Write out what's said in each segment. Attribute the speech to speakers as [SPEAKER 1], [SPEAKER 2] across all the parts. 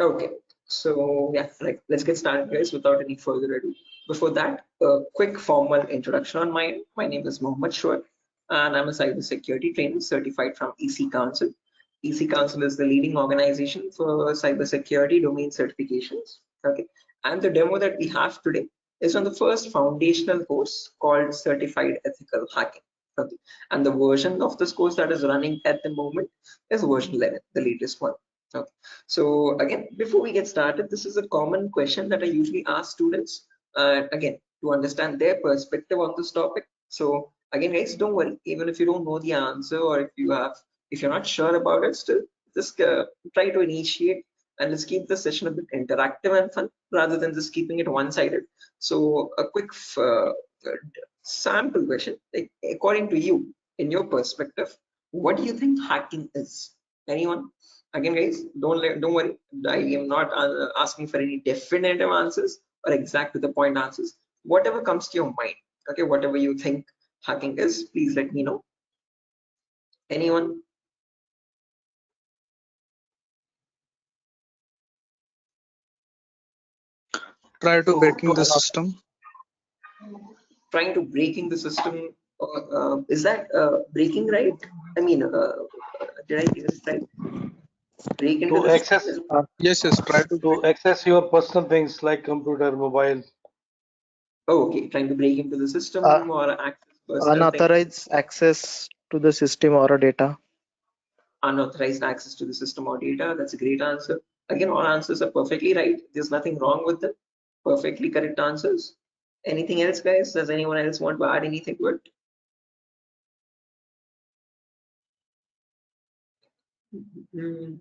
[SPEAKER 1] Okay, so yeah, let's get started, guys, without any further ado. Before that, a quick formal introduction on my end. My name is Mohammed Shoaib, and I'm a cybersecurity trainer certified from EC Council. EC Council is the leading organization for cybersecurity domain certifications. Okay, and the demo that we have today is on the first foundational course called Certified Ethical Hacking. Okay, and the version of this course that is running at the moment is version 11, the latest one. Okay. So again, before we get started, this is a common question that I usually ask students, again, to understand their perspective on this topic. So again, guys, don't worry, even if you don't know the answer, or if you're not sure about it, still just try to initiate, and let's keep the session a bit interactive and fun rather than just keeping it one-sided. So a quick sample question, like, according to you, in your perspective, what do you think hacking is? Anyone? Again, guys, don't worry, I am not asking for any definitive answers or exact to the point answers. Whatever comes to your mind, okay, whatever you think hacking is, please let me know. Anyone?
[SPEAKER 2] Try to breaking the system.
[SPEAKER 1] Trying to breaking the system, is that breaking, right? I mean, did I get this right? Break into
[SPEAKER 3] To
[SPEAKER 1] the system
[SPEAKER 3] access
[SPEAKER 2] Yes, try to
[SPEAKER 3] to access your personal things like computer, mobile.
[SPEAKER 1] oh, okay, trying to break into the
[SPEAKER 4] Uh,
[SPEAKER 1] system or access personal things.
[SPEAKER 4] Unauthorized access to the system or data.
[SPEAKER 1] Unauthorized access to the system or data. That's a great answer. Again, all answers are perfectly right. There's nothing wrong with them. Perfectly correct answers. Anything else, guys? Does anyone else want to add anything to it? Mm,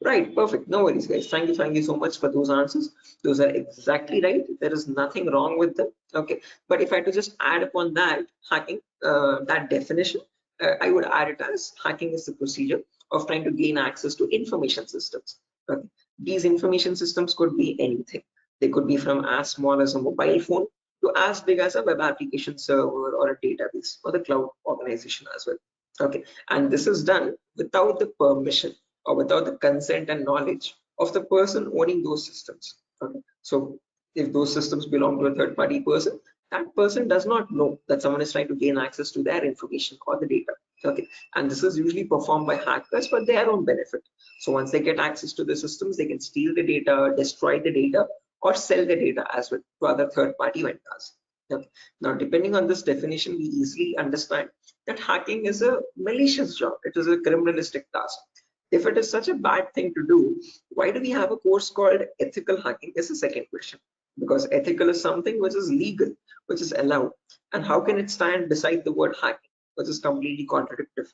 [SPEAKER 1] right, perfect. No worries, guys. Thank you so much for those answers. Those are exactly right. There is nothing wrong with them. Okay, but if I had to just add upon that hacking, that definition, I would add it as hacking is the procedure of trying to gain access to information systems. Okay, these information systems could be anything. They could be from as small as a mobile phone to as big as a web application server or a database or the cloud organization as well. Okay, and this is done without the permission or without the consent and knowledge of the person owning those systems. Okay, so if those systems belong to a third party person, that person does not know that someone is trying to gain access to their information or the data. Okay, and this is usually performed by hackers for their own benefit. So once they get access to the systems, they can steal the data, destroy the data, or sell the data as well to other third party vendors. Okay. Now, depending on this definition, we easily understand that hacking is a malicious job. It is a criminalistic task. If it is such a bad thing to do, why do we have a course called ethical hacking? Is the second question. Because ethical is something which is legal, which is allowed. And how can it stand beside the word hacking, which is completely contradictory?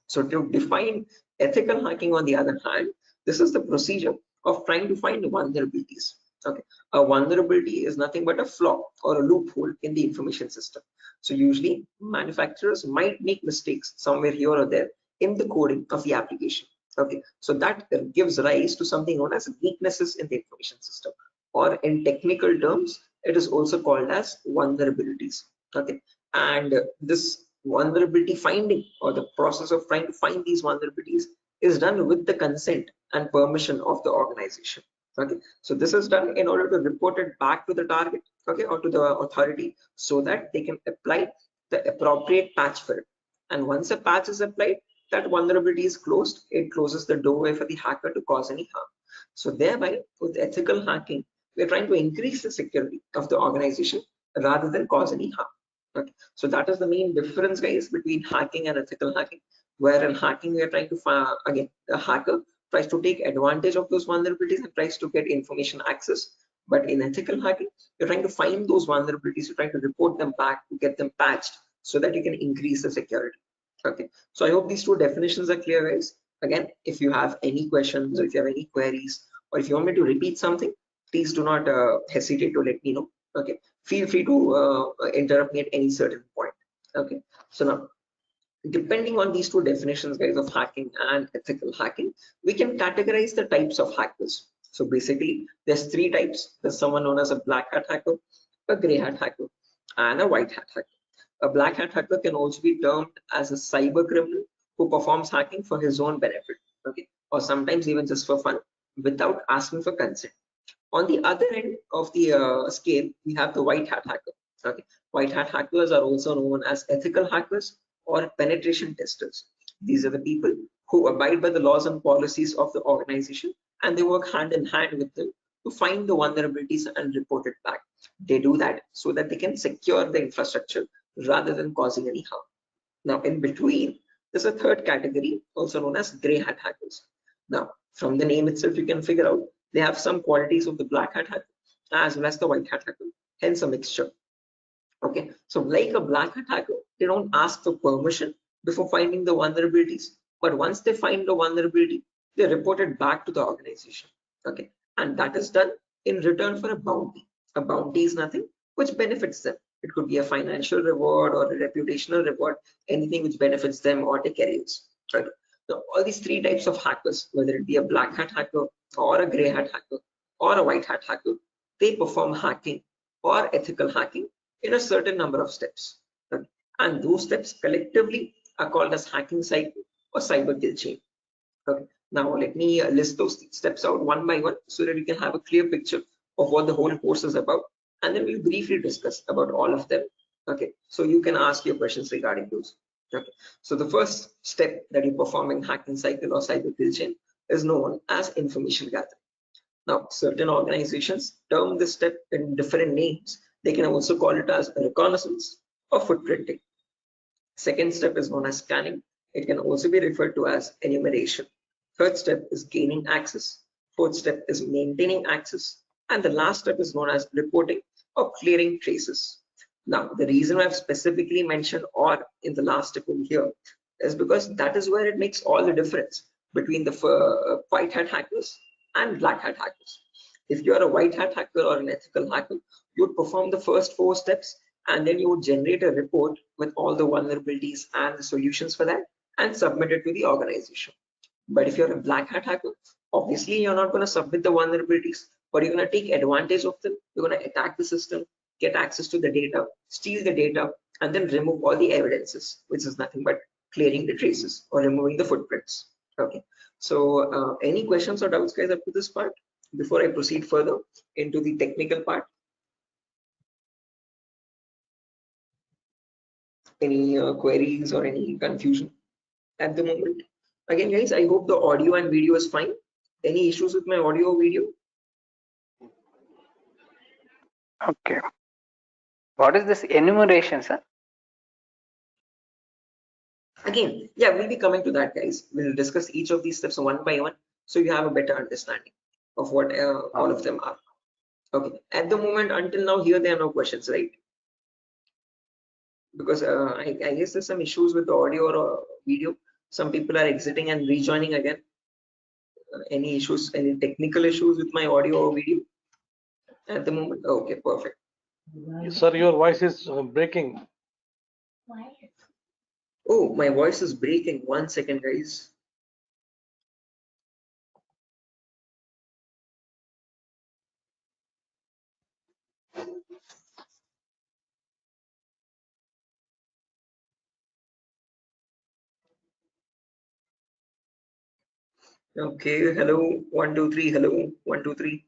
[SPEAKER 1] So to define ethical hacking, on the other hand, this is the procedure of trying to find vulnerabilities. Okay, a vulnerability is nothing but a flaw or a loophole in the information system. So usually manufacturers might make mistakes somewhere here or there in the coding of the application. Okay, so that gives rise to something known as weaknesses in the information system, or in technical terms, it is also called as vulnerabilities. Okay, and this vulnerability finding, or the process of trying to find these vulnerabilities, is done with the consent and permission of the organization. Okay, so this is done in order to report it back to the target, okay, or to the authority, so that they can apply the appropriate patch for it. And once a patch is applied, that vulnerability is closed. It closes the doorway for the hacker to cause any harm. So thereby, with ethical hacking, we're trying to increase the security of the organization rather than cause any harm. Okay, so that is the main difference, guys, between hacking and ethical hacking. Where in hacking, we are trying to find, again, the hacker tries to take advantage of those vulnerabilities and tries to get information access. But in ethical hacking, you're trying to find those vulnerabilities, you're trying to report them back to get them patched so that you can increase the security. Okay, so I hope these two definitions are clear, guys. Again, if you have any questions, or if you have any queries, or if you want me to repeat something, please do not hesitate to let me know. Okay, feel free to interrupt me at any certain point. Okay, so now, depending on these two definitions, guys, of hacking and ethical hacking, we can categorize the types of hackers. So basically, there's three types. There's someone known as a black hat hacker, a gray hat hacker, and a white hat hacker. A black hat hacker can also be termed as a cyber criminal who performs hacking for his own benefit, okay, or sometimes even just for fun, without asking for consent. On the other end of the scale, we have the white hat hacker. Okay, white hat hackers are also known as ethical hackers or penetration testers. These are the people who abide by the laws and policies of the organization, and they work hand in hand with them to find the vulnerabilities and report it back. They do that so that they can secure the infrastructure rather than causing any harm. Now, in between, there's a third category, also known as gray hat hackers. Now, from the name itself, you can figure out they have some qualities of the black hat hacker as well as the white hat hacker, hence a mixture. Okay, so like a black hat hacker, they don't ask for permission before finding the vulnerabilities, but once they find the vulnerability, they report it back to the organization. Okay, and that is done in return for a bounty. A bounty is nothing which benefits them. It could be a financial reward or a reputational reward, anything which benefits them or their careers. Right. So all these three types of hackers, whether it be a black hat hacker or a gray hat hacker or a white hat hacker, they perform hacking or ethical hacking in a certain number of steps. Okay. And those steps collectively are called as hacking cycle or cyber kill chain. Okay. Now let me list those steps out one by one so that you can have a clear picture of what the whole course is about, and then we'll briefly discuss about all of them. Okay, so you can ask your questions regarding those. Okay, so the first step that you perform in hacking cycle or cyber kill chain is known as information gathering. Now, certain organizations term this step in different names. They can also call it as reconnaissance or footprinting. Second step is known as scanning. It can also be referred to as enumeration. Third step is gaining access. Fourth step is maintaining access. And the last step is known as reporting or clearing traces. Now, the reason I've specifically mentioned "or" in the last step over here is because that is where it makes all the difference between the white hat hackers and black hat hackers. If you are a white hat hacker or an ethical hacker, you would perform the first 4 steps, and then you would generate a report with all the vulnerabilities and the solutions for that and submit it to the organization. But if you're a black hat hacker, obviously you're not going to submit the vulnerabilities, but you're going to take advantage of them. You're going to attack the system, get access to the data, steal the data, and then remove all the evidences, which is nothing but clearing the traces or removing the footprints. Okay, so any questions or doubts, guys, up to this part before I proceed further into the technical part? Any queries or any confusion at the moment? Again, guys, I hope the audio and video is fine. Any issues with my audio or video?
[SPEAKER 5] Okay. What is this enumeration, sir?
[SPEAKER 1] Again, yeah, we'll be coming to that, guys. We'll discuss each of these steps one by one, so you have a better understanding of what all of them are. Okay. At the moment, until now, here there are no questions, right? Because I guess there's some issues with the audio or video. Some people are exiting and rejoining again. Any issues, any technical issues with my audio or video at the moment? Okay, perfect.
[SPEAKER 3] Sir, your voice is breaking.
[SPEAKER 1] Oh, my voice is breaking. 1 second, guys. Okay, hello, 1 2 3, hello, 1 2 3.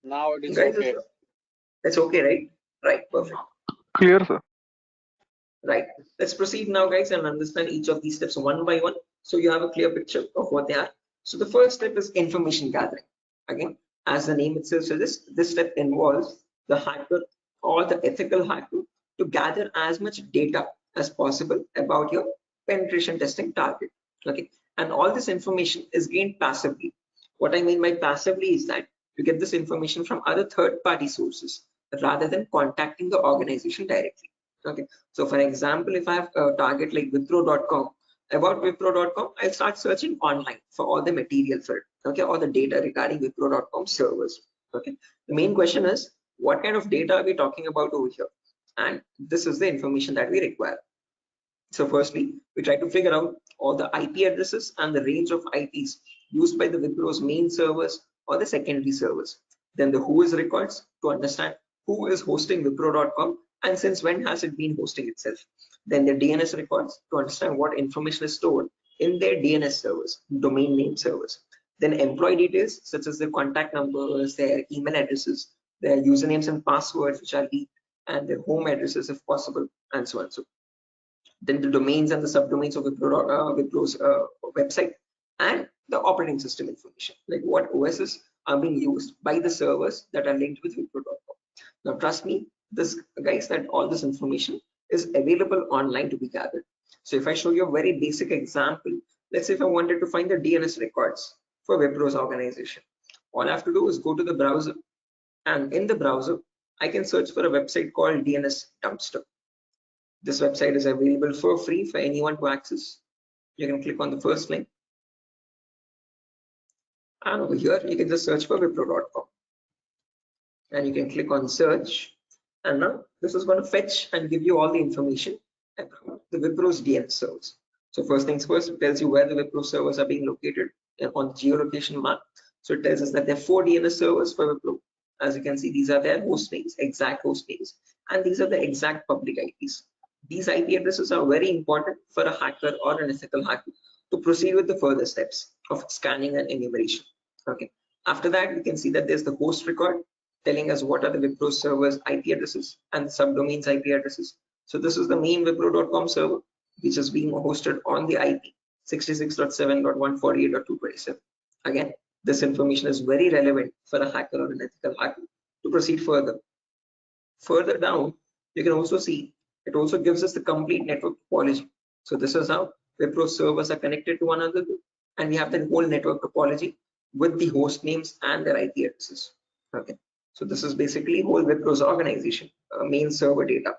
[SPEAKER 6] Now it is
[SPEAKER 1] Guys,
[SPEAKER 6] okay.
[SPEAKER 1] it's okay, right? Right, perfect.
[SPEAKER 2] Clear, sir.
[SPEAKER 1] Right, let's proceed now, guys, and understand each of these steps one by one so you have a clear picture of what they are. So the first step is information gathering. Again, as the name itself suggests, this step involves the hacker or the ethical hacker to gather as much data as possible about your penetration testing target. Okay, and all this information is gained passively. What I mean by passively is that you get this information from other third-party sources rather than contacting the organization directly. Okay, so for example, if I have a target like Wipro.com, about Wipro.com, I'll start searching online for all the material for it. Okay, all the data regarding Wipro.com servers. Okay, the main question is what kind of data are we talking about over here? And this is the information that we require. So firstly, we try to figure out all the IP addresses and the range of IPs used by the Wipro's main servers or the secondary servers. Then the whois records to understand who is hosting Wipro.com and since when has it been hosting itself. Then the DNS records to understand what information is stored in their DNS servers, domain name servers. Then employee details such as their contact numbers, their email addresses, their usernames and passwords which are leaked, and their home addresses if possible, and so on. So then the domains and the subdomains of Wipro's website, and the operating system information, like what OSs are being used by the servers that are linked with Wipro.com. Now trust me, this guys, that all this information is available online to be gathered. So if I show you a very basic example, let's say if I wanted to find the DNS records for Wipro's organization, all I have to do is go to the browser, and in the browser I can search for a website called DNS Dumpster. This website is available for free for anyone to access. You can click on the first link, and over here you can just search for Wipro.com, and you can click on search, and now this is going to fetch and give you all the information about the Wipro's DNS servers. So first things first, it tells you where the Wipro servers are being located on the geolocation map. So it tells us that there are 4 DNS servers for Wipro. As you can see, these are their host names, exact host names, and these are the exact public IPs. These IP addresses are very important for a hacker or an ethical hacker to proceed with the further steps of scanning and enumeration. Okay. After that, we can see that there's the host record telling us what are the Wipro servers IP addresses and the subdomains IP addresses. So this is the main Wipro.com server, which is being hosted on the IP 66.7.148.227. Again, this information is very relevant for a hacker or an ethical hacker to proceed further. Further down, you can also see it also gives us the complete network topology. So this is how Wipro servers are connected to one another, and we have the whole network topology with the host names and their IP addresses. Okay, so this is basically whole Wipro's organization main server data.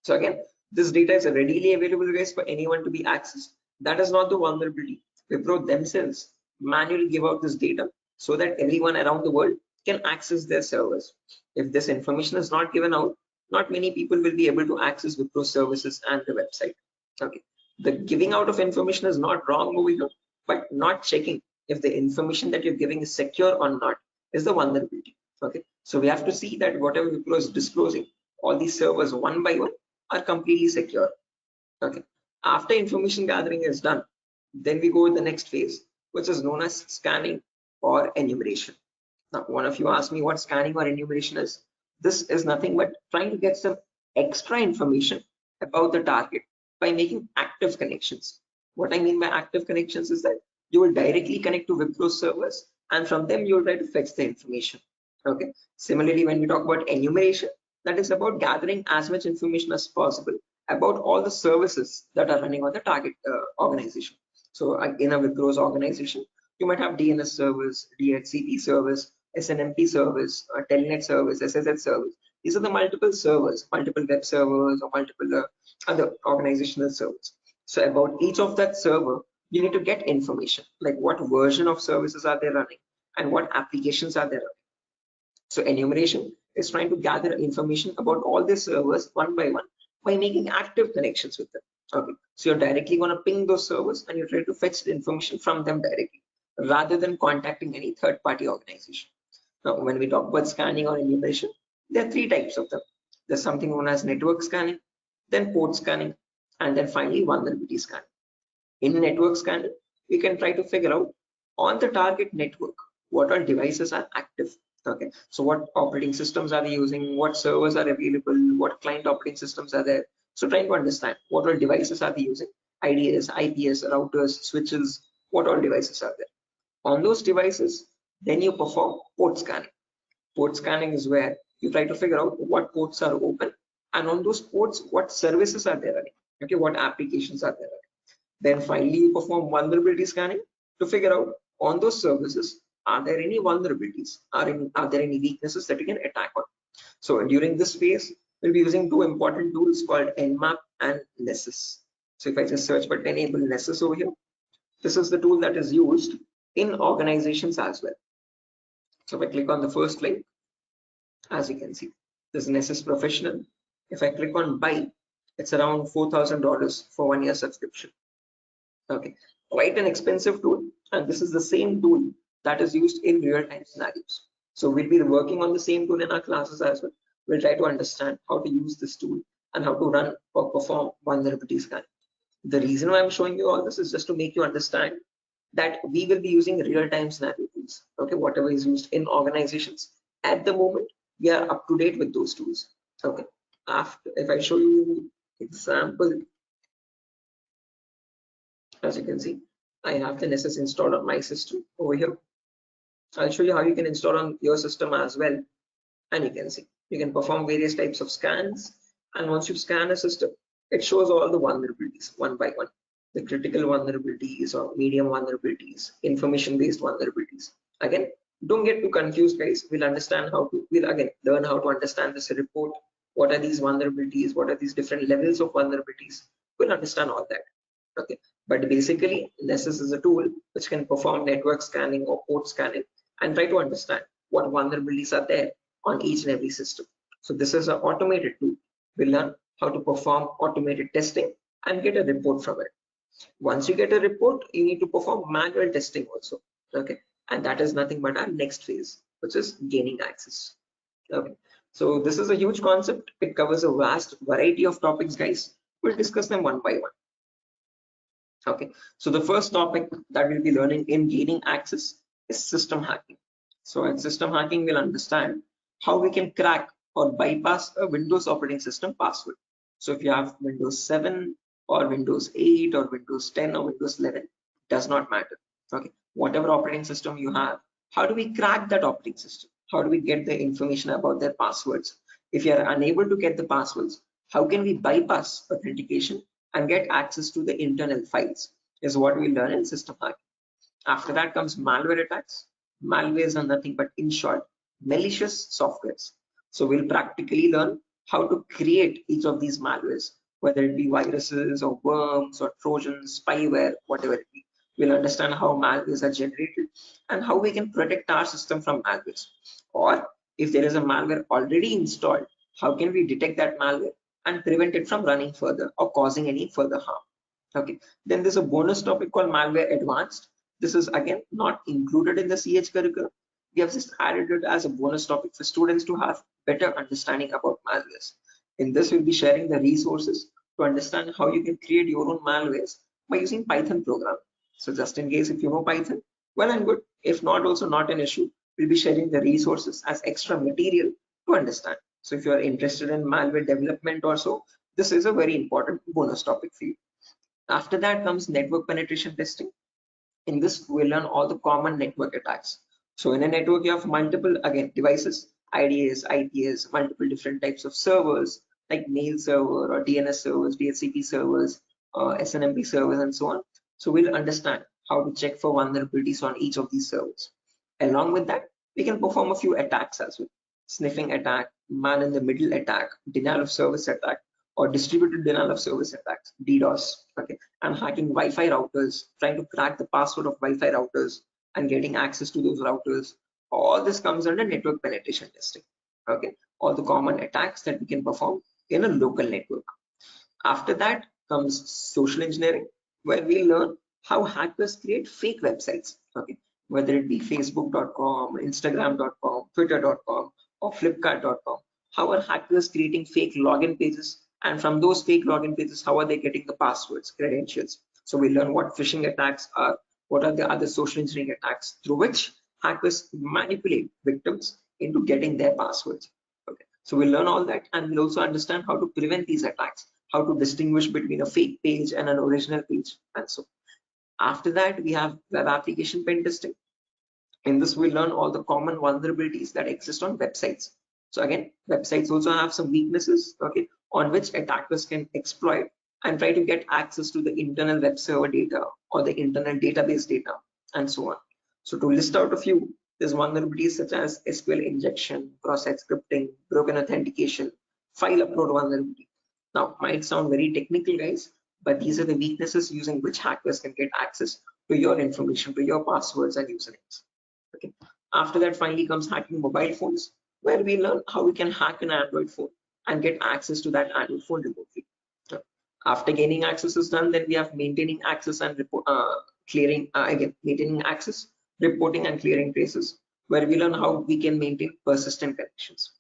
[SPEAKER 1] So again, this data is readily available, guys, for anyone to be accessed. That is not the vulnerability. Wipro themselves manually give out this data so that everyone around the world can access their servers. If this information is not given out, not many people will be able to access Wipro services and the website. Okay, the giving out of information is not wrong over here, but not checking if the information that you're giving is secure or not is the vulnerability. Okay, so we have to see that whatever Wipro is disclosing, all these servers one by one are completely secure. Okay, after information gathering is done, then we go to the next phase, which is known as scanning or enumeration. Now, one of you asked me what scanning or enumeration is. This is nothing but trying to get some extra information about the target by making active connections. What I mean by active connections is that you will directly connect to Wipro servers, and from them you will try to fetch the information. Okay. Similarly, when we talk about enumeration, that is about gathering as much information as possible about all the services that are running on the target organization. So in a Wipro's organization, you might have DNS servers, DHCP servers, SNMP servers, Telnet servers, SSH servers. These are the multiple servers, multiple web servers, or multiple other organizational servers. So about each of that server, you need to get information, like what version of services are they running and what applications are they running. So enumeration is trying to gather information about all the servers one by making active connections with them. Okay, so you're directly going to ping those servers and you try to fetch the information from them directly rather than contacting any third-party organization. Now, when we talk about scanning or enumeration, there are 3 types of them. There's something known as network scanning, then port scanning, and then finally vulnerability scanning. In network scanning, we can try to figure out on the target network what all devices are active. Okay, so what operating systems are they using, what servers are available, what client operating systems are there. So trying to understand what all devices are they using, IDS, IPS, routers, switches, what all devices are there. On those devices, then you perform port scanning. Port scanning is where you try to figure out what ports are open, and on those ports, what services are there running. Okay, what applications are there running. Then finally, you perform vulnerability scanning to figure out on those services, are there any vulnerabilities? Are there any weaknesses that you can attack on? So during this phase, we'll be using 2 important tools called Nmap and Nessus. So if I just search for enable Nessus over here, this is the tool that is used in organizations as well. So if I click on the first link, as you can see, this Nessus Professional. If I click on buy, it's around $4,000 for 1 year subscription. Okay, quite an expensive tool, and this is the same tool that is used in real-time scenarios. So we'll be working on the same tool in our classes as well. We'll try to understand how to use this tool and how to run or perform vulnerability scanning. The reason why I'm showing you all this is just to make you understand that we will be using real-time scenario tools. Okay, whatever is used in organizations at the moment, we are up to date with those tools. Okay, after if I show you example, as you can see, I have the Nessus installed on my system over here. I'll show you how you can install on your system as well, and you can see you can perform various types of scans, and once you scan a system, it shows all the vulnerabilities one by one, the critical vulnerabilities or medium vulnerabilities, information based vulnerabilities. Again, don't get too confused, guys. We'll again learn how to understand this report. What are these vulnerabilities? What are these different levels of vulnerabilities? We'll understand all that. Okay, but basically Nessus is a tool which can perform network scanning or port scanning and try to understand what vulnerabilities are there on each and every system. So this is an automated tool. We'll learn how to perform automated testing and get a report from it. Once you get a report, you need to perform manual testing also. Okay, and that is nothing but our next phase, which is gaining access. Okay, so this is a huge concept. It covers a vast variety of topics, guys. We'll discuss them one by one. Okay, so the first topic that we'll be learning in gaining access is system hacking. So in system hacking, we'll understand how we can crack or bypass a Windows operating system password. So if you have Windows 7 or Windows 8 or Windows 10 or Windows 11, does not matter. Okay, whatever operating system you have, how do we crack that operating system? How do we get the information about their passwords? If you are unable to get the passwords, how can we bypass authentication and get access to the internal files, is what we learn in system hacking. After that comes malware attacks. Malwares are nothing but, in short, malicious softwares. So we'll practically learn how to create each of these malwares, whether it be viruses or worms or trojans, spyware, whatever it be. We'll understand how malwares are generated and how we can protect our system from malwares. Or if there is a malware already installed, how can we detect that malware and prevent it from running further or causing any further harm. Okay, then there's a bonus topic called malware advanced. This is again not included in the CH curriculum. We have just added it as a bonus topic for students to have better understanding about malwares. In this, we'll be sharing the resources to understand how you can create your own malwares by using Python program. So just in case if you know Python, well and good. If not, also not an issue. We'll be sharing the resources as extra material to understand. So if you are interested in malware development also, this is a very important bonus topic for you. After that comes network penetration testing. In this, we'll learn all the common network attacks. So in a network, you have multiple, again, devices, IDS, IPS, multiple different types of servers, like mail server or DNS servers, DHCP servers, SNMP servers, and so on. So we'll understand how to check for vulnerabilities on each of these servers. Along with that, we can perform a few attacks as well. Sniffing attack, man-in-the-middle attack, denial of service attack, or distributed denial of service attacks, DDoS. Okay, and hacking Wi-Fi routers, trying to crack the password of Wi-Fi routers and getting access to those routers. All this comes under network penetration testing. Okay, all the common attacks that we can perform in a local network. After that comes social engineering, where we learn how hackers create fake websites. Okay, whether it be facebook.com, instagram.com, twitter.com, or flipkart.com. How are hackers creating fake login pages? And from those fake login pages, how are they getting the passwords, credentials? So we learn what phishing attacks are, what are the other social engineering attacks through which hackers manipulate victims into getting their passwords. Okay, so we'll learn all that, and we'll also understand how to prevent these attacks, how to distinguish between a fake page and an original page, and so. After that, we have web application pen testing. In this, we learn all the common vulnerabilities that exist on websites. So again, websites also have some weaknesses, okay, on which attackers can exploit and try to get access to the internal web server data or the internal database data, and so on. So to list out a few, there's vulnerabilities such as SQL injection, cross-site scripting, broken authentication, file upload vulnerability. Now, might sound very technical, guys, but these are the weaknesses using which hackers can get access to your information, to your passwords and usernames. Okay. After that, finally comes hacking mobile phones, where we learn how we can hack an Android phone and get access to that Android phone remotely. After gaining access is done, then we have maintaining access and maintaining access, reporting and clearing traces, where we learn how we can maintain persistent connections.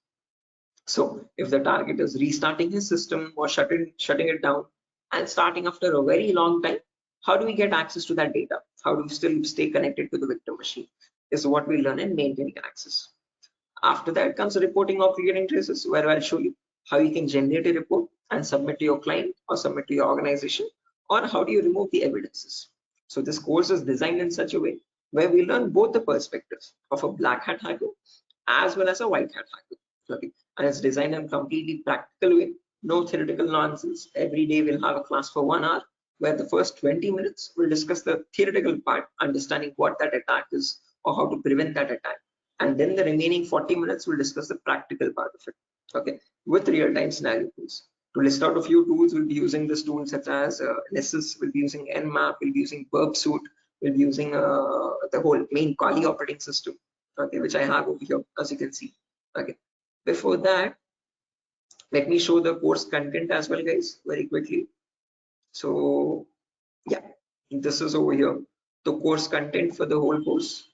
[SPEAKER 1] So if the target is restarting his system or shutting it down and starting after a very long time, how do we get access to that data? how do you still stay connected to the victim machine, is what we learn in maintaining access. After that comes reporting of leading traces, where I'll show you how you can generate a report and submit to your client or submit to your organization, or how do you remove the evidences. So this course is designed in such a way where we learn both the perspectives of a black hat hacker as well as a white hat hacker. Okay, and it's designed in a completely practical way, no theoretical nonsense. Every day we'll have a class for 1 hour where the first 20 minutes we'll discuss the theoretical part, understanding what that attack is or how to prevent that attack, and then the remaining 40 minutes we'll discuss the practical part of it, okay, with real-time scenario tools. To list out a few tools, we'll be using this tool such as Nessus, we'll be using Nmap, we'll be using Burpsuit, we'll be using the whole main Kali operating system, okay, which I have over here, as you can see. Okay, before that, let me show the course content as well, guys, very quickly. So yeah, this is over here, the course content for the whole course.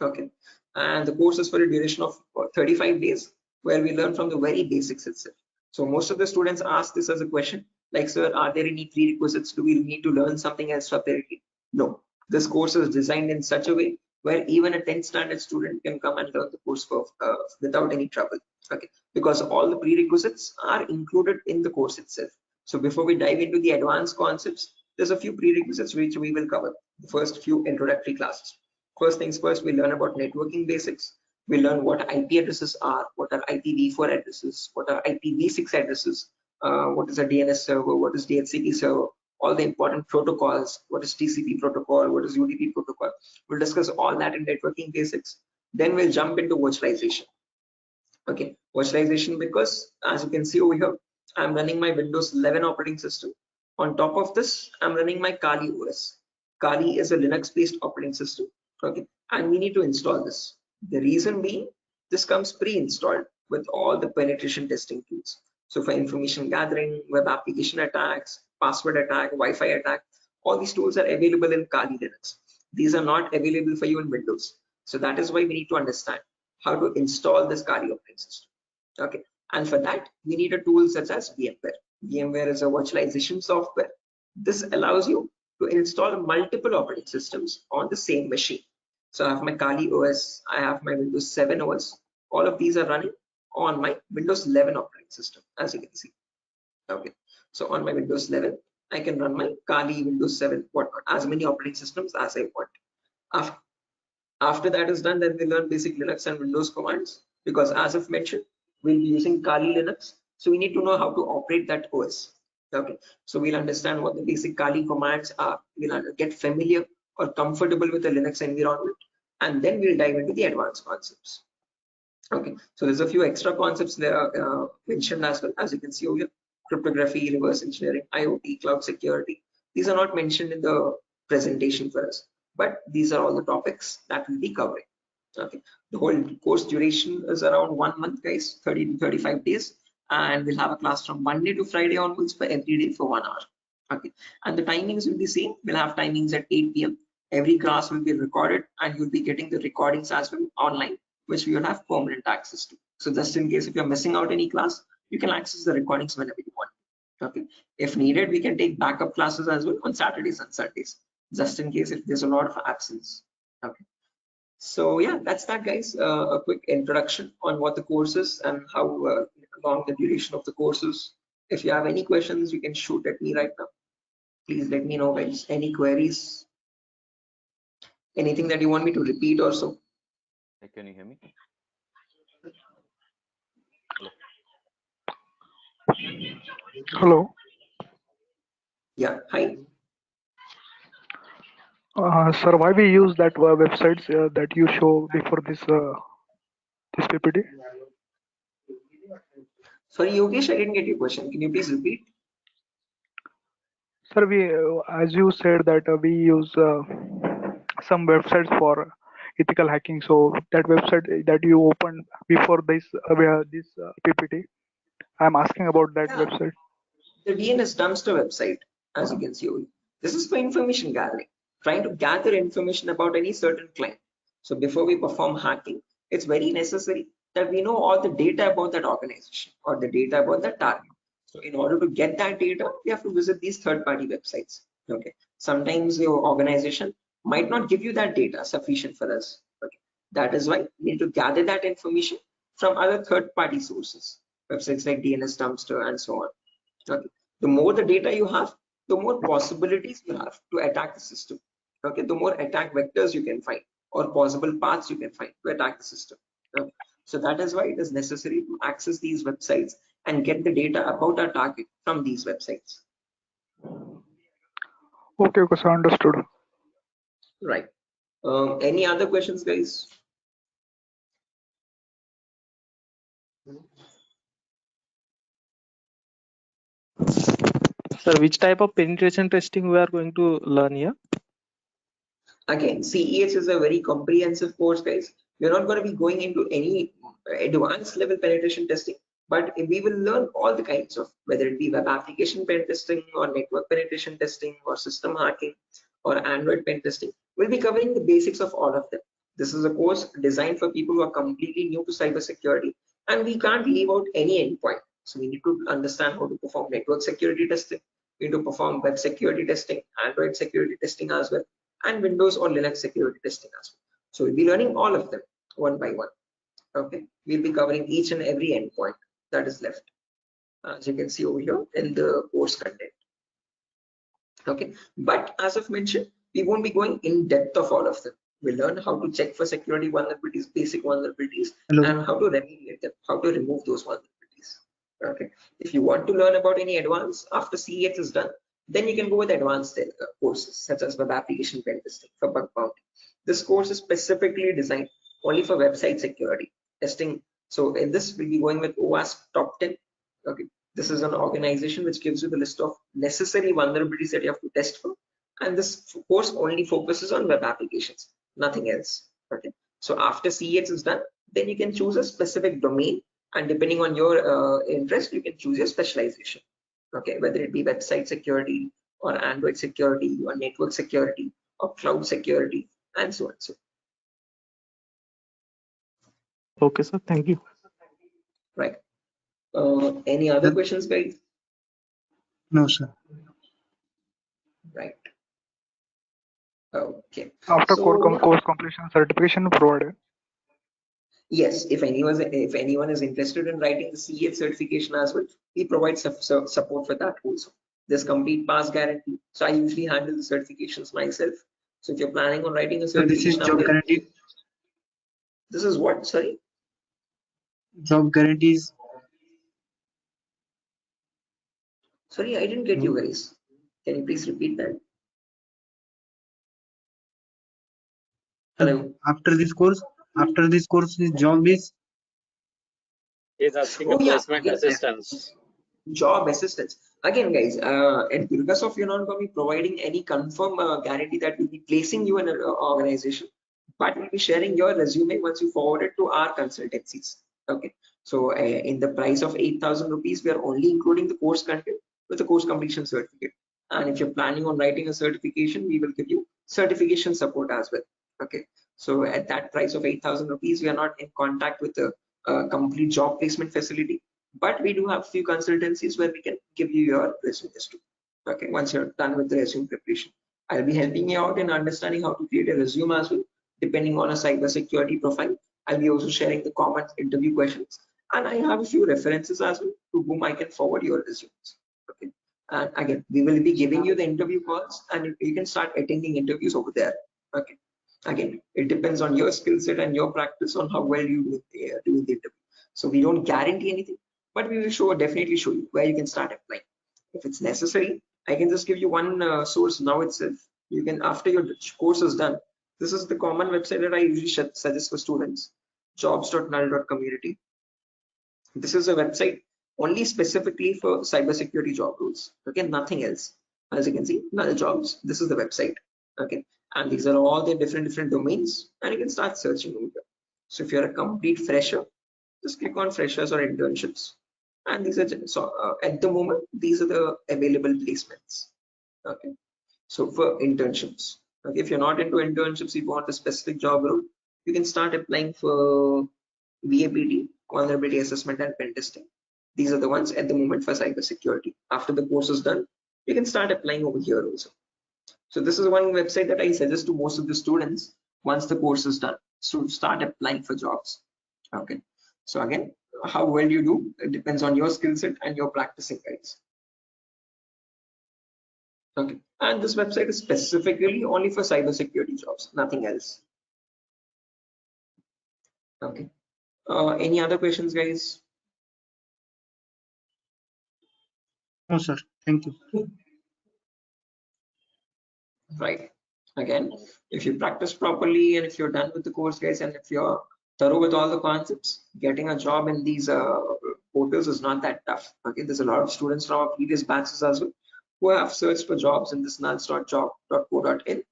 [SPEAKER 1] Okay, and the course is for a duration of 35 days, where we learn from the very basics itself. So most of the students ask this as a question, like, sir, are there any prerequisites? Do we need to learn something extra separately? No, this course is designed in such a way where even a 10th standard student can come and learn the course for, without any trouble. Okay, because all the prerequisites are included in the course itself. So before we dive into the advanced concepts, there's a few prerequisites which we will cover. The first few introductory classes. First things first, we learn about networking basics. We learn what IP addresses are, what are IPv4 addresses, what are IPv6 addresses, what is a DNS server, what is DHCP server, all the important protocols, what is TCP protocol, what is UDP protocol. We'll discuss all that in networking basics. Then we'll jump into virtualization. Okay, virtualization, because as you can see over here, I'm running my Windows 11 operating system. On top of this, I'm running my Kali OS. Kali is a Linux-based operating system. Okay, and we need to install this. The reason being, this comes pre-installed with all the penetration testing tools. So for information gathering, web application attacks, password attack, Wi-Fi attack, all these tools are available in Kali Linux. These are not available for you in Windows. So that is why we need to understand how to install this Kali operating system. Okay, and for that we need a tool such as VMware. VMware is a virtualization software. This allows you to install multiple operating systems on the same machine. So I have my Kali OS, I have my Windows 7 OS. All of these are running on my Windows 11 operating system, as you can see. Okay, so on my Windows 11, I can run my Kali, Windows 7, whatnot, as many operating systems as I want. After that is done, then we learn basic Linux and Windows commands, because as I've mentioned, we'll be using Kali Linux. So we need to know how to operate that OS. Okay, so we'll understand what the basic Kali commands are. We'll get familiar or comfortable with the Linux environment, and then we'll dive into the advanced concepts. Okay, so there's a few extra concepts there mentioned as well, as you can see over here: cryptography, reverse engineering, IoT, cloud security. These are not mentioned in the presentation for us, but these are all the topics that we'll be covering. Okay, the whole course duration is around 1 month, guys, 30 to 35 days, and we'll have a class from Monday to Friday onwards for every day for 1 hour. Okay, and the timings will be same. We'll have timings at 8 p.m. Every class will be recorded, and you'll be getting the recordings as well online, which we will have permanent access to. So just in case if you're missing out any class, you can access the recordings whenever you want. Okay, if needed, we can take backup classes as well on Saturdays and Sundays, just in case if there's a lot of absence. Okay, so yeah, that's that, guys. A quick introduction on what the course is and how long the duration of the course is. If you have any questions, you can shoot at me right now. Please let me know, guys. Any queries, anything that you want me to repeat or so.
[SPEAKER 6] Hey, can you hear me?
[SPEAKER 2] Hello.
[SPEAKER 1] Yeah, hi.
[SPEAKER 2] Sir, why we use that websites that you show before this PPT?
[SPEAKER 1] Sorry, Yogesh, I didn't get your question. Can you please repeat?
[SPEAKER 2] Sir, we as you said that we use some websites for ethical hacking. So that website that you opened before this PPT, I'm asking about that
[SPEAKER 1] Yeah,
[SPEAKER 2] website.
[SPEAKER 1] the DNS dumpster website, as you can see over here. This is for information gathering, trying to gather information about any certain client. So before we perform hacking, it's very necessary that we know all the data about that organization or the data about that target. So in order to get that data, we have to visit these third-party websites. Okay, sometimes your organization might not give you that data sufficient for us. Okay. That is why we need to gather that information from other third-party sources, websites like DNS Dumpster and so on. Okay. The more the data you have, the more possibilities you have to attack the system. Okay. The more attack vectors you can find or possible paths you can find to attack the system. Okay. So that is why it is necessary to access these websites and get the data about our target from these websites.
[SPEAKER 2] Okay, okay, so understood.
[SPEAKER 1] Right. Any other questions, guys?
[SPEAKER 4] Sir, which type of penetration testing we are going to learn here?
[SPEAKER 1] Again, CEH is a very comprehensive course, guys. We're not going to be going into any advanced level penetration testing, but we will learn all the kinds of, whether it be web application pen testing or network penetration testing or system hacking or Android pen testing. We'll be covering the basics of all of them. This is a course designed for people who are completely new to cybersecurity, and we can't leave out any endpoint. So we need to understand how to perform network security testing. We need to perform web security testing, Android security testing as well, and Windows or Linux security testing as well. So we'll be learning all of them one by one. Okay, we'll be covering each and every endpoint that is left, as you can see over here in the course content. Okay, but as I've mentioned, we won't be going in depth of all of them. We'll learn how to check for security vulnerabilities, basic vulnerabilities, and how to remediate them, how to remove those vulnerabilities. Okay, if you want to learn about any advanced after CEX is done, then you can go with advanced courses such as web application pen testing for bug bounty. This course is specifically designed only for website security testing. So in this, we'll be going with OWASP Top 10. Okay, this is an organization which gives you the list of necessary vulnerabilities that you have to test for, and this course only focuses on web applications, nothing else. Okay, so after CEX is done, then you can choose a specific domain, and depending on your interest, you can choose your specialization. Okay, whether it be website security or Android security or network security or cloud security and so on. So
[SPEAKER 4] Okay, sir. Thank you.
[SPEAKER 1] right. Any other questions, guys?
[SPEAKER 7] No, sir.
[SPEAKER 1] Right. Okay.
[SPEAKER 2] After
[SPEAKER 1] So
[SPEAKER 2] course completion, certification provided.
[SPEAKER 1] yes, if anyone is interested in writing the CEF certification as well, we provide support for that also. There's complete pass guarantee. So I usually handle the certifications myself. So if you're planning on writing a
[SPEAKER 7] So this is
[SPEAKER 1] certification,
[SPEAKER 7] job guarantee.
[SPEAKER 1] this is what? Sorry.
[SPEAKER 7] Job guarantees.
[SPEAKER 1] Sorry, I didn't get you guys. Can you please repeat that? Hello.
[SPEAKER 7] After this course, his job is.
[SPEAKER 8] He's asking a
[SPEAKER 1] Oh yeah,
[SPEAKER 8] placement assistance.
[SPEAKER 1] job assistance. Again, guys, at Durgasoft, you're not going to be providing any confirm guarantee that we'll be placing you in an organization, but we'll be sharing your resume once you forward it to our consultancies. Okay, so in the price of 8,000 rupees, we are only including the course content with the course completion certificate. And if you're planning on writing a certification, we will give you certification support as well. Okay, so at that price of 8,000 rupees, we are not in contact with the complete job placement facility, but we do have few consultancies where we can give you your resumes too. Okay, once you're done with the resume preparation, I'll be helping you out in understanding how to create a resume as well, depending on a cybersecurity profile. I'll be also sharing the common interview questions, and I have a few references as well to whom I can forward your resumes. Okay, and again, we will be giving you the interview calls, and you can start attending interviews over there. Okay, again, it depends on your skill set and your practice on how well you do the interview. So we don't guarantee anything, but we will definitely show you where you can start applying. If it's necessary, I can just give you one source now itself. You can, after your course is done, this is the common website that I usually suggest for students, jobs.null.community. This is a website only specifically for cybersecurity job roles. Okay, nothing else. As you can see, null jobs. This is the website. Okay, and these are all the different domains, and you can start searching over here. So if you're a complete fresher, just click on freshers or internships, and these are at the moment these are the available placements. Okay, so for internships, okay, if you're not into internships, you want a specific job role, you can start applying for VAPT, vulnerability assessment and pen testing. These are the ones at the moment for cybersecurity. After the course is done, you can start applying over here also. So this is one website that I suggest to most of the students once the course is done, to start applying for jobs. Okay. So again, how well you do, it depends on your skill set and your practicing, guys. Okay. And this website is specifically only for cybersecurity jobs, nothing else. Okay. Any other questions, guys?
[SPEAKER 7] No, sir. Thank you.
[SPEAKER 1] Right. Again, if you practice properly and if you're done with the course, guys, and if you're thorough with all the concepts, getting a job in these portals is not that tough. Okay, there's a lot of students from our previous batches as well who have searched for jobs in this nuls.job.co.in,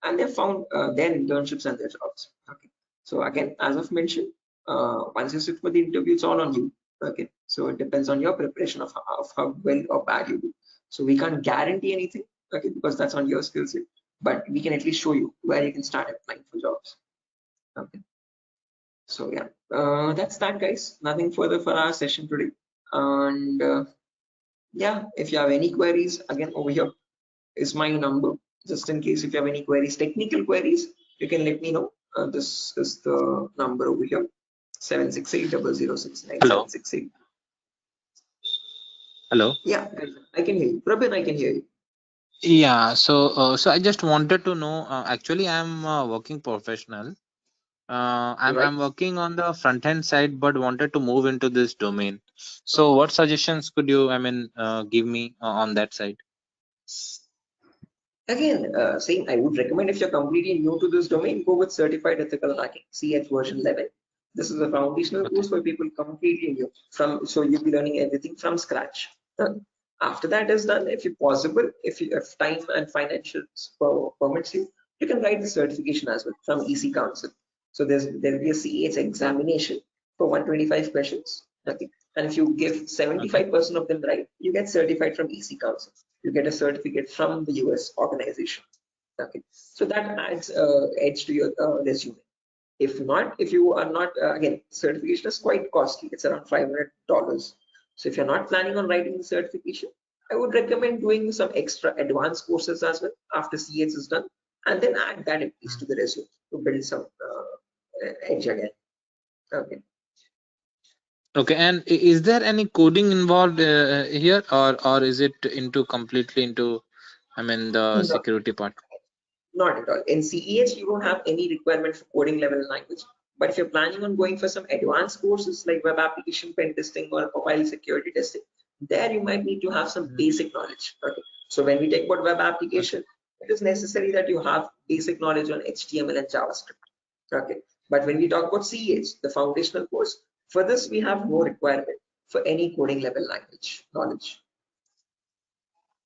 [SPEAKER 1] and they found their internships and their jobs. Okay, so again, as I've mentioned, once you sit for the interview, it's all on you. Okay, so it depends on your preparation of how well or bad you do. So we can't guarantee anything, okay, because that's on your skill set, but we can at least show you where you can start applying for jobs. Okay, so yeah, that's that, guys. Nothing further for our session today. And yeah, if you have any queries, again, over here is my number, just in case if you have any queries, technical queries, you can let me know. This is the number over here, 768-006-9768.
[SPEAKER 9] Hello. Hello.
[SPEAKER 1] Yeah, I can hear you. Prabin, I can hear you.
[SPEAKER 9] Yeah. So I just wanted to know. Actually, I'm a working professional. I'm working on the front end side, but wanted to move into this domain. So, what suggestions could you, give me on that side?
[SPEAKER 1] Again, saying I would recommend, if you're completely new to this domain, go with Certified Ethical Hacking, CH version 11. This is a foundational course for people completely new. So you'll be learning everything from scratch. After that is done, if possible, if time and financial permits you, you can write the certification as well from EC Council. So there will be a CH examination for 125 questions. Okay. And if you give 75% of them right, you get certified from EC Council. You get a certificate from the US organization. Okay, so that adds edge to your resume. If not, if you are not, again, certification is quite costly. It's around $500. So if you're not planning on writing the certification, I would recommend doing some extra advanced courses as well after CH is done, and then add that at least to the resume to build some edge again. Okay.
[SPEAKER 9] Okay. And is there any coding involved here, or is it into completely into, the security part?
[SPEAKER 1] Not at all. In CEH, you don't have any requirement for coding level language. But if you're planning on going for some advanced courses like web application pen testing or mobile security testing, there you might need to have some basic knowledge. Okay. So when we talk about web application, it is necessary that you have basic knowledge on HTML and JavaScript. Okay. But when we talk about CEH, the foundational course, for this we have no requirement for any coding level language knowledge.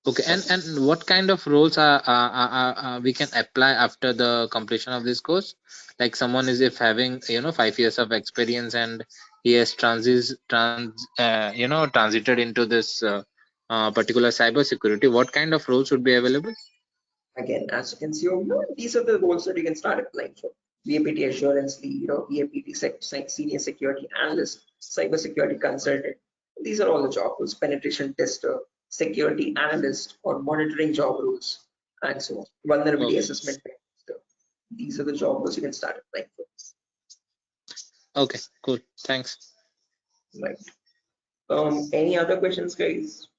[SPEAKER 9] Okay. And what kind of roles are we can apply after the completion of this course? Like someone is if having 5 years of experience and he has transited into this particular cybersecurity, what kind of roles would be available?
[SPEAKER 1] Again, as you can see over here, these are the roles that you can start applying for. VAPT assurance lead, VAPT senior security analyst, cybersecurity consultant. These are all the job roles. Penetration tester, security analyst, or monitoring job roles, and so on. Vulnerability assessment tester. These are the job roles you can start applying for.
[SPEAKER 9] Okay, cool. Thanks.
[SPEAKER 1] Right. Any other questions, guys?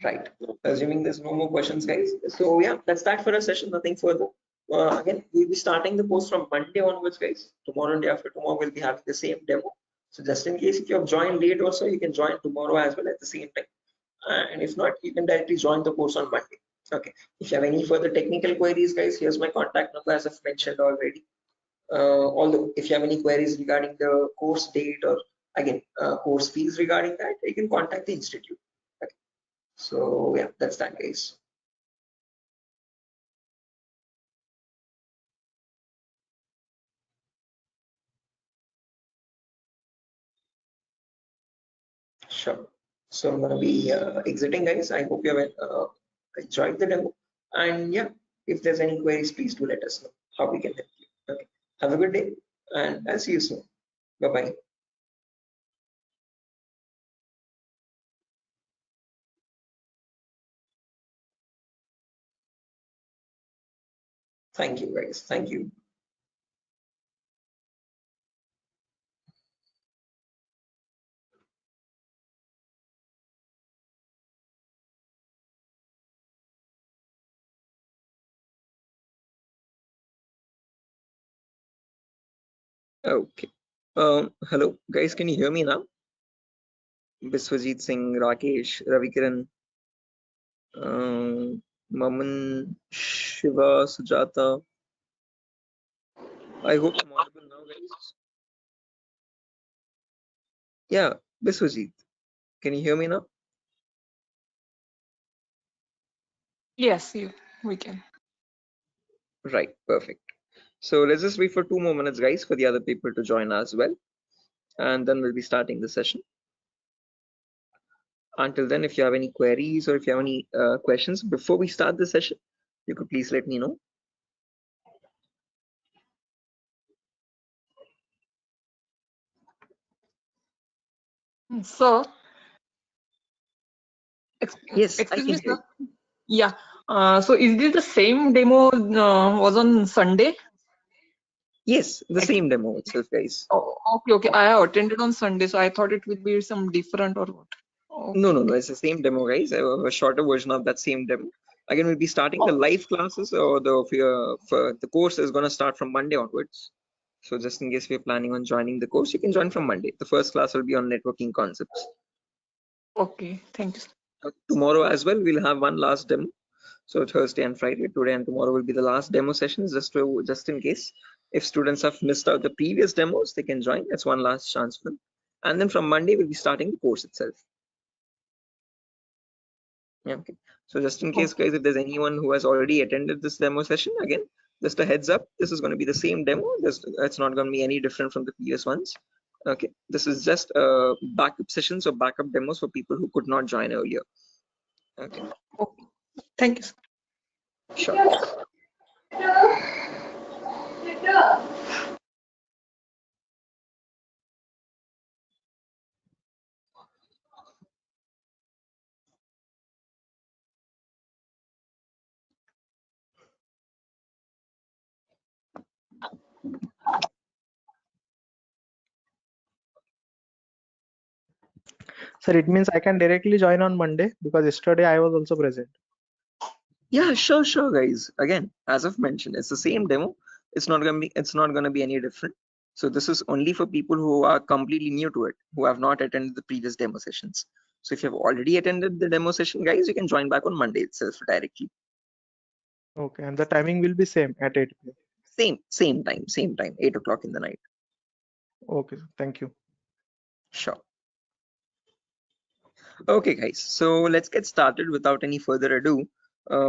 [SPEAKER 1] Right. Assuming there's no more questions, guys. So yeah, that's that for a session. Nothing further. Again, we'll be starting the course from Monday onwards, guys. Tomorrow and day after tomorrow, we'll be having the same demo. So just in case if you have joined late also, you can join tomorrow as well at the same time. And if not, you can directly join the course on Monday. Okay. If you have any further technical queries, guys, here's my contact number as I've mentioned already. Although if you have any queries regarding the course date or again course fees regarding that, you can contact the institute. Okay. So yeah, that's that, guys. Sure. So I'm gonna be exiting, guys. I hope you have enjoyed the demo. And yeah, if there's any queries, please do let us know how we can help you. Okay. Have a good day, and I'll see you soon. Bye bye. Thank you, guys. Thank you. Okay. Hello, guys. Can you hear me now? Biswajit Singh, Rakesh, Ravikiran, Maman, Shiva, Sujata. I hope I'm audible now, guys. Yeah, Biswajit. Can you hear me now?
[SPEAKER 10] Yes, we can.
[SPEAKER 1] Right, perfect. So let's just wait for 2 more minutes, guys, for the other people to join as well. And then we'll be starting the session. Until then, if you have any queries or if you have any questions before we start the session, you could please let me know.
[SPEAKER 10] So,
[SPEAKER 1] Yes, I
[SPEAKER 10] excuse
[SPEAKER 1] can
[SPEAKER 10] me,
[SPEAKER 1] hear
[SPEAKER 10] sir.
[SPEAKER 1] you.
[SPEAKER 10] Yeah. So is this the same demo was on Sunday?
[SPEAKER 1] Yes, the same demo itself, guys.
[SPEAKER 10] Oh, okay. I have attended on Sunday, so I thought it would be some different or what.
[SPEAKER 1] No,
[SPEAKER 10] Okay.
[SPEAKER 1] it's the same demo, guys. A shorter version of that same demo. Again, we'll be starting the
[SPEAKER 10] Oh,
[SPEAKER 1] live classes, or for the course is going to start from Monday onwards. So just in case we're planning on joining the course, you can join from Monday. The first class will be on networking concepts.
[SPEAKER 10] okay. Thank you, sir.
[SPEAKER 1] Tomorrow as well, we'll have one last demo. So Thursday and Friday, today and tomorrow will be the last demo sessions, just in case if students have missed out the previous demos, they can join. That's one last chance for them. And then from Monday, we'll be starting the course itself. Yeah, okay. So just in case, guys, if there's anyone who has already attended this demo session, again, just a heads up, this is going to be the same demo. It's not going to be any different from the previous ones. Okay, this is just backup sessions or backup demos for people who could not join earlier. Okay.
[SPEAKER 10] Okay. Thank you, sir.
[SPEAKER 1] Sure.
[SPEAKER 4] Sir, it means I can directly join on Monday because yesterday I was also present.
[SPEAKER 1] Yeah, sure, guys. Again, as I've mentioned, it's the same demo. It's not gonna be any different. So this is only for people who are completely new to it, who have not attended the previous demo sessions. So if you have already attended the demo session, guys, you can join back on Monday itself directly.
[SPEAKER 4] Okay, and the timing will be same at 8 p.m.
[SPEAKER 1] Same time, 8 o'clock in the night.
[SPEAKER 4] Okay, sir. Thank you.
[SPEAKER 1] Sure. Okay, guys, so let's get started without any further ado.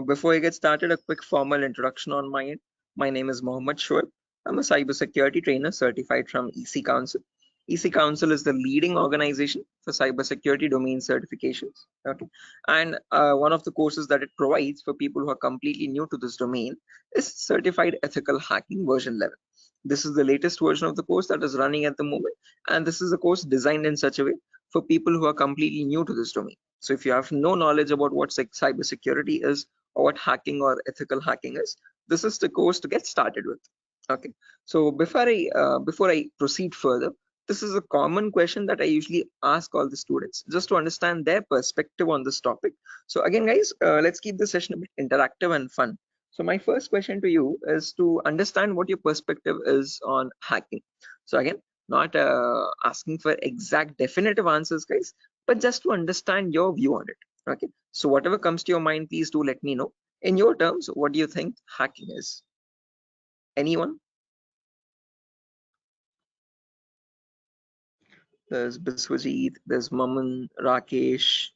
[SPEAKER 1] Before I get started, a quick formal introduction on my end. My name is Mohammed Shoaib. I'm a cybersecurity trainer certified from EC Council. EC Council is the leading organization for cybersecurity domain certifications. Okay, and one of the courses that it provides for people who are completely new to this domain is Certified Ethical Hacking version 11. This is the latest version of the course that is running at the moment, and this is a course designed in such a way for people who are completely new to this domain. So if you have no knowledge about what cybersecurity is or what hacking or ethical hacking is, this is the course to get started with. Okay. So before I proceed further, this is a common question that I usually ask all the students just to understand their perspective on this topic. So again, guys, let's keep the session a bit interactive and fun. So my first question to you is to understand what your perspective is on hacking. So again, not asking for exact definitive answers, guys, but just to understand your view on it. Okay, so whatever comes to your mind, please do let me know. In your terms, what do you think hacking is? Anyone? There's Biswajit, there's Maman, Rakesh,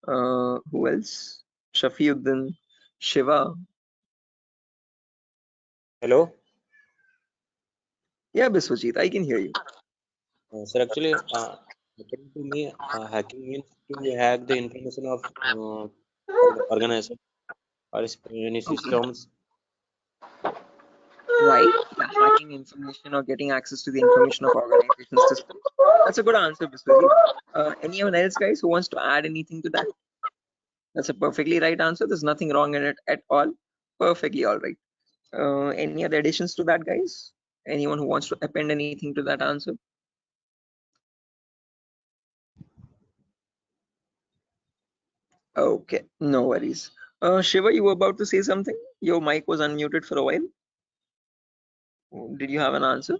[SPEAKER 1] who else? Shafiuddin, Shiva.
[SPEAKER 11] Hello,
[SPEAKER 1] Yeah, Biswajit, I can hear you.
[SPEAKER 11] sir. Actually, according to me, hacking means to hack the information of organization or any
[SPEAKER 1] Okay,
[SPEAKER 11] systems.
[SPEAKER 1] right. Yeah, hacking information or getting access to the information of organization systems. That's a good answer, Biswajit. Anyone else, guys, who wants to add anything to that? That's a perfectly right answer. There's nothing wrong in it at all. Perfectly all right. Any other additions to that, guys? Anyone who wants to append anything to that answer? Okay, no worries. Shiva, you were about to say something? Your mic was unmuted for a while. Did you have an answer?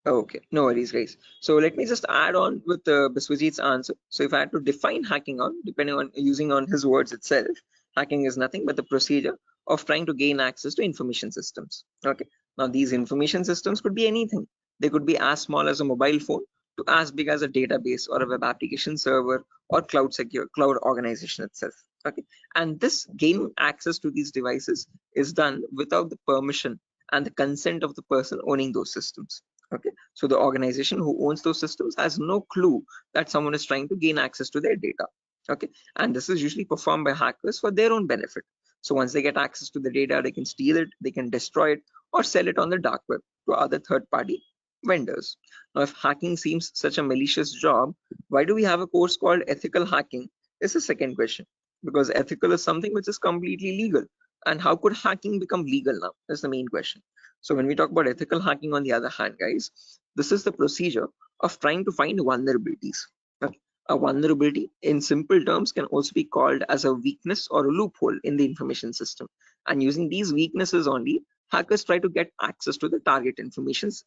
[SPEAKER 1] Okay, no worries, guys. So let me just add on with Biswajit's answer. So if I had to define hacking on, depending on using on his words itself, hacking is nothing but the procedure of trying to gain access to information systems. Okay, now these information systems could be anything. They could be as small as a mobile phone to as big as a database or a web application server or cloud organization itself. Okay, and this gain access to these devices is done without the permission and the consent of the person owning those systems. Okay, so the organization who owns those systems has no clue that someone is trying to gain access to their data. Okay, and this is usually performed by hackers for their own benefit. So once they get access to the data, they can steal it, they can destroy it, or sell it on the dark web to other third-party vendors. Now, if hacking seems such a malicious job, why do we have a course called ethical hacking? Is the second question. Because ethical is something which is completely legal. And how could hacking become legal now? That's the main question. So when we talk about ethical hacking, on the other hand, guys, this is the procedure of trying to find vulnerabilities. Okay. A vulnerability in simple terms can also be called as a weakness or a loophole in the information system. And using these weaknesses only, hackers try to get access to the target informations,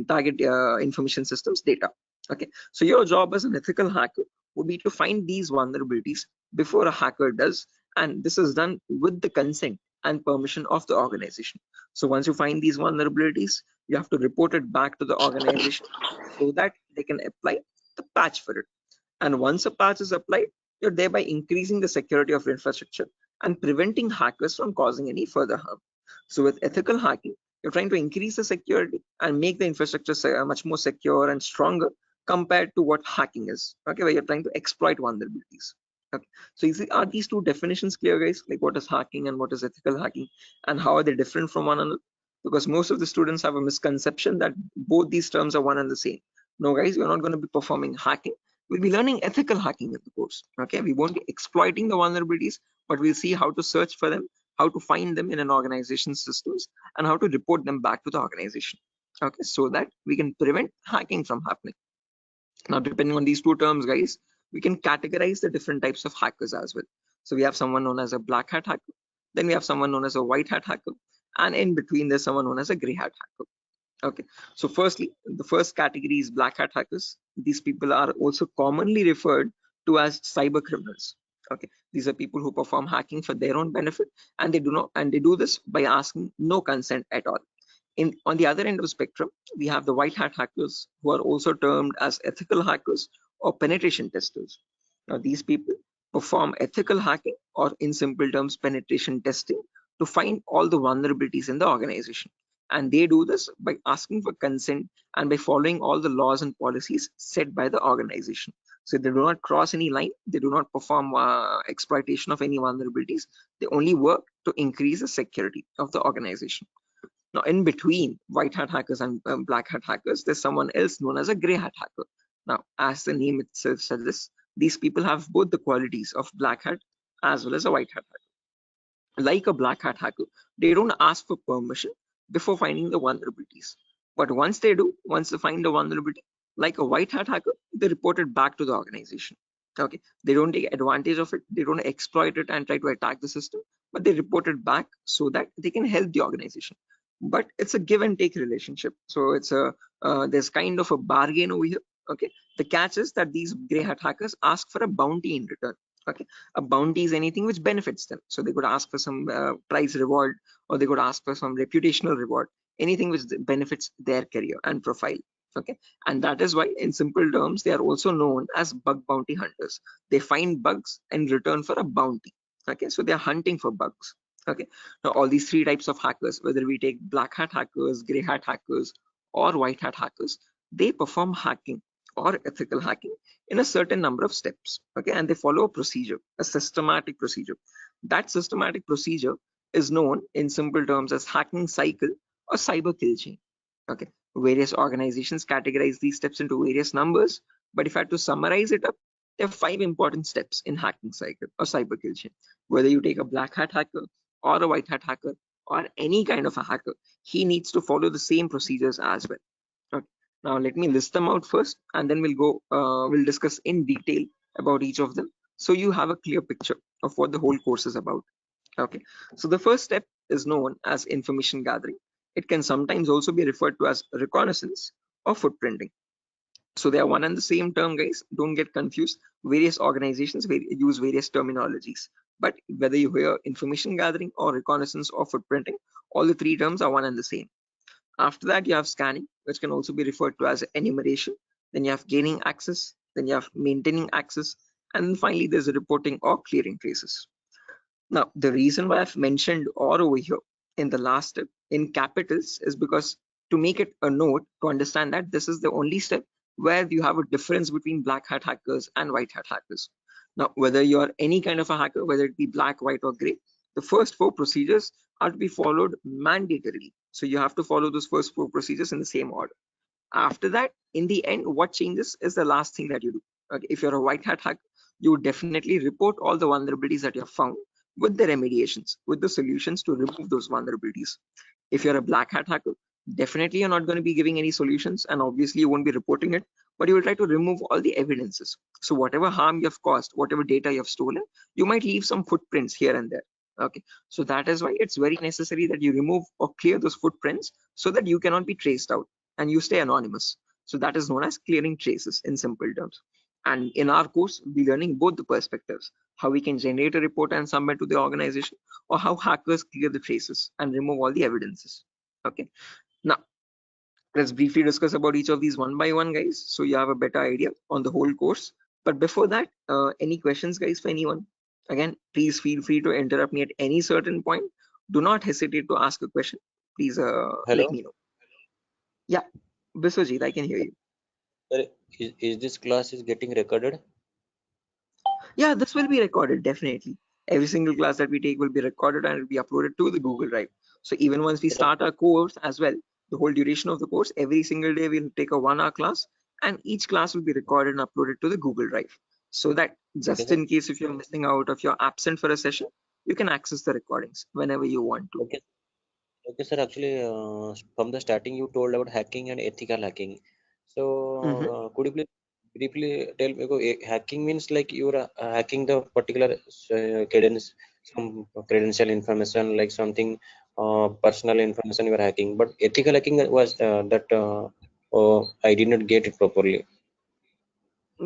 [SPEAKER 1] target information systems data. Okay, so your job as an ethical hacker would be to find these vulnerabilities before a hacker does, and this is done with the consent and permission of the organization. So once you find these vulnerabilities, you have to report it back to the organization so that they can apply the patch for it. And once a patch is applied, you're thereby increasing the security of infrastructure and preventing hackers from causing any further harm. So with ethical hacking, you're trying to increase the security and make the infrastructure much more secure and stronger compared to what hacking is. Okay, where you're trying to exploit vulnerabilities. Okay, so are these two definitions clear, guys? Like what is hacking and what is ethical hacking, and how are they different from one another? Because most of the students have a misconception that both these terms are one and the same. No, guys, we're not going to be performing hacking. We'll be learning ethical hacking in the course. Okay, we won't be exploiting the vulnerabilities, but we'll see how to search for them, how to find them in an organization's systems, and how to report them back to the organization. Okay, so that we can prevent hacking from happening. Now, depending on these two terms, guys, we can categorize the different types of hackers as well. So we have someone known as a black hat hacker, then we have someone known as a white hat hacker, and in between there's someone known as a gray hat hacker. Okay, so firstly, the first category is black hat hackers. These people are also commonly referred to as cyber criminals. Okay, these are people who perform hacking for their own benefit, and they do this by asking no consent at all. On the other end of the spectrum, we have the white hat hackers, who are also termed as ethical hackers or penetration testers. Now, these people perform ethical hacking, or in simple terms, penetration testing, to find all the vulnerabilities in the organization. And they do this by asking for consent and by following all the laws and policies set by the organization. So they do not cross any line, they do not perform exploitation of any vulnerabilities, they only work to increase the security of the organization. Now, in between white hat hackers and black hat hackers, there's someone else known as a gray hat hacker. Now, as the name itself suggests, these people have both the qualities of black hat as well as a white hat hacker. Like a black hat hacker, they don't ask for permission before finding the vulnerabilities. But once they do, once they find the vulnerability, like a white hat hacker, they report it back to the organization. Okay, they don't take advantage of it, they don't exploit it and try to attack the system, but they report it back so that they can help the organization. But it's a give and take relationship, so it's a there's kind of a bargain over here. Okay, the catch is that these gray hat hackers ask for a bounty in return. Okay, a bounty is anything which benefits them, so they could ask for some prize reward, or they could ask for some reputational reward, anything which benefits their career and profile. Okay, and that is why in simple terms they are also known as bug bounty hunters. They find bugs in return for a bounty. Okay, so they are hunting for bugs. Okay, now all these three types of hackers, whether we take black hat hackers, gray hat hackers, or white hat hackers, they perform hacking or ethical hacking in a certain number of steps. Okay, and they follow a procedure, a systematic procedure. That systematic procedure is known in simple terms as hacking cycle or cyber kill chain. Okay, various organizations categorize these steps into various numbers, but if I had to summarize it up, there are 5 important steps in hacking cycle or cyber kill chain. Whether you take a black hat hacker, or a white hat hacker or any kind of a hacker, he needs to follow the same procedures as well. Okay. Now let me list them out first, and then we'll discuss in detail about each of them, so you have a clear picture of what the whole course is about. Okay. So the first step is known as information gathering. It can sometimes also be referred to as reconnaissance or footprinting. So they are one and the same term, guys. Don't get confused. Various organizations use various terminologies, but whether you hear information gathering or reconnaissance or footprinting, all the three terms are one and the same. After that, you have scanning, which can also be referred to as enumeration. Then you have gaining access. Then you have maintaining access. And then finally, there's a reporting or clearing traces. Now, the reason why I've mentioned or over here in the last step in capitals is because to make it a note to understand that this is the only step where you have a difference between black hat hackers and white hat hackers. Now, whether you're any kind of a hacker, whether it be black, white, or gray, the first four procedures are to be followed mandatorily. So you have to follow those first four procedures in the same order. After that, in the end, what changes is the last thing that you do. Okay, if you're a white hat hacker, you would definitely report all the vulnerabilities that you have found with the remediations, with the solutions to remove those vulnerabilities. If you're a black hat hacker, definitely you're not going to be giving any solutions, and obviously you won't be reporting it, but you will try to remove all the evidences. So whatever harm you have caused, whatever data you have stolen, you might leave some footprints here and there. Okay, so that is why it's very necessary that you remove or clear those footprints so that you cannot be traced out and you stay anonymous. So that is known as clearing traces in simple terms. And in our course, we'll be learning both the perspectives, how we can generate a report and submit to the organization, or how hackers clear the traces and remove all the evidences. Okay. Now, let's briefly discuss about each of these one by one, guys, so you have a better idea on the whole course. But before that, any questions, guys, for anyone? Again, please feel free to interrupt me at any certain point. Do not hesitate to ask a question. Please
[SPEAKER 11] Hello,
[SPEAKER 1] let me know. Yeah, Biswajit, I can hear you.
[SPEAKER 11] sir. Is this class is getting recorded?
[SPEAKER 1] Yeah, this will be recorded, definitely. Every single class that we take will be recorded and it will be uploaded to the Google Drive. So even once we start our course as well, the whole duration of the course, every single day we'll take a 1 hour class, and each class will be recorded and uploaded to the Google Drive. So that just in case if you're missing out, if you're absent for a session, you can access the recordings whenever you want to.
[SPEAKER 11] Okay. Okay, sir. Actually, from the starting, you told about hacking and ethical hacking. So, could you please briefly tell me? Hacking means like you're hacking the particular some credential information, like something personal information you are hacking. But ethical hacking was that I did not get it properly.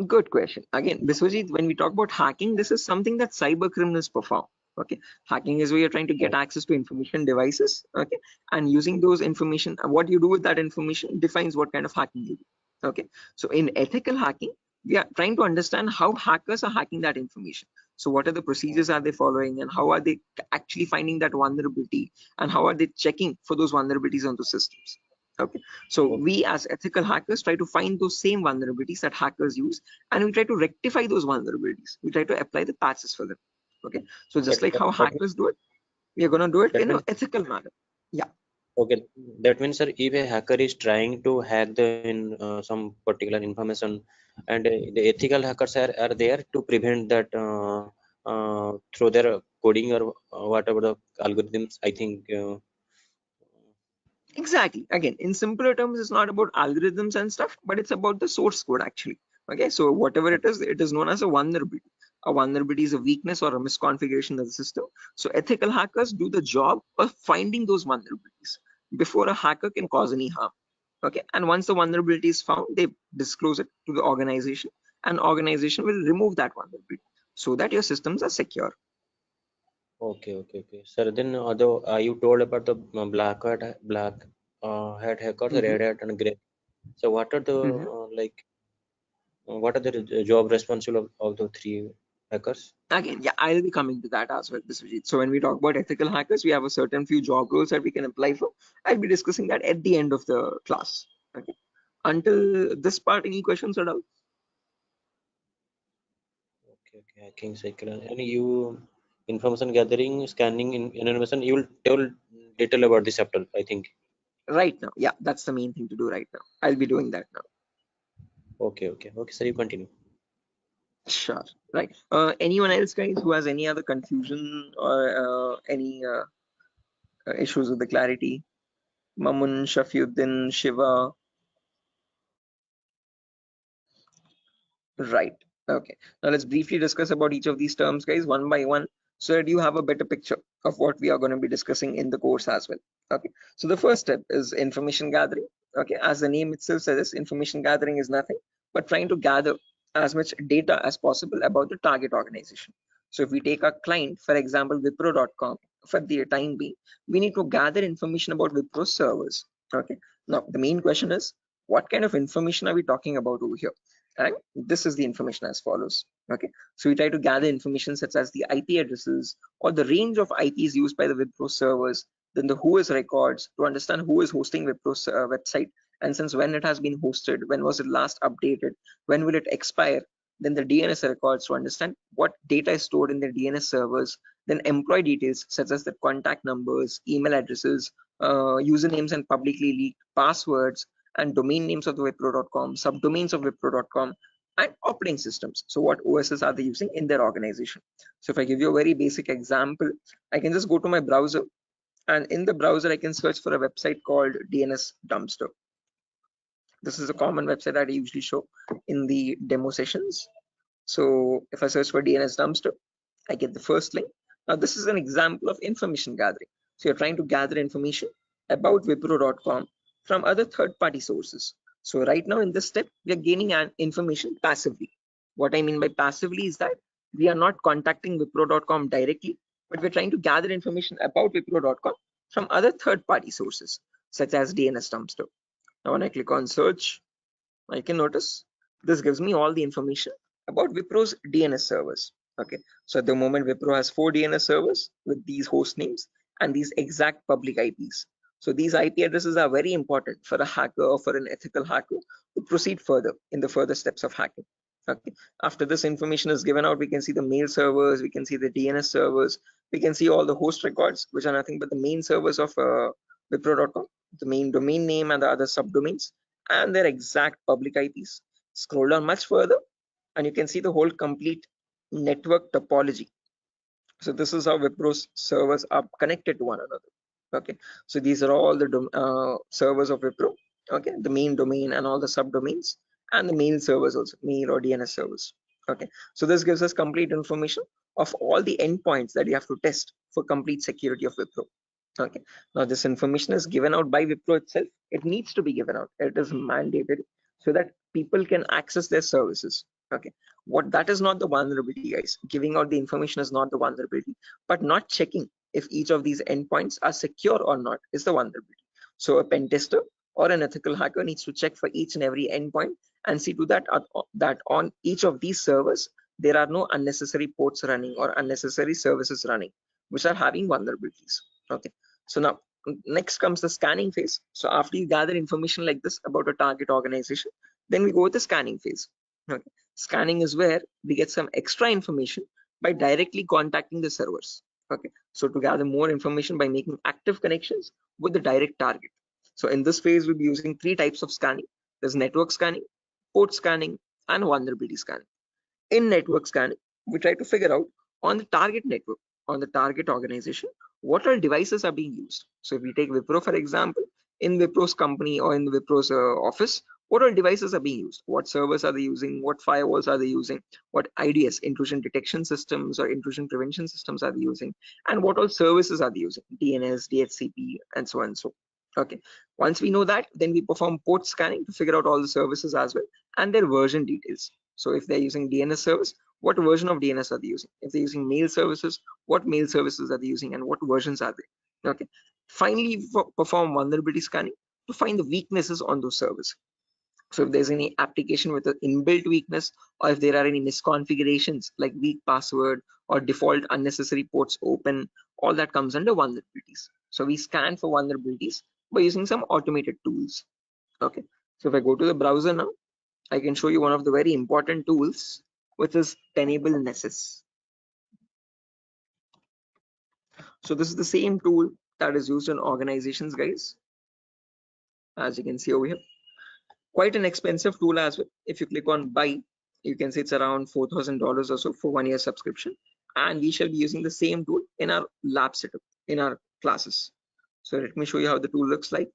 [SPEAKER 1] Good question. Again, Biswajit, when we talk about hacking, this is something that cyber criminals perform. Okay, hacking is where you're trying to get access to information devices. Okay, and using those information, what you do with that information defines what kind of hacking you do. Okay, so in ethical hacking, we are trying to understand how hackers are hacking that information. So what are the procedures are they following, and how are they actually finding that vulnerability, and how are they checking for those vulnerabilities on the systems? Okay, so we as ethical hackers try to find those same vulnerabilities that hackers use, and we try to rectify those vulnerabilities. We try to apply the patches for them. Okay, so just like how hackers do it, we are going to do it in an ethical manner. Yeah.
[SPEAKER 11] Okay, that means, sir, if a hacker is trying to hack some particular information, and the ethical hackers are there to prevent that through their coding or whatever the algorithms. I think.
[SPEAKER 1] Exactly. Again, in simpler terms, it's not about algorithms and stuff, but it's about the source code actually. Okay, so whatever it is known as a vulnerability. A vulnerability is a weakness or a misconfiguration of the system. So ethical hackers do the job of finding those vulnerabilities before a hacker can cause any harm. Okay, and once the vulnerability is found, they disclose it to the organization, and organization will remove that vulnerability so that your systems are secure.
[SPEAKER 11] Okay. Sir, then although you told about the black hat hackers, red hat, and gray. So what are the what are the job responsible of the three hackers?
[SPEAKER 1] Again, yeah, I'll be coming to that as well, Biswajit. So when we talk about ethical hackers, we have a certain few job roles that we can apply for. I'll be discussing that at the end of the class. Okay. Until this part, any questions or doubts?
[SPEAKER 11] Okay, hacking cycle. And you information gathering, scanning, information. You will tell detail about this chapter, I think.
[SPEAKER 1] Right now, yeah, that's the main thing to do right now. I'll be doing that now.
[SPEAKER 11] Okay, sir, you continue.
[SPEAKER 1] Sure. Right. Anyone else, guys, who has any other confusion or any issues with the clarity? Mamun, Shafiuddin, Shiva. Right. Okay. Now let's briefly discuss about each of these terms, guys, one by one, so that you have a better picture of what we are going to be discussing in the course as well. Okay. So the first step is information gathering. Okay. As the name itself says, information gathering is nothing but trying to gather as much data as possible about the target organization. So if we take our client, for example, Wipro.com, for the time being, we need to gather information about Wipro servers. Okay. Now the main question is, what kind of information are we talking about over here? And this is the information as follows. Okay, so we try to gather information such as the IP addresses or the range of IPs used by the Wipro servers, then the who is records to understand who is hosting Wipro's website, and since when it has been hosted, when was it last updated, when will it expire, then the DNS records to understand what data is stored in the DNS servers, then employee details such as the contact numbers, email addresses, usernames and publicly leaked passwords, and domain names of the Wipro.com, subdomains of Wipro.com, and operating systems. So what OSs are they using in their organization? So if I give you a very basic example, I can just go to my browser, and in the browser I can search for a website called DNS Dumpster. This is a common website that I usually show in the demo sessions. So if I search for DNS Dumpster, I get the first link. Now this is an example of information gathering. So you're trying to gather information about Wipro.com from other third-party sources. So right now in this step, we are gaining information passively. What I mean by passively is that we are not contacting Wipro.com directly, but we're trying to gather information about Wipro.com from other third-party sources, such as DNS Dumpster. Now when I click on search, I can notice this gives me all the information about Wipro's DNS servers. Okay, so at the moment Wipro has 4 DNS servers with these host names and these exact public IPs. So these IP addresses are very important for a hacker or for an ethical hacker to proceed further in the further steps of hacking. Okay, after this information is given out, we can see the mail servers, we can see the DNS servers, we can see all the host records, which are nothing but the main servers of Wipro.com, the main domain name and the other subdomains, and their exact public IPs. Scroll down much further and you can see the whole complete network topology. So this is how Wipro's servers are connected to one another. Okay, so these are all the servers of Wipro. Okay, the main domain and all the subdomains, and the mail servers also, mail or DNS servers. Okay, so this gives us complete information of all the endpoints that you have to test for complete security of Wipro. Okay, now this information is given out by Wipro itself. It needs to be given out. It is mandated so that people can access their services. Okay, what that is not the vulnerability, guys. Giving out the information is not the vulnerability, but not checking if each of these endpoints are secure or not is the vulnerability. So a pen tester or an ethical hacker needs to check for each and every endpoint and see to that that on each of these servers there are no unnecessary ports running or unnecessary services running which are having vulnerabilities. Okay, so now next comes the scanning phase. So after you gather information like this about a target organization, then we go with the scanning phase. Okay, scanning is where we get some extra information by directly contacting the servers. Okay, so to gather more information by making active connections with the direct target. So in this phase we'll be using 3 types of scanning. There's network scanning, port scanning, and vulnerability scanning. In network scanning, we try to figure out on the target network, on the target organization, what all devices are being used. So if we take Wipro for example, in Wipro's company or in Wipro's office, what all devices are being used, what servers are they using, what firewalls are they using, what IDS, intrusion detection systems or intrusion prevention systems are they using, and what all services are they using, DNS, DHCP, and so on and so. Okay, once we know that, then we perform port scanning to figure out all the services as well and their version details. So if they're using DNS service, what version of DNS are they using? If they're using mail services, what mail services are they using and what versions are they? Okay, finally perform vulnerability scanning to find the weaknesses on those servers. So if there's any application with an inbuilt weakness, or if there are any misconfigurations like weak password or default unnecessary ports open, all that comes under vulnerabilities. So we scan for vulnerabilities by using some automated tools. Okay, so if I go to the browser now, I can show you one of the very important tools, which is Tenable Nessus. So this is the same tool that is used in organizations, guys. As you can see over here, quite an expensive tool as well. If you click on buy, You can say it's around $4,000 or so for 1 year subscription, and we shall be using the same tool in our lab setup in our classes. So let me show you how the tool looks like.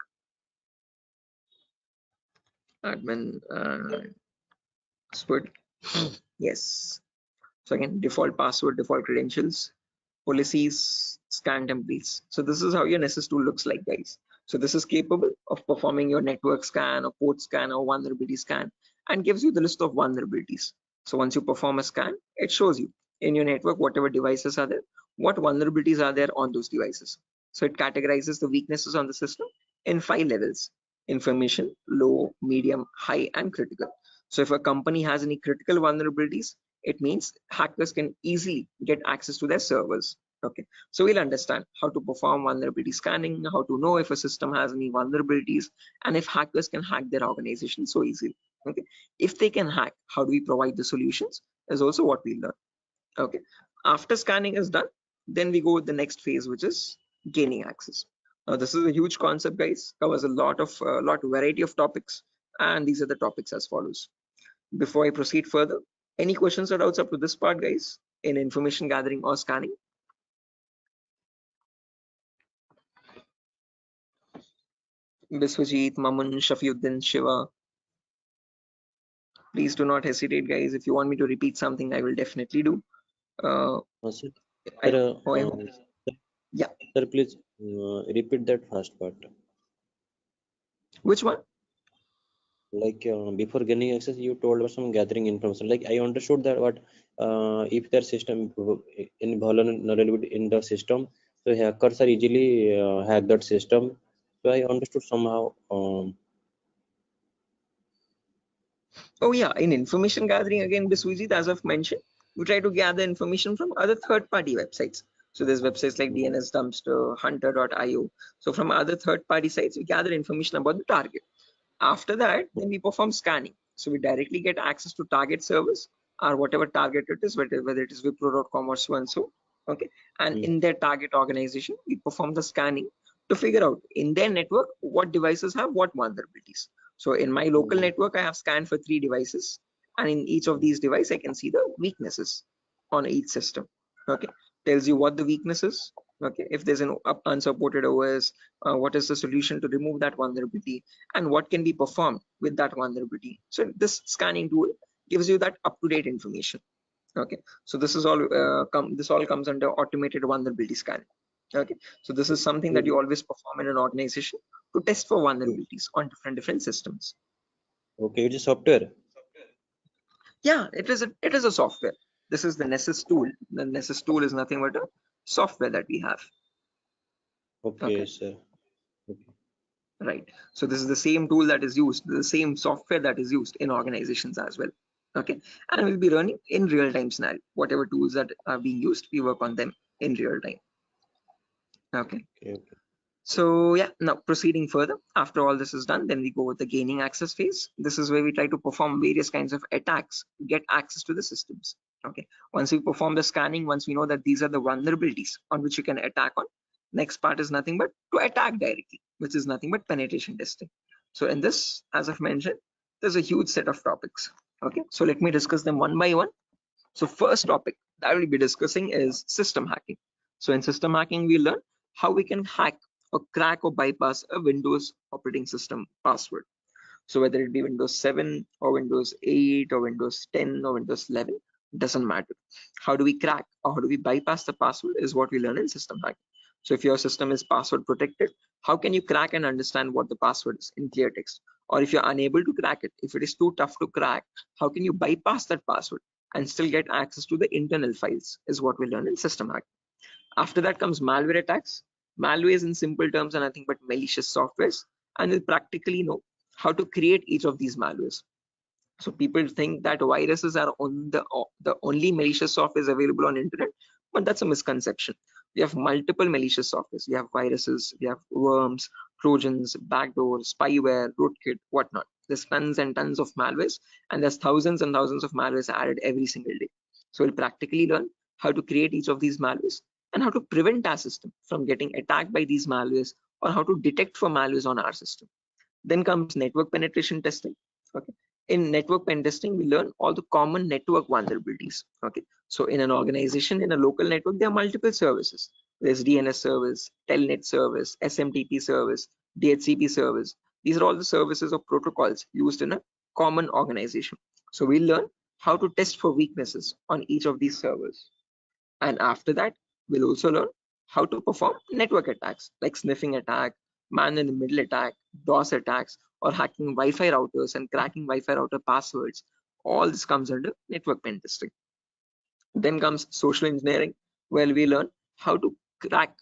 [SPEAKER 1] Admin password. Yes. So again, default password, default credentials, policies, scan templates. So this is how your Nessus tool looks like, guys. So this is capable of performing your network scan or port scan or vulnerability scan, and gives you the list of vulnerabilities. So once you perform a scan, it shows you in your network whatever devices are there, what vulnerabilities are there on those devices. So it categorizes the weaknesses on the system in 5 levels: information, low, medium, high, and critical. So if a company has any critical vulnerabilities, it means hackers can easily get access to their servers. Okay, so we'll understand how to perform vulnerability scanning, how to know if a system has any vulnerabilities, and if hackers can hack their organization so easily. Okay, if they can hack, how do we provide the solutions is also what we learn. Okay, after scanning is done, then we go with the next phase, which is gaining access. Now this is a huge concept, guys, covers a lot of variety of topics, and these are the topics as follows. Before I proceed further, any questions or doubts up to this part, guys, in information gathering or scanning? Biswajit, Mamun, Shafiuddin, Shiva, please do not hesitate, guys. If you want me to repeat something, I will definitely do.
[SPEAKER 11] Sir,
[SPEAKER 1] Yeah.
[SPEAKER 11] Sir, please repeat that first part.
[SPEAKER 1] Which one?
[SPEAKER 11] Like before gaining access, you told about some gathering information. Like I understood that what if their system in vulnerability in the system, so hackers are easily hack that system. So I understood somehow.
[SPEAKER 1] Oh yeah, in information gathering again, Biswajit, as I've mentioned, we try to gather information from other third-party websites. So there's websites like DNS Dumpster, Hunter.io. So from other third-party sites, we gather information about the target. After that, then we perform scanning. So we directly get access to target servers or whatever target it is, whether it is Wipro.com or so and so. Okay. And in their target organization, we perform the scanning to figure out in their network what devices have what vulnerabilities. So in my local network, I have scanned for 3 devices, and in each of these devices, I can see the weaknesses on each system. Okay. Tells you what the weakness is. Okay. If there's an unsupported OS, what is the solution to remove that vulnerability, and what can be performed with that vulnerability. So this scanning tool gives you that up-to-date information. Okay, so this is all this all comes under automated vulnerability scanning. Okay, so this is something that you always perform in an organization to test for vulnerabilities on different systems.
[SPEAKER 11] Okay, it's a software.
[SPEAKER 1] Yeah, it is a software. This is the Nessus tool. The Nessus tool is nothing but a software that we have.
[SPEAKER 11] Okay, sir. Okay.
[SPEAKER 1] Right. So this is the same tool that is used, the same software that is used in organizations as well. Okay. And we'll be running in real-time scenario. Whatever tools that are being used, we work on them in real time. Okay. So yeah, now proceeding further, after all this is done, then we go with the gaining access phase. This is where we try to perform various kinds of attacks to get access to the systems. Okay. Once we perform the scanning, once we know that these are the vulnerabilities on which you can attack on, next part is nothing but to attack directly, which is nothing but penetration testing. So in this, as I've mentioned, there's a huge set of topics. Okay. So let me discuss them one by one. So first topic that we'll be discussing is system hacking. So in system hacking, we learn how we can hack or crack or bypass a Windows operating system password. So whether it be Windows 7 or Windows 8 or Windows 10 or Windows 11, doesn't matter. How do we crack or how do we bypass the password is what we learn in system hacking. So if your system is password protected, how can you crack and understand what the password is in clear text? Or if you're unable to crack it, if it is too tough to crack, how can you bypass that password and still get access to the internal files is what we learn in system hacking. After that comes malware attacks. Malwares in simple terms are nothing but malicious softwares, and we'll practically know how to create each of these malwares. So people think that viruses are on the only malicious software available on internet, but that's a misconception. We have multiple malicious softwares. We have viruses, we have worms, trojans, backdoors, spyware, rootkit, whatnot. There's tons and tons of malwares, and there's thousands and thousands of malwares added every single day. So we'll practically learn how to create each of these malwares and how to prevent our system from getting attacked by these malwares, or how to detect for malwares on our system. Then comes network penetration testing. Okay. in network pen testing, we learn all the common network vulnerabilities. Okay, so in an organization, in a local network, there are multiple services. There's DNS service, Telnet service, SMTP service, DHCP service. These are all the services or protocols used in a common organization. So we learn how to test for weaknesses on each of these servers. And after that, we'll also learn how to perform network attacks like sniffing attack, man in the middle attack, DOS attacks, or hacking Wi-Fi routers and cracking Wi-Fi router passwords. All this comes under network pen testing. Then comes social engineering, where we learn how to crack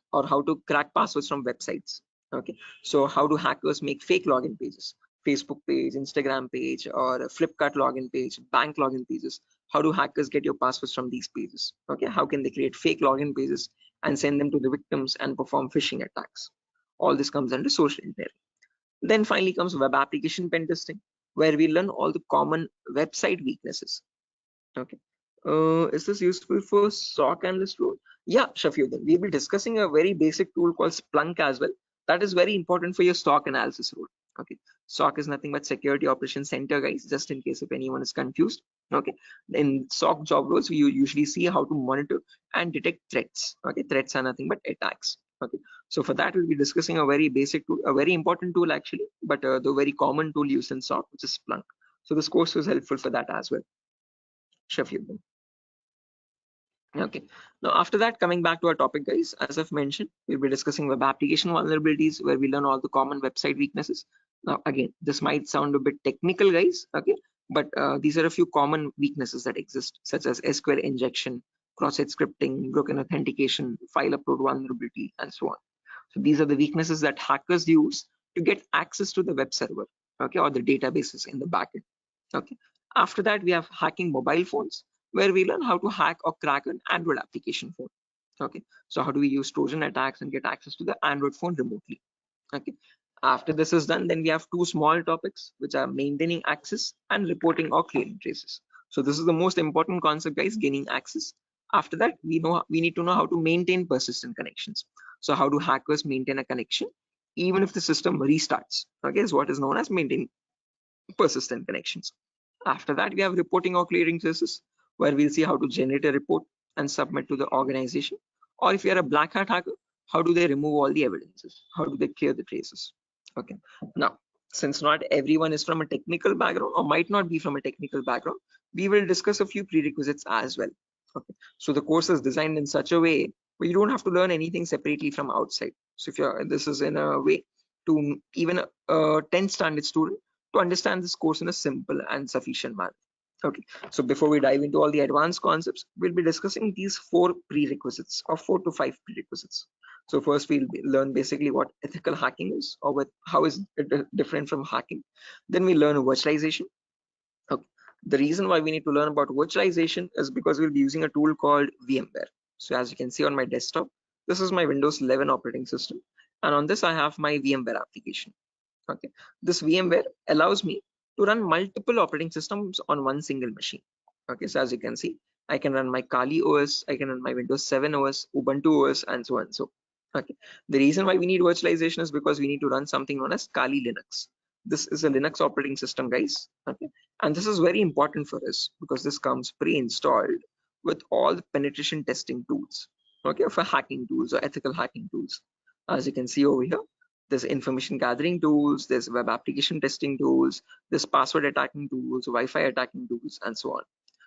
[SPEAKER 1] passwords from websites. Okay, so how do hackers make fake login pages, Facebook page, Instagram page, or a Flipkart login page, bank login pages? How do hackers get your passwords from these pages? Okay, how can they create fake login pages and send them to the victims and perform phishing attacks? All this comes under social engineering. Then finally comes web application pen testing, where we learn all the common website weaknesses. Okay. Is this useful for SOC analyst role? Yeah, Shafiuddin. We'll be discussing a very basic tool called Splunk as well. That is very important for your SOC analysis role. Okay. SOC is nothing but Security Operations Center, guys, just in case if anyone is confused. Okay. In SOC job roles, we usually see how to monitor and detect threats. Okay. Threats are nothing but attacks. Okay. So for that, we'll be discussing a very basic tool, a very important tool actually, but the very common tool used in SOC, which is Splunk. So this course was helpful for that as well. Shafiuddin. Okay, now after that, coming back to our topic, guys, as I've mentioned, we'll be discussing web application vulnerabilities, where we learn all the common website weaknesses. Now again, this might sound a bit technical, guys, okay, but these are a few common weaknesses that exist, such as SQL injection, cross-site scripting, broken authentication, file upload vulnerability, and so on. So these are the weaknesses that hackers use to get access to the web server, okay, or the databases in the backend. Okay, after that, we have hacking mobile phones, where we learn how to hack or crack an Android application phone. Okay, so how do we use Trojan attacks and get access to the Android phone remotely? Okay, after this is done, then we have two small topics, which are maintaining access and reporting or clearing traces. So this is the most important concept, guys, gaining access. After that, we need to know how to maintain persistent connections. So how do hackers maintain a connection even if the system restarts? Okay, is what is known as maintaining persistent connections. After that, we have reporting or clearing traces, where we'll see how to generate a report and submit to the organization. Or if you're a black hat hacker, how do they remove all the evidences? How do they clear the traces? Okay. Now, since not everyone is from a technical background or might not be from a technical background, we will discuss a few prerequisites as well. Okay. So the course is designed in such a way where you don't have to learn anything separately from outside. So if this is in a way to even a 10th standard student to understand this course in a simple and sufficient manner. Okay, so before we dive into all the advanced concepts, we'll be discussing these 4 prerequisites or 4 to 5 prerequisites. So first we'll learn basically what ethical hacking is, or how is it different from hacking. Then we learn virtualization. Okay. The reason why we need to learn about virtualization is because we'll be using a tool called VMware. So as you can see on my desktop, this is my Windows 11 operating system, and on this I have my VMware application. Okay, this VMware allows me to run multiple operating systems on one single machine. Okay, so as you can see, I can run my Kali OS, I can run my Windows 7 OS, Ubuntu OS, and so on. So, okay, the reason why we need virtualization is because we need to run something known as Kali Linux. This is a Linux operating system, guys. Okay, and this is very important for us because this comes pre-installed with all the penetration testing tools. Okay, for hacking tools or ethical hacking tools. As you can see over here, there's information gathering tools, there's web application testing tools, there's password attacking tools, Wi-Fi attacking tools, and so on.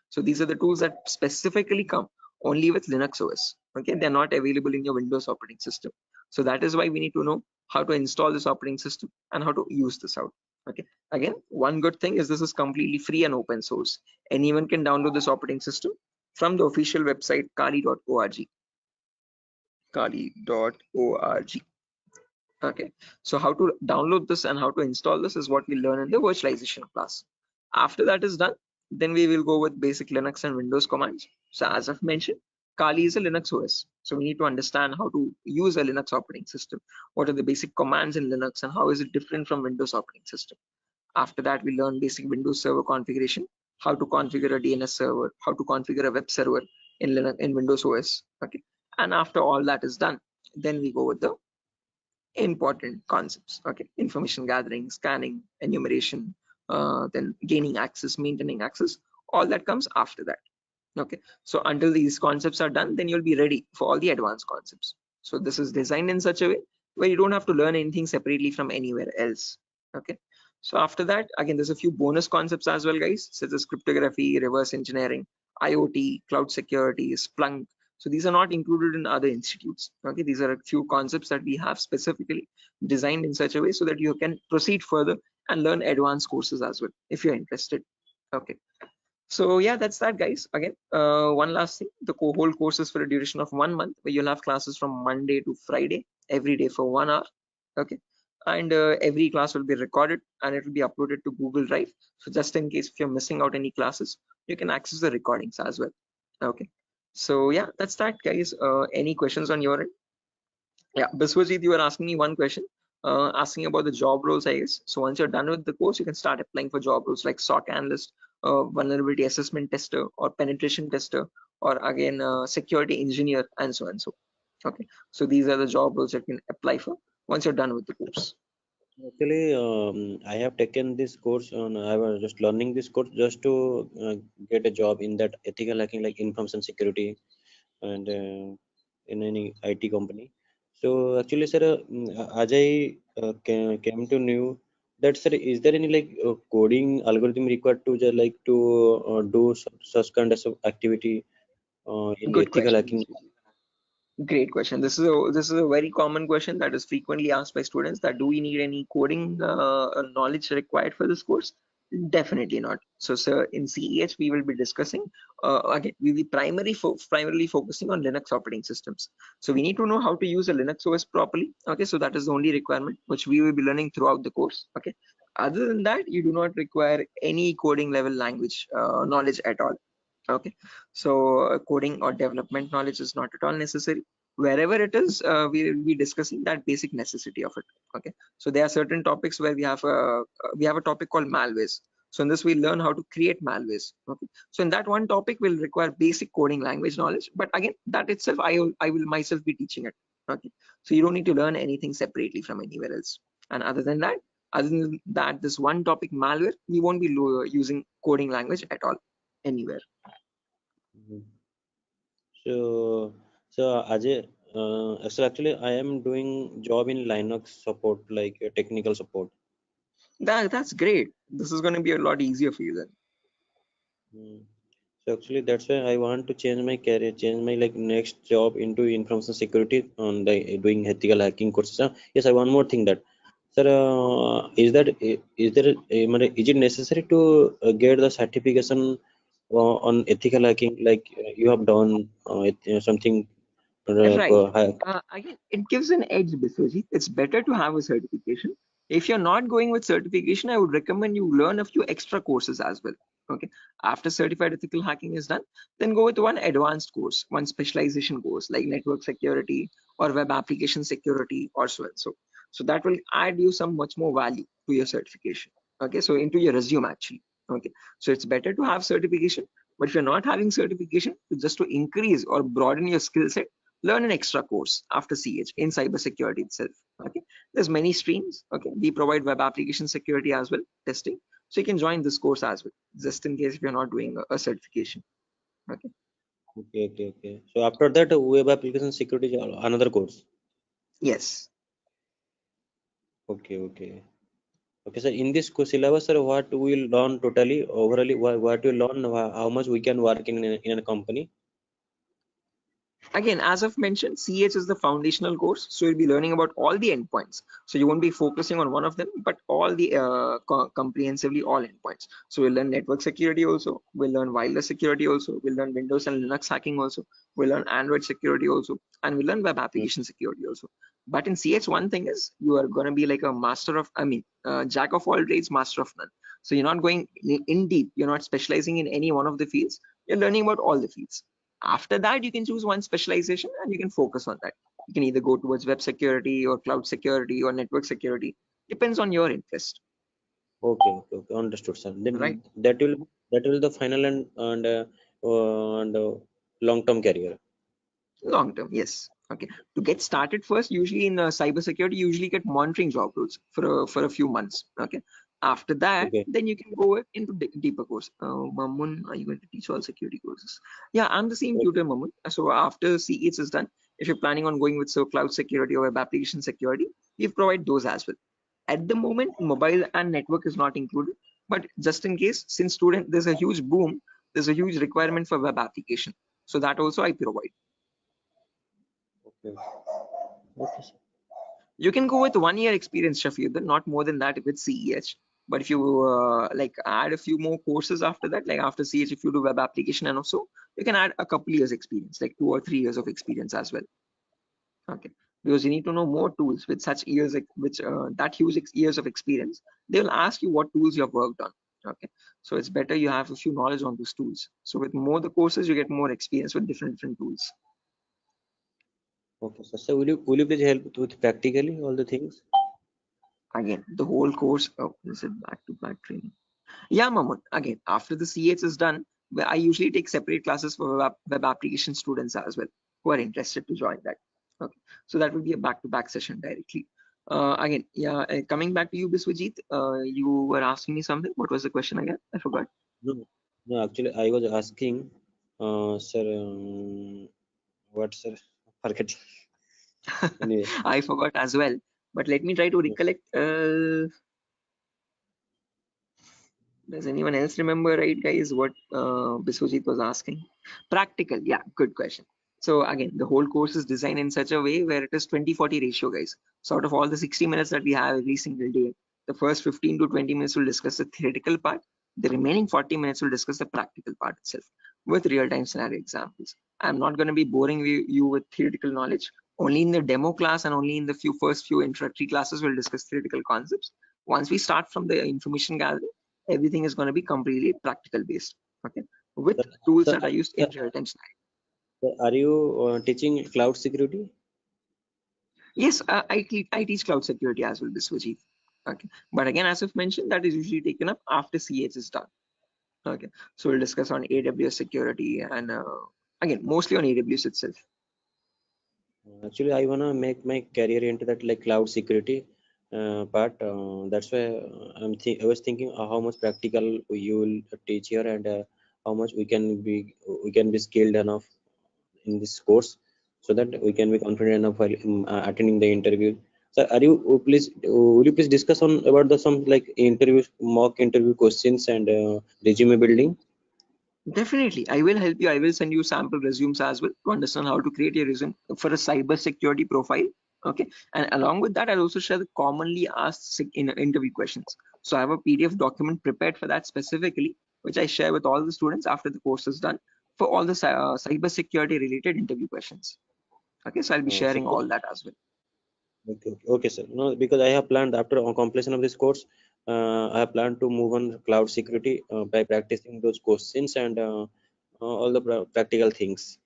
[SPEAKER 1] So these are the tools that specifically come only with Linux OS. Okay, they're not available in your Windows operating system. So that is why we need to know how to install this operating system and how to use this out. Okay, again, one good thing is this is completely free and open source. Anyone can download this operating system from the official website kali.org. Kali.org. Okay, so how to download this and how to install this is what we learn in the virtualization class. After that is done, then we will go with basic Linux and Windows commands. So as I've mentioned, Kali is a Linux OS. So we need to understand how to use a Linux operating system. What are the basic commands in Linux and how is it different from Windows operating system? After that, we learn basic Windows server configuration, how to configure a DNS server, how to configure a web server in Linux, in Windows OS. Okay, and after all that is done, then we go with the important concepts. Okay, information gathering, scanning, enumeration, then gaining access, maintaining access, all that comes after that. Okay, so until these concepts are done, then you'll be ready for all the advanced concepts. So this is designed in such a way where you don't have to learn anything separately from anywhere else. Okay, so after that, again, there's a few bonus concepts as well, guys, such as cryptography, reverse engineering, IoT, cloud security, Splunk. So these are not included in other institutes. Okay, these are a few concepts that we have specifically designed in such a way so that you can proceed further and learn advanced courses as well if you're interested. Okay, so yeah, that's that, guys. Again, one last thing, the whole course is for a duration of 1 month, where you'll have classes from Monday to Friday every day for 1 hour. Okay, and every class will be recorded and it will be uploaded to Google Drive. So just in case if you're missing out any classes, you can access the recordings as well. Okay, so yeah, that's that, guys. Any questions on your end? Yeah, Biswajit, you were asking me one question, asking about the job roles, I guess. So once you're done with the course, you can start applying for job roles like SOC analyst, vulnerability assessment tester, or penetration tester, or again, security engineer, and so and so. Okay, so these are the job roles that you can apply for once you're done with the course.
[SPEAKER 11] Actually, I have taken this course on. I was just learning this course just to get a job in that ethical hacking, like information security, and in any IT company. So actually, sir, as I came to know that, sir, is there any like coding algorithm required to just like to do such kind of activity in
[SPEAKER 1] Good
[SPEAKER 11] ethical
[SPEAKER 1] question.
[SPEAKER 11] hacking?
[SPEAKER 1] Great question. This is a very common question that is frequently asked by students, that do we need any coding knowledge required for this course? Definitely not. So, sir, in CEH we will be discussing again. We will be primarily focusing on Linux operating systems. So we need to know how to use a Linux OS properly. Okay, so that is the only requirement which we will be learning throughout the course. Okay. Other than that, you do not require any coding level language knowledge at all. Okay, so coding or development knowledge is not at all necessary. Wherever it is, we will be discussing that basic necessity of it. Okay, so there are certain topics where we have a topic called malwares. So in this we learn how to create malwares. Okay, so in that one topic will require basic coding language knowledge, but again, that itself I will myself be teaching it. Okay, so you don't need to learn anything separately from anywhere else. And other than that, this one topic malware, we won't be using coding language at all anywhere.
[SPEAKER 11] Mhm. So Ajay, so actually I am doing job in Linux support, like technical support.
[SPEAKER 1] That's great. This is going to be a lot easier for you then.
[SPEAKER 11] Mm. So actually that's why I want to change my career, change my like next job into information security on the doing ethical hacking courses. Yes, I one more thing that, sir, is it necessary to get the certification on ethical hacking, like you have done something
[SPEAKER 1] Right. Again, it gives an edge, Biswajit. It's better to have a certification. If you're not going with certification, I would recommend you learn a few extra courses as well. Okay. After certified ethical hacking is done, then go with one advanced course, one specialization course like network security or web application security or so and so. So that will add you some much more value to your certification. Okay. So into your resume actually. Okay. So it's better to have certification, but if you're not having certification, just to increase or broaden your skill set, learn an extra course after CH in cybersecurity itself. Okay, there's many streams. Okay, we provide web application security as well, testing. So you can join this course as well, just in case if you're not doing a certification. Okay.
[SPEAKER 11] Okay. So after that, web application security is another course.
[SPEAKER 1] Yes.
[SPEAKER 11] Okay. Okay, sir. In this syllabus, sir, what we will learn totally overall, what we learn, how much we can work in a company.
[SPEAKER 1] Again, as I've mentioned, CH is the foundational course, so you'll be learning about all the endpoints. So you won't be focusing on one of them, but all the comprehensively all endpoints. So we'll learn network security also, we'll learn wireless security also, we'll learn Windows and Linux hacking also, we'll learn Android security also, and we'll learn web application security also. But in CH, one thing is you are going to be like a jack of all trades, master of none. So you're not going in deep, you're not specializing in any one of the fields, you're learning about all the fields. After that, you can choose one specialization and you can focus on that. You can either go towards web security or cloud security or network security. Depends on your interest.
[SPEAKER 11] Okay. Understood, sir. Then
[SPEAKER 1] Right.
[SPEAKER 11] that will the final and long-term career.
[SPEAKER 1] Long term, yes. Okay. To get started first, usually in cybersecurity, you usually get monitoring job roles for a few months. Okay. After that,
[SPEAKER 11] Okay.
[SPEAKER 1] then you can go into deeper course. Mamun, are you going to teach all security courses? Yeah, I'm the same tutor, Mamun. So after CEH is done, if you're planning on going with cloud security or web application security, we provide those as well. At the moment, mobile and network is not included, but just in case, since there's a huge boom, there's a huge requirement for web application. So that also I provide.
[SPEAKER 11] Okay. Okay, sir.
[SPEAKER 1] You can go with 1 year experience, Shafiuddin, not more than that with CEH. But if you like add a few more courses after that, like after CH, if you do web application and also, you can add a couple years experience, like 2 or 3 years of experience as well. Okay, because you need to know more tools with such years, which that huge years of experience. They will ask you what tools you have worked on. Okay, so it's better you have a few knowledge on those tools. So with more the courses, you get more experience with different tools.
[SPEAKER 11] Okay, sir. So will you please help with practically all the things?
[SPEAKER 1] Again, the whole course. Oh, is it back-to-back training? Yeah, Mamun. Again, after the CH is done, I usually take separate classes for web application students as well who are interested to join that. Okay, so that will be a back-to-back session directly. Again, yeah, coming back to you, Biswajit, you were asking me something. What was the question again? I forgot.
[SPEAKER 11] No, actually, I was asking, sir, what, sir? Forgetting. Anyway.
[SPEAKER 1] I forgot as well, but let me try to recollect. Does anyone else remember, right, guys, what Biswajit was asking? Practical, yeah, good question. So again, the whole course is designed in such a way where it is 20-40 ratio, guys. So out of all the 60 minutes that we have every single day, the first 15 to 20 minutes will discuss the theoretical part. The remaining 40 minutes will discuss the practical part itself with real-time scenario examples. I'm not going to be boring you with theoretical knowledge. Only in the demo class and only in the first few introductory classes we'll discuss theoretical concepts. Once we start from the information gathering, everything is going to be completely practical based. Okay, with tools that are used in real-time scenario.
[SPEAKER 11] Are you teaching cloud security?
[SPEAKER 1] Yes, I teach cloud security as well, Biswajit. Okay, but again, as I've mentioned, that is usually taken up after CH is done. Okay, so we'll discuss on AWS security and again, mostly on AWS itself.
[SPEAKER 11] Actually, I wanna make my career into that like cloud security part. That's why I was thinking how much practical you will teach here and how much we can be skilled enough in this course, so that we can be confident enough while attending the interview. So, will you please discuss on about some like mock interview questions and resume building?
[SPEAKER 1] Definitely, I will help you. I will send you sample resumes as well to understand how to create a resume for a cyber security profile. Okay, and along with that, I'll also share the commonly asked interview questions. So I have a PDF document prepared for that specifically, which I share with all the students after the course is done for all the cyber security related interview questions. Okay, so I'll be sharing all that as well.
[SPEAKER 11] Okay, sir. No, because I have planned after completion of this course, I have planned to move on cloud security by practicing those questions and all the practical things.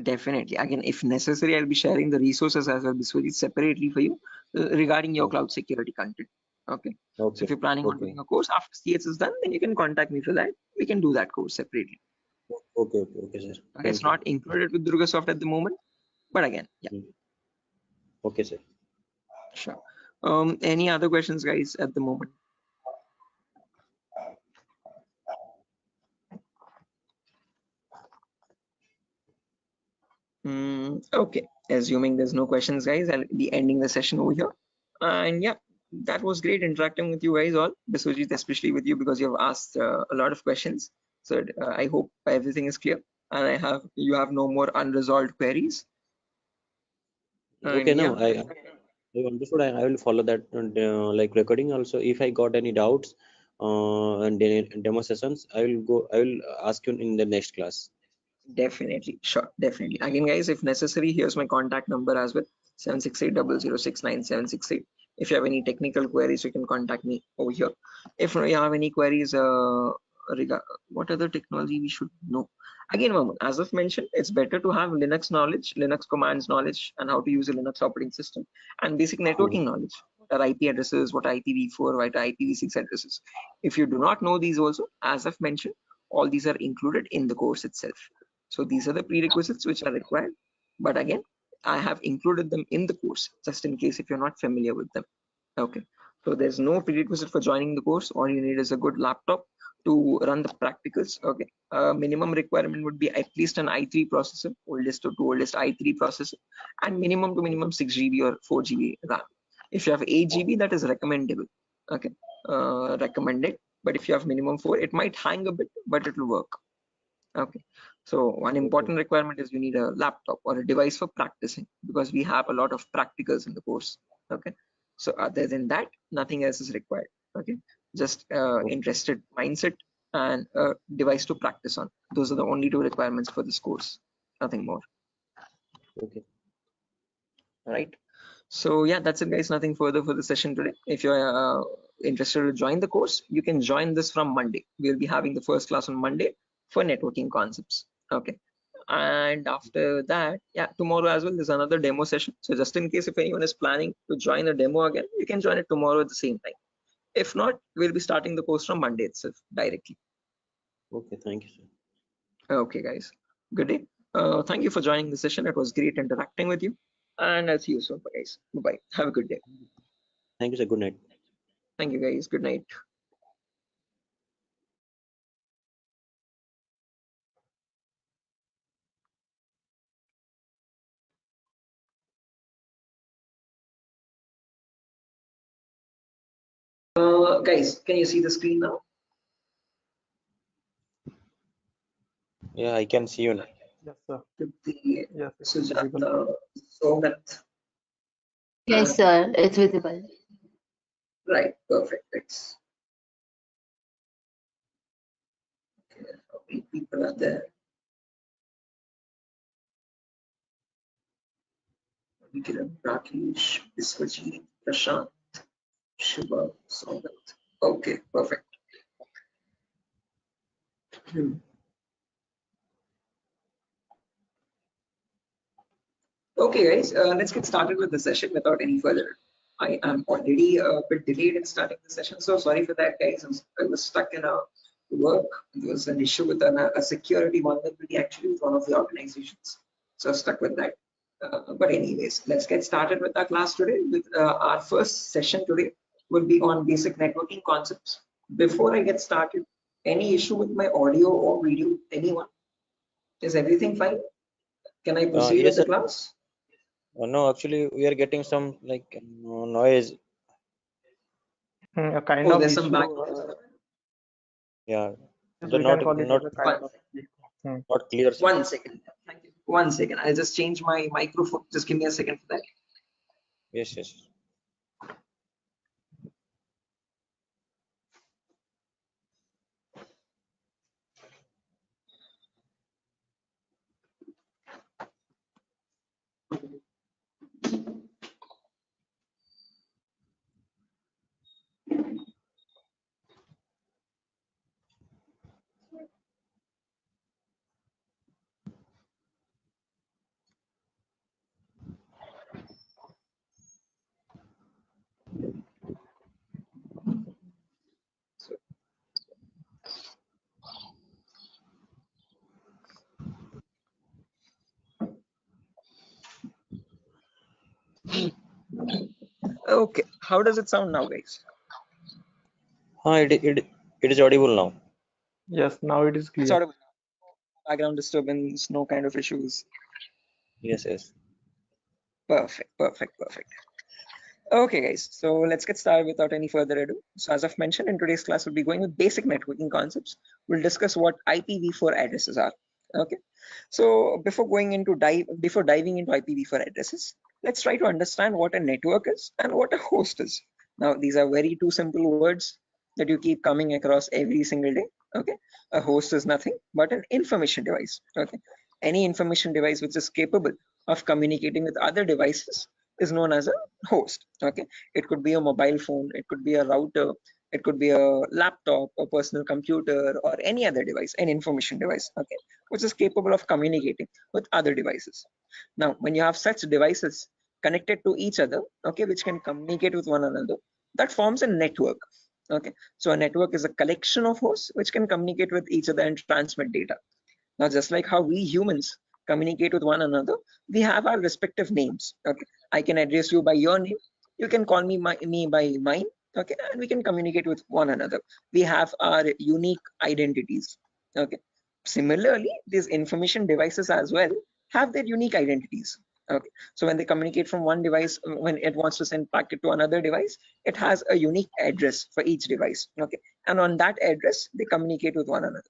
[SPEAKER 1] Definitely. Again, if necessary, I'll be sharing the resources as well, Biswajit, separately for you regarding your cloud security content. Okay. So if you're planning on doing a course after CS is done, then you can contact me for that. We can do that course separately.
[SPEAKER 11] Okay, sir.
[SPEAKER 1] Okay, it's not included with Durga Soft at the moment, but again, yeah.
[SPEAKER 11] Okay, sir.
[SPEAKER 1] Sure. Any other questions, guys, at the moment? Okay, assuming there's no questions, guys, I'll be ending the session over here. And yeah, that was great interacting with you guys all, Biswajit, especially with you because you have asked a lot of questions. So I hope everything is clear and you have no more unresolved queries.
[SPEAKER 11] Okay,
[SPEAKER 1] and
[SPEAKER 11] now
[SPEAKER 1] yeah,
[SPEAKER 11] I understood. I will follow that like recording also. If I got any doubts and demo sessions, I will ask you in the next class.
[SPEAKER 1] Definitely, sure, definitely. Again, guys, if necessary, here's my contact number as well, 76800697768. If you have any technical queries, you can contact me over here. If you have any queries what other technology we should know, again, as I've mentioned, it's better to have Linux knowledge, Linux commands knowledge, and how to use a Linux operating system, and basic networking knowledge. What are IP addresses, what are IPv4, what are IPv6 addresses. If you do not know these also, as I've mentioned, all these are included in the course itself. So these are the prerequisites which are required. But again, I have included them in the course just in case if you're not familiar with them. Okay. So there's no prerequisite for joining the course. All you need is a good laptop to run the practicals. Okay, minimum requirement would be at least an i3 processor, oldest to oldest i3 processor, and minimum to minimum 6 GB or 4 GB RAM. If you have 8 GB, that is recommendable. Okay, recommended. But if you have minimum 4, it might hang a bit, but it will work. Okay, so one important requirement is you need a laptop or a device for practicing, because we have a lot of practicals in the course. Okay, so other than that, nothing else is required. Okay, just interested mindset and a device to practice on. Those are the only two requirements for this course, nothing more.
[SPEAKER 11] Okay.
[SPEAKER 1] Right, so yeah, that's it guys, nothing further for the session today. If you're interested to join the course, you can join this from Monday. We'll be having the first class on Monday for networking concepts. Okay, and after that, yeah, tomorrow as well there's another demo session. So just in case if anyone is planning to join the demo again, you can join it tomorrow at the same time. If not, we'll be starting the course from Monday itself directly.
[SPEAKER 11] Okay, thank you, sir.
[SPEAKER 1] Okay guys, good day. Thank you for joining the session. It was great interacting with you, and I'll see you soon guys. Bye, have a good day.
[SPEAKER 11] Thank you, sir. Good night.
[SPEAKER 1] Thank you guys, good night. Guys, can you see the screen now?
[SPEAKER 11] Yeah, I can see you now.
[SPEAKER 4] Yes, sir.
[SPEAKER 1] The
[SPEAKER 4] Yes, it's
[SPEAKER 1] Sujata,
[SPEAKER 4] visible.
[SPEAKER 1] Somat.
[SPEAKER 12] Yes, sir, it's visible.
[SPEAKER 1] Right, perfect. Thanks. Okay, how many people are there? Kiran, Rakesh, Biswajit, Prashant, Shiva, Somat. Okay, perfect. Okay, guys, let's get started with the session without any further. I am already a bit delayed in starting the session, so sorry for that, guys. I was stuck in a work. There was an issue with a security vulnerability actually with one of the organizations, so stuck with that. But anyways, let's get started with our class today. With our first session today will be on basic networking concepts. Before I get started, any issue with my audio or video? Anyone? Is everything fine? Can I proceed
[SPEAKER 11] Yes,
[SPEAKER 1] with the
[SPEAKER 11] sir.
[SPEAKER 1] class?
[SPEAKER 11] No, actually, we are getting some like noise.
[SPEAKER 4] Kind
[SPEAKER 1] Oh,
[SPEAKER 4] of
[SPEAKER 1] there's some
[SPEAKER 4] issue.
[SPEAKER 1] background.
[SPEAKER 11] Yeah,
[SPEAKER 4] Yes,
[SPEAKER 11] they're
[SPEAKER 4] we can call it
[SPEAKER 11] not
[SPEAKER 4] as a kind of.
[SPEAKER 11] not clear. Sir.
[SPEAKER 1] 1 second. Thank you. 1 second. I'll just change my microphone. Just give me a second for that.
[SPEAKER 11] Yes, yes.
[SPEAKER 1] Okay. How does it sound now, guys?
[SPEAKER 11] It is audible now.
[SPEAKER 4] Yes, now it is clear.
[SPEAKER 1] Sort of background disturbance, no kind of issues.
[SPEAKER 11] Yes, yes.
[SPEAKER 1] Perfect, perfect, perfect. Okay, guys. So let's get started without any further ado. So as I've mentioned, in today's class, we'll be going with basic networking concepts. We'll discuss what IPv4 addresses are. Okay. So before diving into IPv4 addresses, let's try to understand what a network is and what a host is. Now, these are very two simple words that you keep coming across every single day. Okay. A host is nothing but an information device. Okay. Any information device which is capable of communicating with other devices is known as a host. Okay, it could be a mobile phone, it could be a router, it could be a laptop, a personal computer, or any other device, an information device, okay, which is capable of communicating with other devices. Now, when you have such devices connected to each other, okay, which can communicate with one another, that forms a network. Okay, so a network is a collection of hosts which can communicate with each other and transmit data. Now, just like how we humans communicate with one another, we have our respective names. Okay, I can address you by your name. You can call me by mine. okay, and we can communicate with one another. We have our unique identities, okay. Similarly, these information devices as well have their unique identities, okay. So when they communicate from one device, when it wants to send packet to another device, it has a unique address for each device, okay, and on that address they communicate with one another,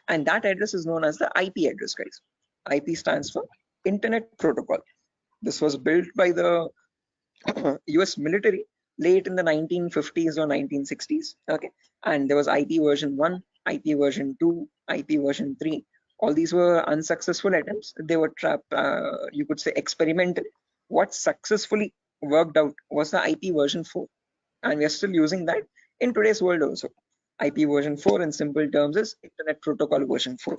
[SPEAKER 1] and that address is known as the IP address, guys. IP stands for Internet Protocol. This was built by the US military late in the 1950s or 1960s, okay, and there was IP version 1, IP version 2, IP version 3. All these were unsuccessful attempts. They were you could say experimental. What successfully worked out was the IP version 4, and we are still using that in today's world also. IP version 4 in simple terms is Internet Protocol version 4,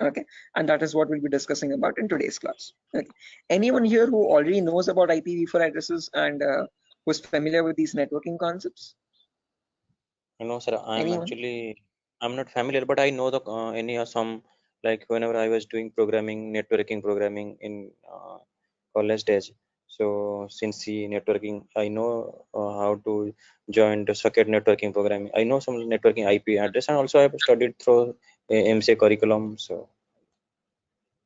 [SPEAKER 1] okay, and that is what we'll be discussing about in today's class, okay. Anyone here who already knows about IPv4 addresses and who's familiar with these networking concepts?
[SPEAKER 11] No, sir.
[SPEAKER 1] Anyone?
[SPEAKER 11] I'm not familiar, but I know the any some, like whenever I was doing programming, networking programming in college days. So since the networking, I know how to join the socket networking programming. I know some networking IP address, and also I've studied through MCA curriculum. So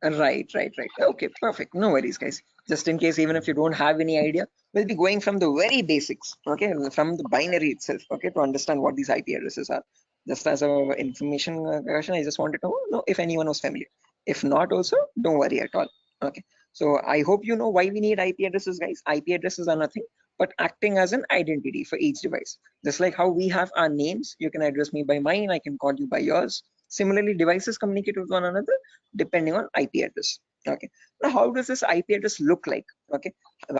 [SPEAKER 1] Right. Okay, perfect. No worries, guys. Just in case, even if you don't have any idea, we'll be going from the very basics, okay, from the binary itself, okay, to understand what these IP addresses are. Just as a information question, I just wanted to know if anyone was familiar. If not, also don't worry at all. Okay. So I hope you know why we need IP addresses, guys. IP addresses are nothing but acting as an identity for each device. Just like how we have our names, you can address me by mine, I can call you by yours. Similarly, devices communicate with one another depending on IP address. Okay. Now, how does this IP address look like? Okay.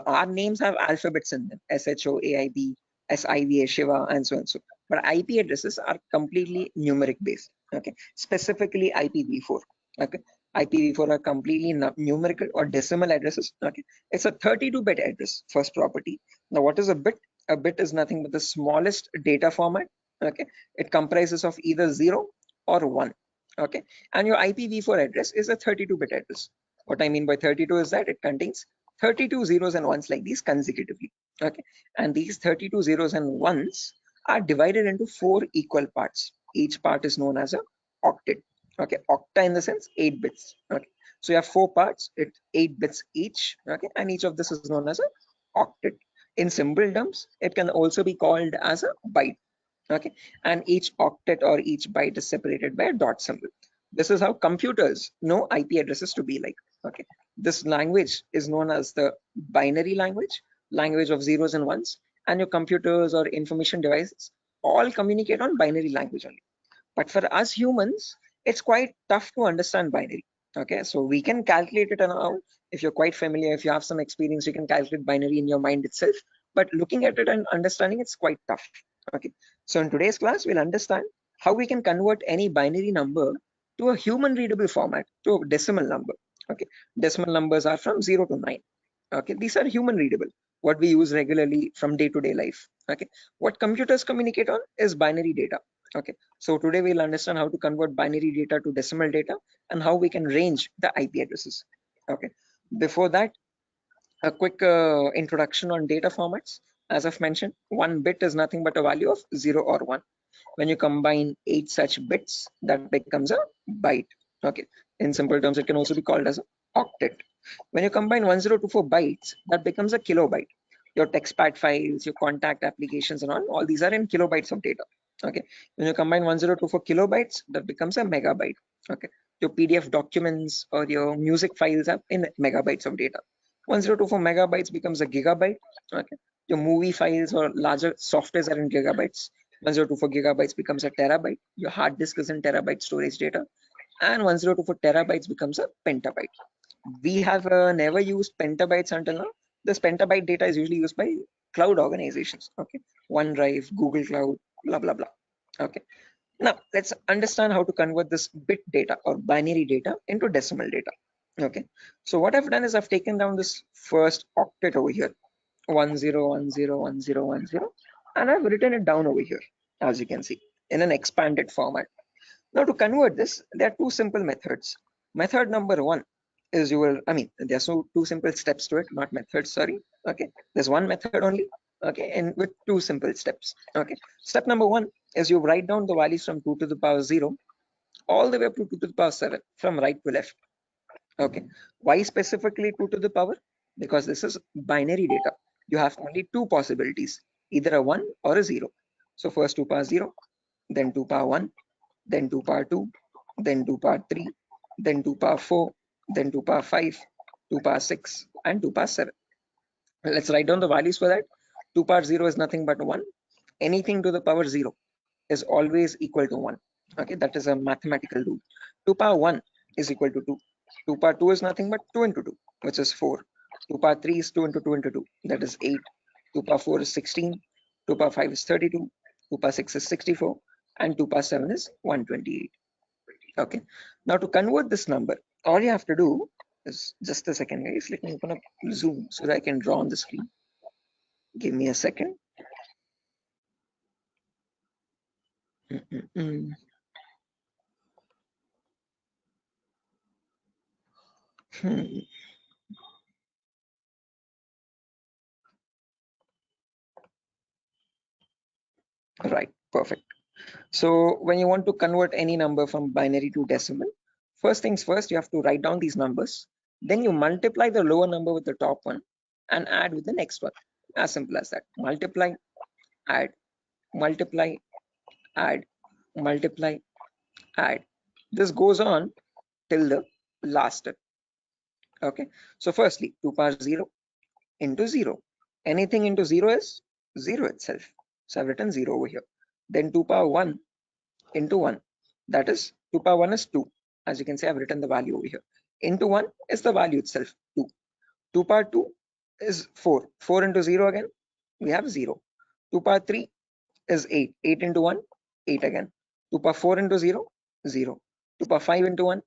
[SPEAKER 1] Our names have alphabets in them: SHOAIB, SIVA, Shiva, and so on. So, but IP addresses are completely numeric based. Okay. Specifically IPv4. Okay. IPv4 are completely numerical or decimal addresses. Okay. It's a 32-bit address, first property. Now, what is a bit? A bit is nothing but the smallest data format. Okay. It comprises of either 0 or 1. Okay, and your IPv4 address is a 32-bit address. What I mean by 32 is that it contains 32 zeros and ones like these consecutively. Okay, and these 32 zeros and ones are divided into 4 equal parts. Each part is known as a octet. Okay, octa in the sense 8 bits. Okay, so you have 4 parts, it's 8 bits each. Okay, and each of this is known as a octet. In simple terms, it can also be called as a byte. Okay, and each octet or each byte is separated by a dot symbol. This is how computers know IP addresses to be like. Okay, this language is known as the binary language of zeros and ones, and your computers or information devices all communicate on binary language only. But for us humans, it's quite tough to understand binary. Okay, so we can calculate it now. If you're quite familiar, if you have some experience, you can calculate binary in your mind itself. But looking at it and understanding it's quite tough. Okay, so in today's class, we'll understand how we can convert any binary number to a human readable format, to a decimal number. Okay, decimal numbers are from 0 to 9. Okay, these are human readable, what we use regularly from day-to-day life. Okay, what computers communicate on is binary data. Okay, so today we'll understand how to convert binary data to decimal data and how we can range the IP addresses. Okay, before that, a quick introduction on data formats. As I've mentioned, 1 bit is nothing but a value of 0 or 1. When you combine 8 such bits, that becomes a byte. Okay, in simple terms, it can also be called as an octet. When you combine 1024 bytes, that becomes a kilobyte. Your textpad files, your contact applications and all these are in kilobytes of data. Okay, when you combine 1024 kilobytes, that becomes a megabyte. Okay, your PDF documents or your music files are in megabytes of data. 1024 megabytes becomes a gigabyte. Okay, your movie files or larger softwares are in gigabytes. 1024 gigabytes becomes a terabyte. Your hard disk is in terabyte storage data, and 1024 terabytes becomes a petabyte. We have never used petabytes until now. This petabyte data is usually used by cloud organizations. Okay, OneDrive, Google Cloud, blah blah blah. Okay, now let's understand how to convert this bit data or binary data into decimal data. Okay, so what I've done is I've taken down this first octet over here, 10101010, and I've written it down over here, as you can see, in an expanded format. Now to convert this, there are 2 simple methods. Method number 1 is there's two simple steps to it, not methods, sorry. Okay, there's one method only. Okay, and with two simple steps. Okay, step number one is you write down the values from 2 to the power 0 all the way up to 2 to the power 7 from right to left. Okay, why specifically 2 to the power? Because this is binary data. You have only two possibilities, either a 1 or a 0. So first 2 power 0, then 2 power 1, then 2 power 2, then 2 power 3, then 2 power 4, then 2 power 5, 2 power 6, and 2 power 7. Let's write down the values for that. 2 power 0 is nothing but 1. Anything to the power 0 is always equal to 1. Okay, that is a mathematical rule. 2 power 1 is equal to 2. 2 power 2 is nothing but 2 into 2, which is 4. 2 power 3 is 2 into 2 into 2, that is 8. 2 power 4 is 16. 2 power 5 is 32. 2 power 6 is 64. And 2 power 7 is 128. Okay, now to convert this number, all you have to do is, just a second guys, let me open up Zoom so that I can draw on the screen. Give me a second. Right, perfect. So when you want to convert any number from binary to decimal, first things first, you have to write down these numbers. Then you multiply the lower number with the top one and add with the next one. As simple as that. Multiply, add, multiply, add, multiply, add. This goes on till the last step. Okay, so firstly 2 power 0 into 0. Anything into 0 is 0 itself. So I've written 0 over here. Then 2 power 1 into 1. That is 2 power 1 is 2. As you can see, I've written the value over here. Into 1 is the value itself, 2. 2 power 2 is 4. 4 into 0 again, we have 0. 2 power 3 is 8. 8 into 1, 8 again. 2 power 4 into 0, 0. 2 power 5 into 1,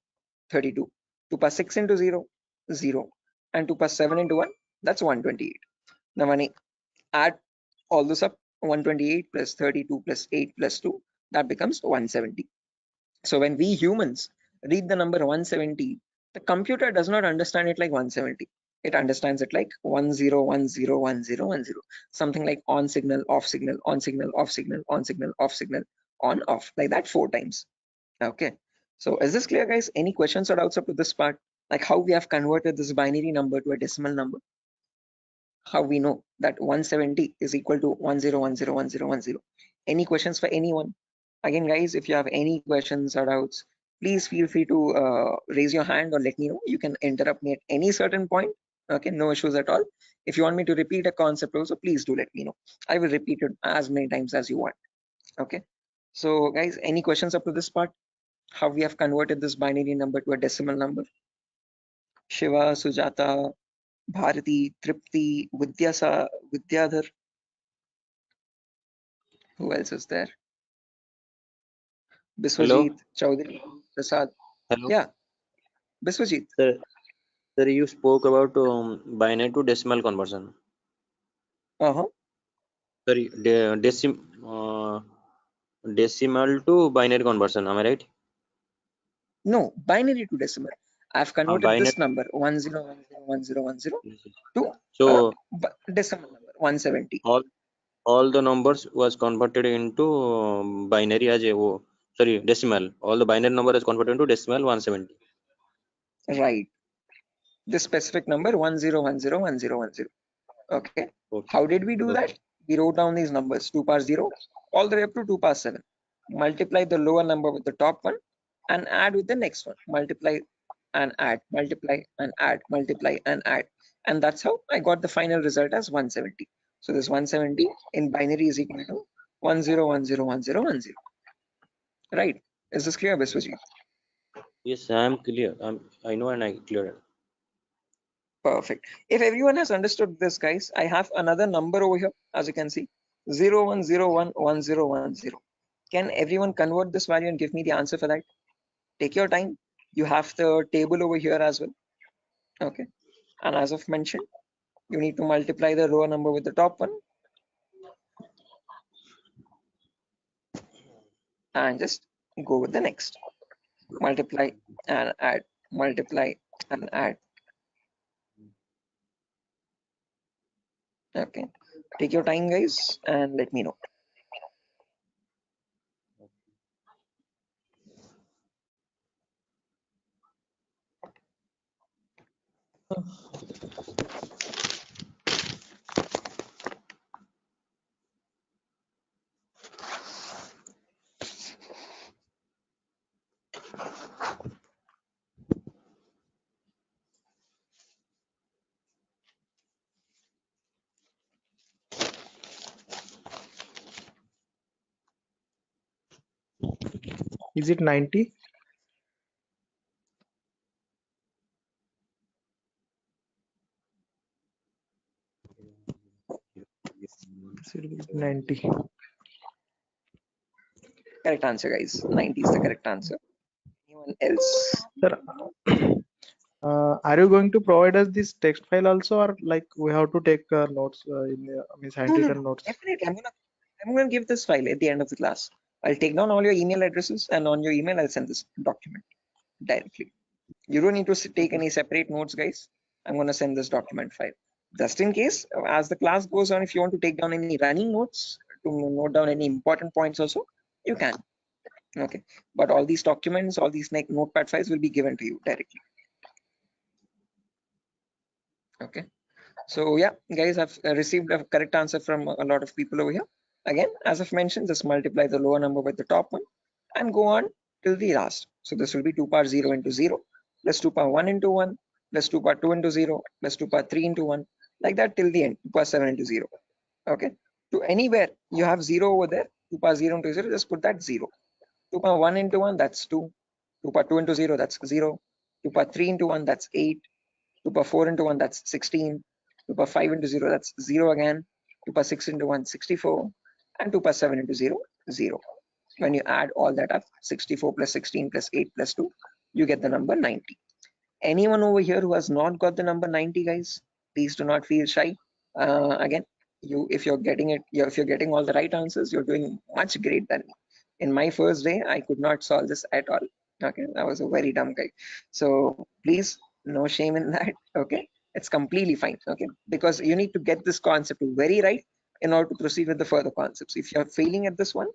[SPEAKER 1] 32. 2 power 6 into 0, 0. And 2 power 7 into 1, that's 128. Now when I add all this up, 128 plus 32 plus 8 plus 2, that becomes 170. So when we humans read the number 170, the computer does not understand it like 170. It understands it like 10101010, something like on signal, off signal, on signal, off signal, on signal, off signal, on, off, like that 4 times. Okay, so is this clear guys? Any questions or doubts up to this part? Like how we have converted this binary number to a decimal number? How we know that 170 is equal to 10101010? Any questions for anyone? Again guys, if you have any questions or doubts, please feel free to raise your hand or let me know. You can interrupt me at any certain point. Okay, no issues at all. If you want me to repeat a concept also, please do let me know. I will repeat it as many times as you want. Okay, so guys, any questions up to this part? How we have converted this binary number to a decimal number? Shiva, Sujata, Bharati, Tripti, Vidyadhar. Who else is there?
[SPEAKER 11] Hello.
[SPEAKER 1] Biswajit, Chaudhary, Prasad.
[SPEAKER 11] Hello.
[SPEAKER 1] Yeah, Biswajit.
[SPEAKER 11] Sir, you spoke about binary to decimal conversion. Sorry, decimal to binary conversion. Am I right?
[SPEAKER 1] No, binary to decimal. I've converted this
[SPEAKER 11] Binary.
[SPEAKER 1] number 10101010 to
[SPEAKER 11] So
[SPEAKER 1] decimal number 170.
[SPEAKER 11] all the numbers was converted into binary as a decimal. All the binary number is converted into decimal 170.
[SPEAKER 1] Right. This specific number 10101010. Okay. How did we do that? We wrote down these numbers 2 power 0 all the way up to 2 power 7. Multiply the lower number with the top one and add with the next one. Multiply and add, multiply and add, multiply and add. And that's how I got the final result as 170. So this 170 in binary is equal to 10101010. Right. Is this clear, Biswajit?
[SPEAKER 11] Yes, I am clear. I know and I clear.
[SPEAKER 1] Perfect. If everyone has understood this, guys, I have another number over here, as you can see, 01011010. Can everyone convert this value and give me the answer for that? Take your time. You have the table over here as well. Okay. And as I've mentioned, you need to multiply the lower number with the top one. And just go with the next. Multiply and add, multiply and add. Okay. Take your time, guys, and let me know.
[SPEAKER 4] Is it 90? Should be 90.
[SPEAKER 1] Correct answer, guys. 90 is the correct answer. Anyone else?
[SPEAKER 4] Sir, are you going to provide us this text file also, or like we have to take notes means
[SPEAKER 1] No,
[SPEAKER 4] handwritten notes?
[SPEAKER 1] definitely. I'm gonna give this file at the end of the class. I'll take down all your email addresses, and on your email, I'll send this document directly. You don't need to take any separate notes, guys. I'm gonna send this document file. Just in case, as the class goes on, if you want to take down any running notes to note down any important points also, you can. Okay, but all these documents, all these notepad files will be given to you directly. Okay, so yeah, guys, I've received a correct answer from a lot of people over here. Again, as I've mentioned, just multiply the lower number with the top one and go on till the last. So this will be 2 power 0 into 0 plus 2 power 1 into 1 plus 2 power 2 into 0 plus 2 power 3 into 1, like that till the end, 2 power 7 into 0. Okay, to anywhere you have 0 over there, 2 power 0 into 0, just put that 0. 2 power 1 into 1, that's 2. 2 power 2 into 0, that's 0. 2 power 3 into 1, that's 8. 2 power 4 into 1, that's 16. 2 power 5 into 0, that's 0 again. 2 power 6 into 1, 64. And 2 power 7 into 0, 0. When you add all that up, 64 plus 16 plus 8 plus 2, you get the number 90. Anyone over here who has not got the number 90, guys, please do not feel shy. Again, if you're getting all the right answers, you're doing much great than me. In my first day, I could not solve this at all. Okay, I was a very dumb guy. So please, no shame in that. Okay, it's completely fine. Okay, because you need to get this concept very right in order to proceed with the further concepts. If you're failing at this one,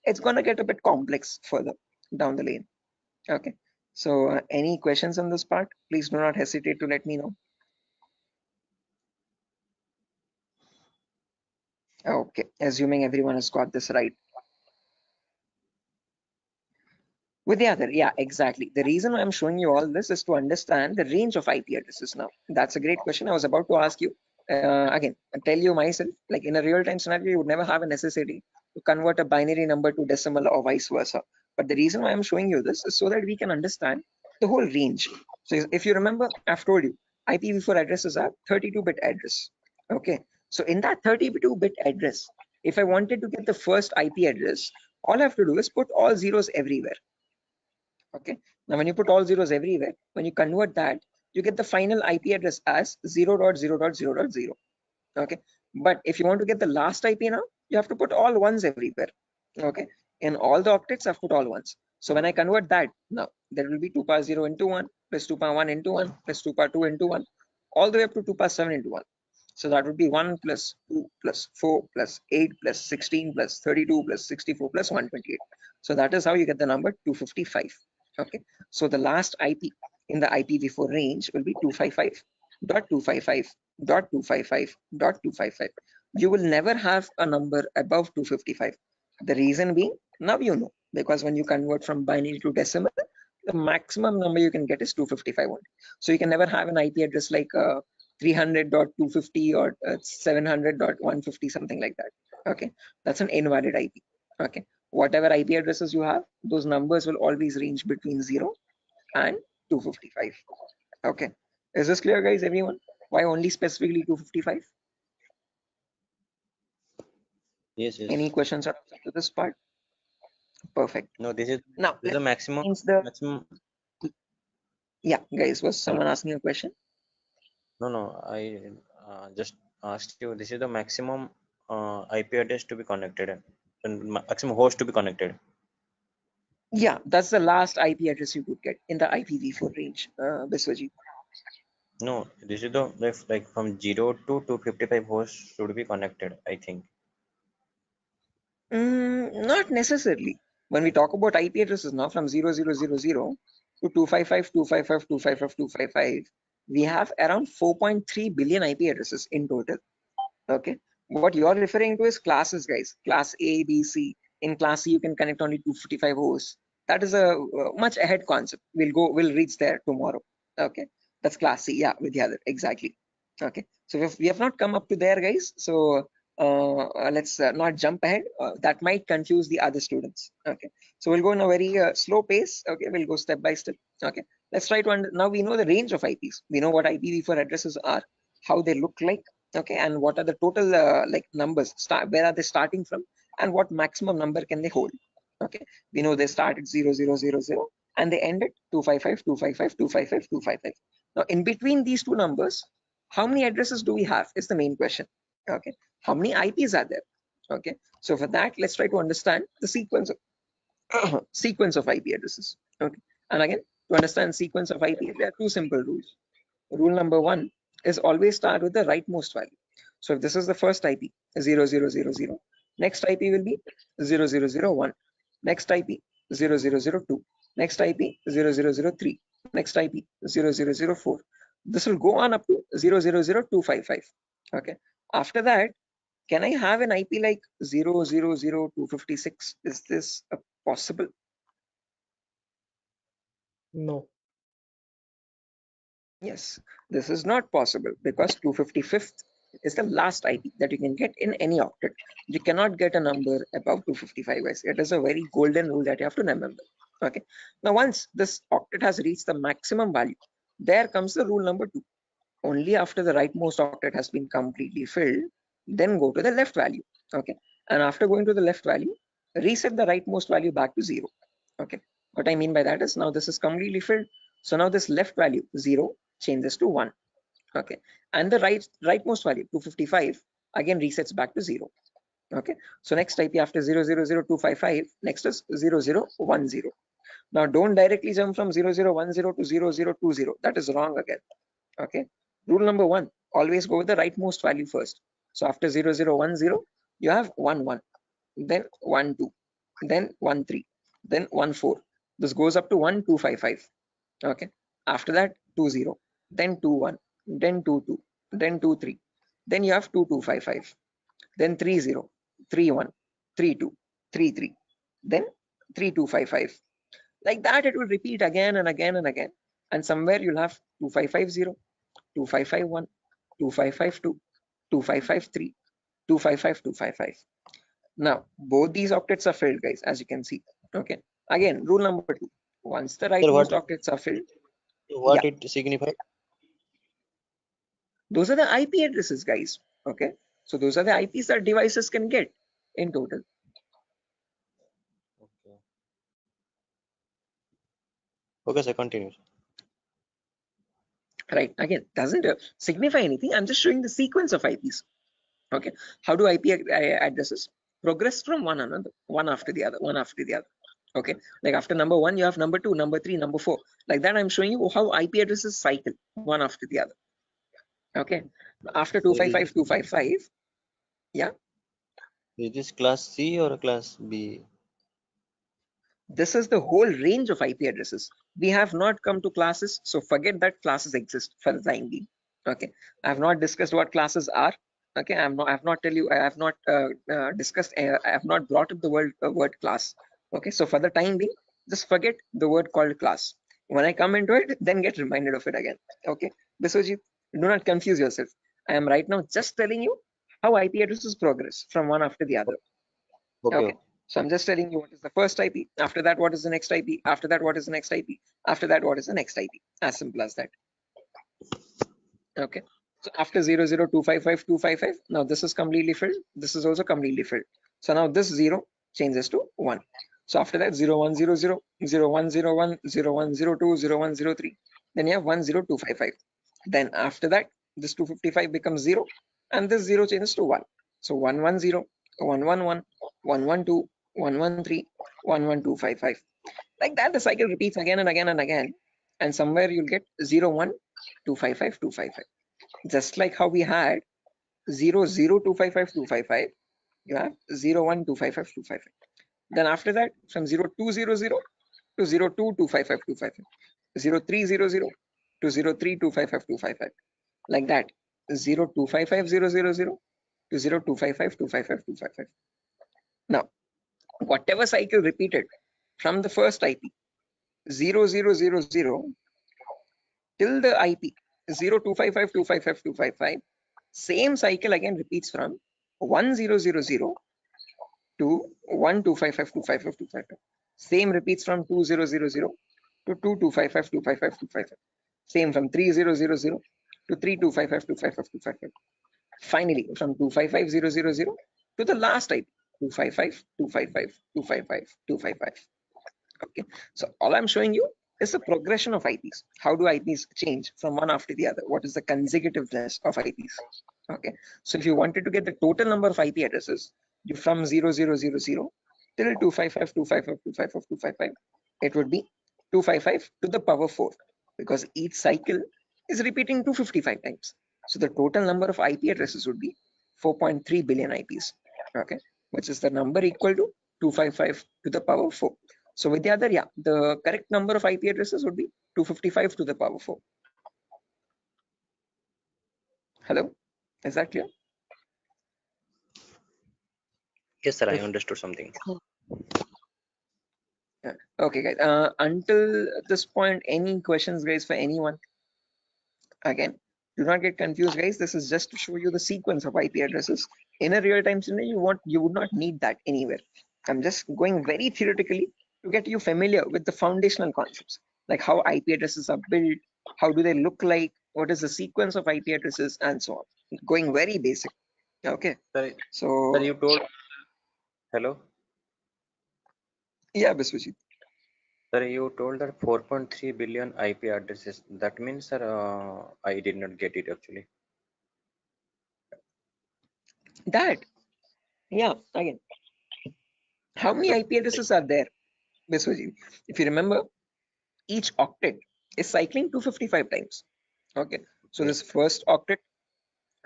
[SPEAKER 1] it's gonna get a bit complex further down the lane. Okay, so any questions on this part, please do not hesitate to let me know. Okay, assuming everyone has got this right. With the other, yeah, exactly. The reason I'm showing you all this is to understand the range of IP addresses now. That's a great question. I was about to ask you. Again, I tell you myself, like in a real-time scenario, you would never have a necessity to convert a binary number to decimal or vice versa. But the reason why I'm showing you this is so that we can understand the whole range. So if you remember, I've told you, IPv4 addresses are 32-bit address. Okay, so in that 32-bit address, if I wanted to get the first IP address, all I have to do is put all zeros everywhere. Okay, now when you put all zeros everywhere, when you convert that, you get the final IP address as 0.0.0.0. Okay, but if you want to get the last IP now, you have to put all ones everywhere. Okay, in all the octets, I've put all ones. So when I convert that, now there will be 2 power 0 into 1 plus 2 power 1 into 1 plus 2 power 2 into 1, all the way up to 2 power 7 into 1. So that would be 1 plus 2 plus 4 plus 8 plus 16 plus 32 plus 64 plus 128. So that is how you get the number 255. Okay, so the last IP in the IPv4 range will be 255.255.255.255. You will never have a number above 255. The reason being, now you know, because when you convert from binary to decimal, the maximum number you can get is 255 only. So you can never have an IP address like 300.250 or 700.150, something like that. Okay, that's an invalid IP. Okay, whatever IP addresses you have, those numbers will always range between 0 and 255. Okay, is this clear, guys? Everyone, why only specifically 255?
[SPEAKER 11] Yes, yes.
[SPEAKER 1] Any questions up to this part? Perfect.
[SPEAKER 11] No, this is
[SPEAKER 1] Now
[SPEAKER 11] the maximum. Maximum.
[SPEAKER 1] Yeah, guys, was someone asking a question?
[SPEAKER 11] No, I just asked you. This is the maximum IP address to be connected and maximum host to be connected.
[SPEAKER 1] Yeah, that's the last IP address you could get in the IPv4 range, Biswajit.
[SPEAKER 11] No, this is the like from 0 to 255 hosts should be connected, I think.
[SPEAKER 1] Not necessarily. When we talk about IP addresses now from 0000 to 255, 255, 255, 255, we have around 4.3 billion IP addresses in total. Okay. What you're referring to is classes, guys. Class A, B, C. In class C, you can connect only 255 hosts. That is a much ahead concept. We'll reach there tomorrow. Okay. That's class C. Yeah, Vidyadhar. Exactly. Okay. So we have not come up to there, guys. So let's not jump ahead. That might confuse the other students. Okay. So we'll go in a very slow pace. Okay. We'll go step by step. Okay. Let's try to now we know the range of IPs. We know what IPv4 addresses are, how they look like. Okay, and what are the total like numbers, where are they starting from, and what maximum number can they hold. Okay, we know they start at 0000 and they end at 255, 255, 255, 255. Now in between these two numbers, how many addresses do we have is the main question. Okay, how many IPs are there? Okay, so for that, let's try to understand the sequence of sequence of IP addresses. Okay, and again, to understand sequence of IP, there are two simple rules. Rule number one is always start with the rightmost value. So if this is the first IP, 0000, next IP will be 0001, next IP 0002, next IP 0003, next IP 0004. This will go on up to 000255. Okay. After that, can I have an IP like 000256? Is this possible?
[SPEAKER 4] No.
[SPEAKER 1] Yes, this is not possible because 255th is the last IP that you can get in any octet. You cannot get a number above 255, guys. It is a very golden rule that you have to remember. Okay. Now, once this octet has reached the maximum value, there comes the rule number two. Only after the rightmost octet has been completely filled, then go to the left value. Okay. And after going to the left value, reset the rightmost value back to 0. Okay. What I mean by that is now this is completely filled. So now this left value 0 changes to 1. Okay. And the rightmost value 255 again resets back to 0. Okay. So next IP after 000255, next is 0010. Now don't directly jump from 0010 to 0020. That is wrong again. Okay. Rule number one, always go with the rightmost value first. So after 0010, you have 11, then 12, then 13, then 14. This goes up to 1255. Okay. After that, 20, then 21, then 22, then 23, then you have 2255, then 30, 31, 32, 33, then 3255. Like that, it will repeat again and again and again. And somewhere you'll have 2550, 2551, 2552, 2553, 255, 255. Now, both these octets are filled, guys, as you can see. Okay. Again, rule number two. Once the rightmost octets are filled,
[SPEAKER 11] what it signifies?
[SPEAKER 1] Those are the IP addresses, guys. Okay. So those are the IPs that devices can get in total.
[SPEAKER 11] Okay, so continue.
[SPEAKER 1] Right. Again, doesn't signify anything. I'm just showing the sequence of IPs. Okay. How do IP addresses progress from one another, one after the other, one after the other? Okay. Like after number one, you have number two, number three, number four. Like that, I'm showing you how IP addresses cycle one after the other. Okay. After 255, 255. Yeah.
[SPEAKER 11] Is this class C or class B?
[SPEAKER 1] This is the whole range of IP addresses. We have not come to classes, so forget that classes exist for the time being. Okay, I have not discussed what classes are. Okay, I have not discussed. I have not brought up the word class. Okay, so for the time being, just forget the word called class. When I come into it, then get reminded of it again. Okay, Biswajit, do not confuse yourself. I am right now just telling you how IP addresses progress from one after the other. Okay. So I'm just telling you what is the first IP. After that, what is the next IP? After that, what is the next IP? After that, what is the next IP? As simple as that. Okay. So after 00255, now this is completely filled. This is also completely filled. So now this 0 changes to 1. So after that, 0100, 0101, 0102, 0103. Then you have 10255. Then after that, this 255 becomes 0. And this 0 changes to 1. So 110, 111, 112, 113, 11255. Like that, the cycle repeats again and again and again. And somewhere you'll get 01 255.255. Just like how we had 0.0255.255, you have 0.1.255.255. Then after that, from 0.200 to 0.2255255, 0.300 to 0.3255255, like that, 0.255000 to 0.255255255. Now, whatever cycle repeated from the first IP 0000 till the IP 0.255255255, same cycle again repeats from 1000 to 1.255255255. Same repeats from 2000 to 2.255255255. Same from 3000 to 3.255255255. Finally, from 2.55000 to the last IP 2.55.255.255.255. Okay, so all I'm showing you is the progression of IPs. How do IPs change from one after the other? What is the consecutiveness of IPs? Okay, so if you wanted to get the total number of IP addresses, you from 0000 till 255.255.255.255, it would be 255 to the power 4, because each cycle is repeating 255 times. So the total number of IP addresses would be 4.3 billion IPs. Okay, which is the number equal to 255 to the power 4. So with the other, yeah, the correct number of IP addresses would be 255 to the power 4. Hello, is that clear?
[SPEAKER 11] Yes, sir. I
[SPEAKER 4] Yes.
[SPEAKER 11] understood something.
[SPEAKER 1] Yeah. Okay, guys. Until this point, any questions, guys, for anyone? Again, do not get confused, guys. This is just to show you the sequence of IP addresses. In a real-time scenario, you would not need that anywhere. I'm just going very theoretically to get you familiar with the foundational concepts, like how IP addresses are built, how do they look like, what is the sequence of IP addresses, and so on. Going very basic. Okay.
[SPEAKER 11] Sir,
[SPEAKER 1] So,
[SPEAKER 11] sir, you told. Hello.
[SPEAKER 1] yeah, Biswajit.
[SPEAKER 11] Sir, you told that 4.3 billion IP addresses. That means, sir, I did not get it actually.
[SPEAKER 1] That, yeah, again, how many IP addresses are there, Biswajit? If you remember, each octet is cycling 255 times. Okay, so this first octet,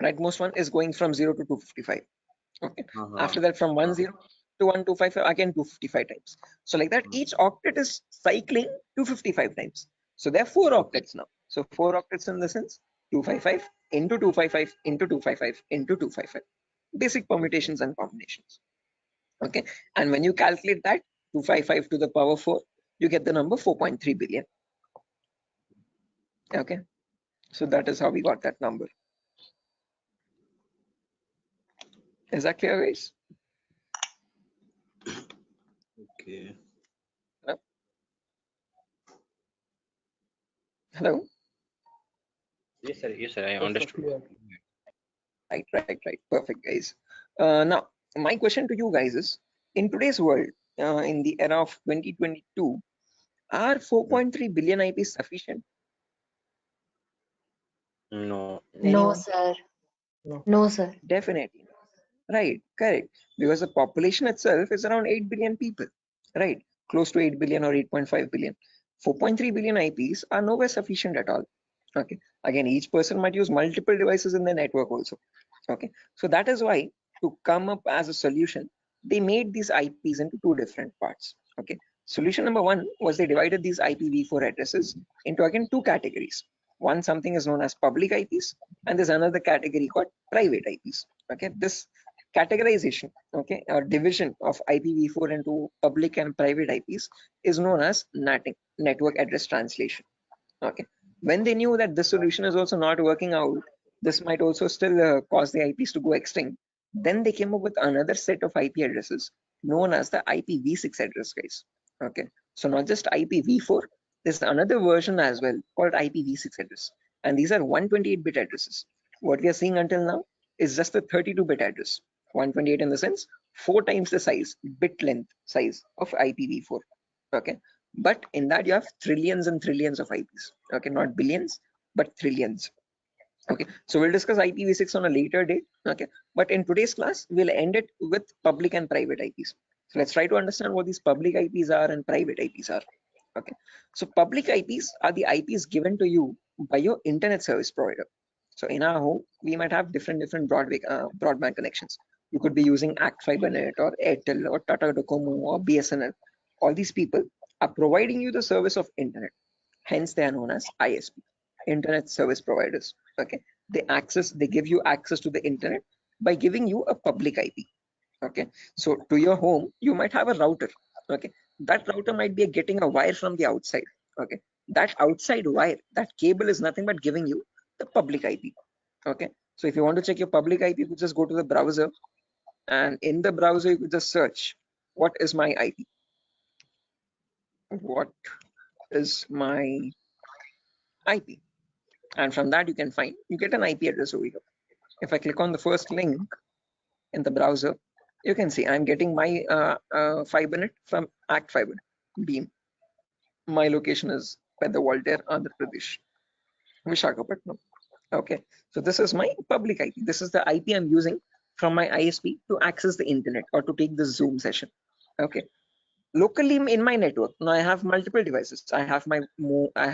[SPEAKER 1] rightmost one, is going from 0 to 255. Okay, after that from 10 to 1255, again 255 times. So like that, each octet is cycling 255 times. So there are 4 octets now. So 4 octets in the sense 255 into 255 into 255 into 255. Basic permutations and combinations. Okay, and when you calculate that 255 to the power 4, you get the number 4.3 billion. Okay, so that is how we got that number. Is that clear, guys?
[SPEAKER 11] Okay.
[SPEAKER 1] Hello? Hello?
[SPEAKER 11] Yes, sir. Yes, sir. I understood.
[SPEAKER 1] Right. Perfect, guys. Now, my question to you guys is, in today's world, in the era of 2022, are 4.3 billion IPs sufficient?
[SPEAKER 11] No.
[SPEAKER 12] No, sir. No, sir.
[SPEAKER 1] Definitely. Right, correct. Because the population itself is around 8 billion people, right? Close to 8 billion or 8.5 billion. 4.3 billion IPs are nowhere sufficient at all. Okay. Again, each person might use multiple devices in the network also. Okay. So that is why, to come up as a solution, they made these IPs into 2 different parts. Okay. Solution number 1 was they divided these IPv4 addresses into again 2 categories. One, something is known as public IPs, and there's another category called private IPs. Okay. This categorization, okay, or division of IPv4 into public and private IPs is known as NATing, network address translation. Okay, when they knew that this solution is also not working out, this might also still cause the IPs to go extinct, then they came up with another set of IP addresses known as the IPv6 address, guys. Okay, so not just IPv4, there's another version as well called IPv6 address, and these are 128-bit addresses. What we are seeing until now is just the 32-bit address. 128 in the sense 4 times the size, bit length size of IPv4. Okay, but in that you have trillions and trillions of IPs. Okay, not billions, but trillions. Okay, so we'll discuss IPv6 on a later date. Okay, but in today's class, we'll end it with public and private IPs. So let's try to understand what these public IPs are and private IPs are. Okay, so public IPs are the IPs given to you by your internet service provider. So in our home, we might have different broadband connections. You could be using Act FiberNet or Airtel or Tata Docomo or BSNL. All these people are providing you the service of internet. Hence, they are known as ISP, internet service providers. Okay, they give you access to the internet by giving you a public IP. Okay, so to your home, you might have a router. Okay, that router might be getting a wire from the outside. Okay, that outside wire, that cable is nothing but giving you the public IP. Okay, so if you want to check your public IP, you could just go to the browser, and in the browser you could just search what is my IP. What is my IP? And from that you get an IP address over here. If I click on the first link in the browser, you can see I'm getting my FiberNet from Act Fiber Beam. My location is Pedda Voltaire, Andhra Pradesh, Vishakhapatnam. Okay, so this is my public IP. This is the IP I'm using from my ISP to access the internet or to take the Zoom session. Okay, locally in my network, now I have multiple devices. I have my phone, I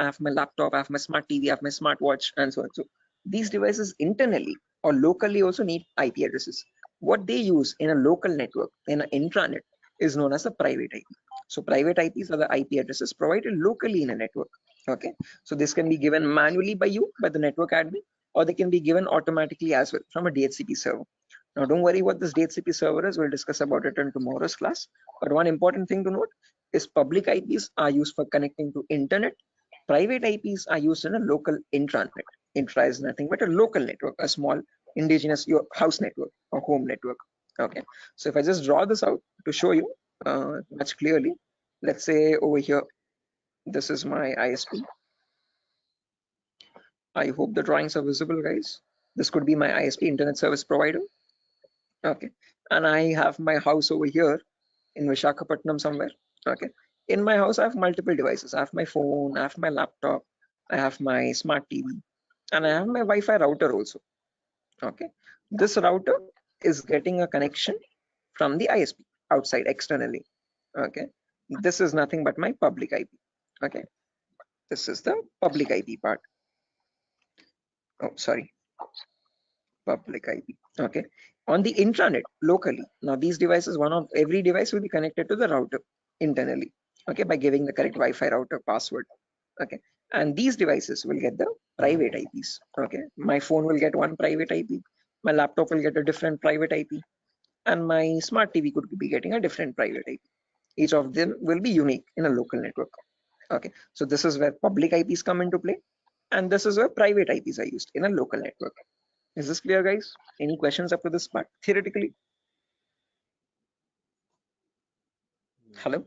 [SPEAKER 1] have my laptop, I have my smart TV, I have my smartwatch, and so on. So these devices internally or locally also need IP addresses. What they use in a local network, in an intranet, is known as a private IP. So private IPs are the IP addresses provided locally in a network. Okay, so this can be given manually by you, by the network admin, or they can be given automatically as well from a DHCP server. Now, don't worry what this DHCP server is. We'll discuss about it in tomorrow's class. But one important thing to note is public IPs are used for connecting to internet. Private IPs are used in a local intranet. Intra is nothing but a local network, a small indigenous your house network or home network. Okay, so if I just draw this out to show you much clearly, let's say over here, this is my ISP. I hope the drawings are visible, guys. This could be my ISP, internet service provider. Okay, and I have my house over here in Vishakhapatnam somewhere. Okay, in my house I have multiple devices. I have my phone, I have my laptop, I have my smart TV, and I have my Wi-Fi router also. Okay, this router is getting a connection from the ISP outside externally. Okay, this is nothing but my public IP. Okay, this is the public IP part. Oh, sorry, public IP. Okay, on the intranet locally, now these devices, every device will be connected to the router internally. Okay, by giving the correct Wi-Fi router password. Okay, and these devices will get the private IPs. Okay, my phone will get one private IP, my laptop will get a different private IP, and my smart TV could be getting a different private IP. Each of them will be unique in a local network. Okay, so this is where public IPs come into play, and this is where private IPs are used in a local network. Is this clear, guys? Any questions up to this part theoretically? Hello?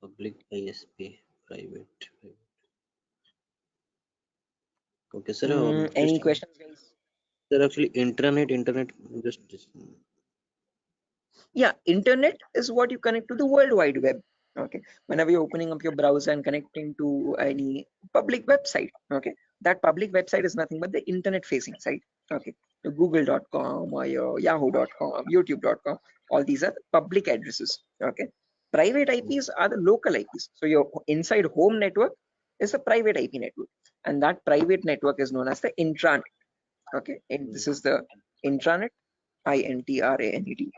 [SPEAKER 11] Public ISP, private. Okay, sir.
[SPEAKER 1] Any questions, guys?
[SPEAKER 11] Sir, actually, internet, just.
[SPEAKER 1] Yeah, internet is what you connect to the World Wide Web. Okay, whenever you're opening up your browser and connecting to any public website, okay, that public website is nothing but the internet facing site. Okay, your google.com or your yahoo.com, youtube.com, all these are the public addresses. Okay, private IPs are the local IPs. So your inside home network is a private IP network, and that private network is known as the intranet. Okay, and this is the intranet, INTRANET.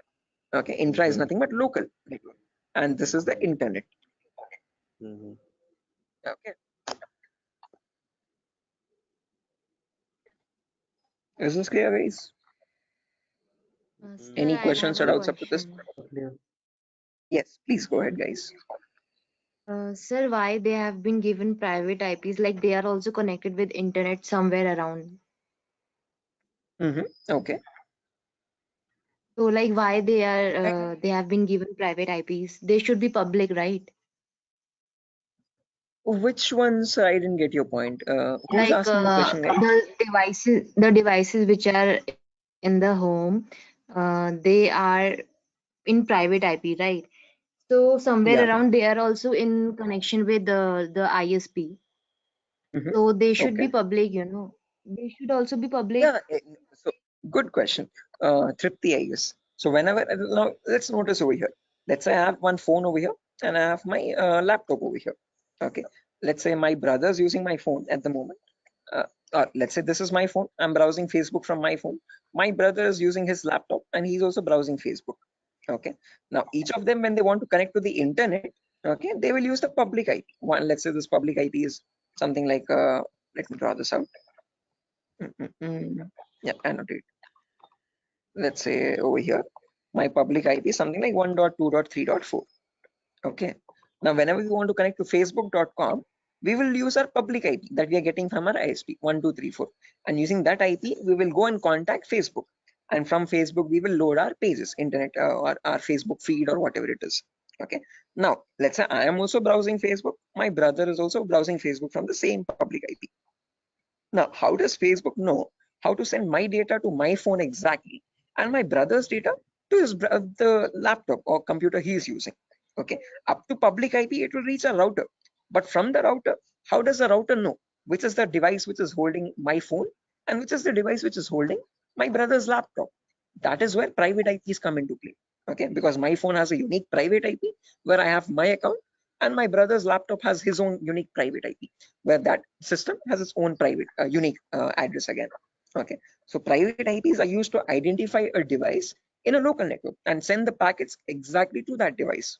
[SPEAKER 1] Okay, intra is nothing but local network, and this is the internet. Okay, is this clear, guys?
[SPEAKER 12] Sir,
[SPEAKER 1] Any
[SPEAKER 12] I
[SPEAKER 1] questions
[SPEAKER 12] have
[SPEAKER 1] or
[SPEAKER 12] a
[SPEAKER 1] doubts up to this?
[SPEAKER 12] question.
[SPEAKER 1] Yes, please go ahead, guys.
[SPEAKER 12] Sir, why they have been given private IPs? Like they are also connected with internet somewhere around.
[SPEAKER 1] Okay.
[SPEAKER 12] So, like, why they have been given private IPs? They should be public, right?
[SPEAKER 1] Which ones? I didn't get your point. Who's
[SPEAKER 12] Like
[SPEAKER 1] asking the question, guys?
[SPEAKER 12] the devices which are in the home, they are in private IP, right? So somewhere
[SPEAKER 1] Yeah.
[SPEAKER 12] around they are also in connection with the ISP. So they should be
[SPEAKER 1] Okay.
[SPEAKER 12] public, you know. They should also be public.
[SPEAKER 1] Yeah. So good question, Tripti, I guess. So whenever now let's notice over here. Let's say I have one phone over here and I have my laptop over here. Okay, let's say my brother's using my phone at the moment. Or let's say this is my phone. I'm browsing Facebook from my phone. My brother is using his laptop and he's also browsing Facebook. Okay, now each of them, when they want to connect to the internet, okay, they will use the public IP. One, let's say this public IP is something like, let me draw this out. Yeah, annotate. Let's say over here, my public IP is something like 1.2.3.4. Okay, now whenever we want to connect to facebook.com, we will use our public IP that we are getting from our ISP 1234, and using that IP we will go and contact Facebook, and from Facebook we will load our pages, internet or our Facebook feed or whatever it is. Okay, now let's say I am also browsing Facebook, my brother is also browsing Facebook from the same public IP. Now how does Facebook know how to send my data to my phone exactly, and my brother's data to his the laptop or computer he is using? Okay, up to public IP it will reach a router, but from the router, how does the router know which is the device which is holding my phone and which is the device which is holding my brother's laptop? That is where private IPs come into play. Okay, because my phone has a unique private IP where I have my account, and my brother's laptop has his own unique private IP where that system has its own private unique address again. Okay, so private IPs are used to identify a device in a local network and send the packets exactly to that device.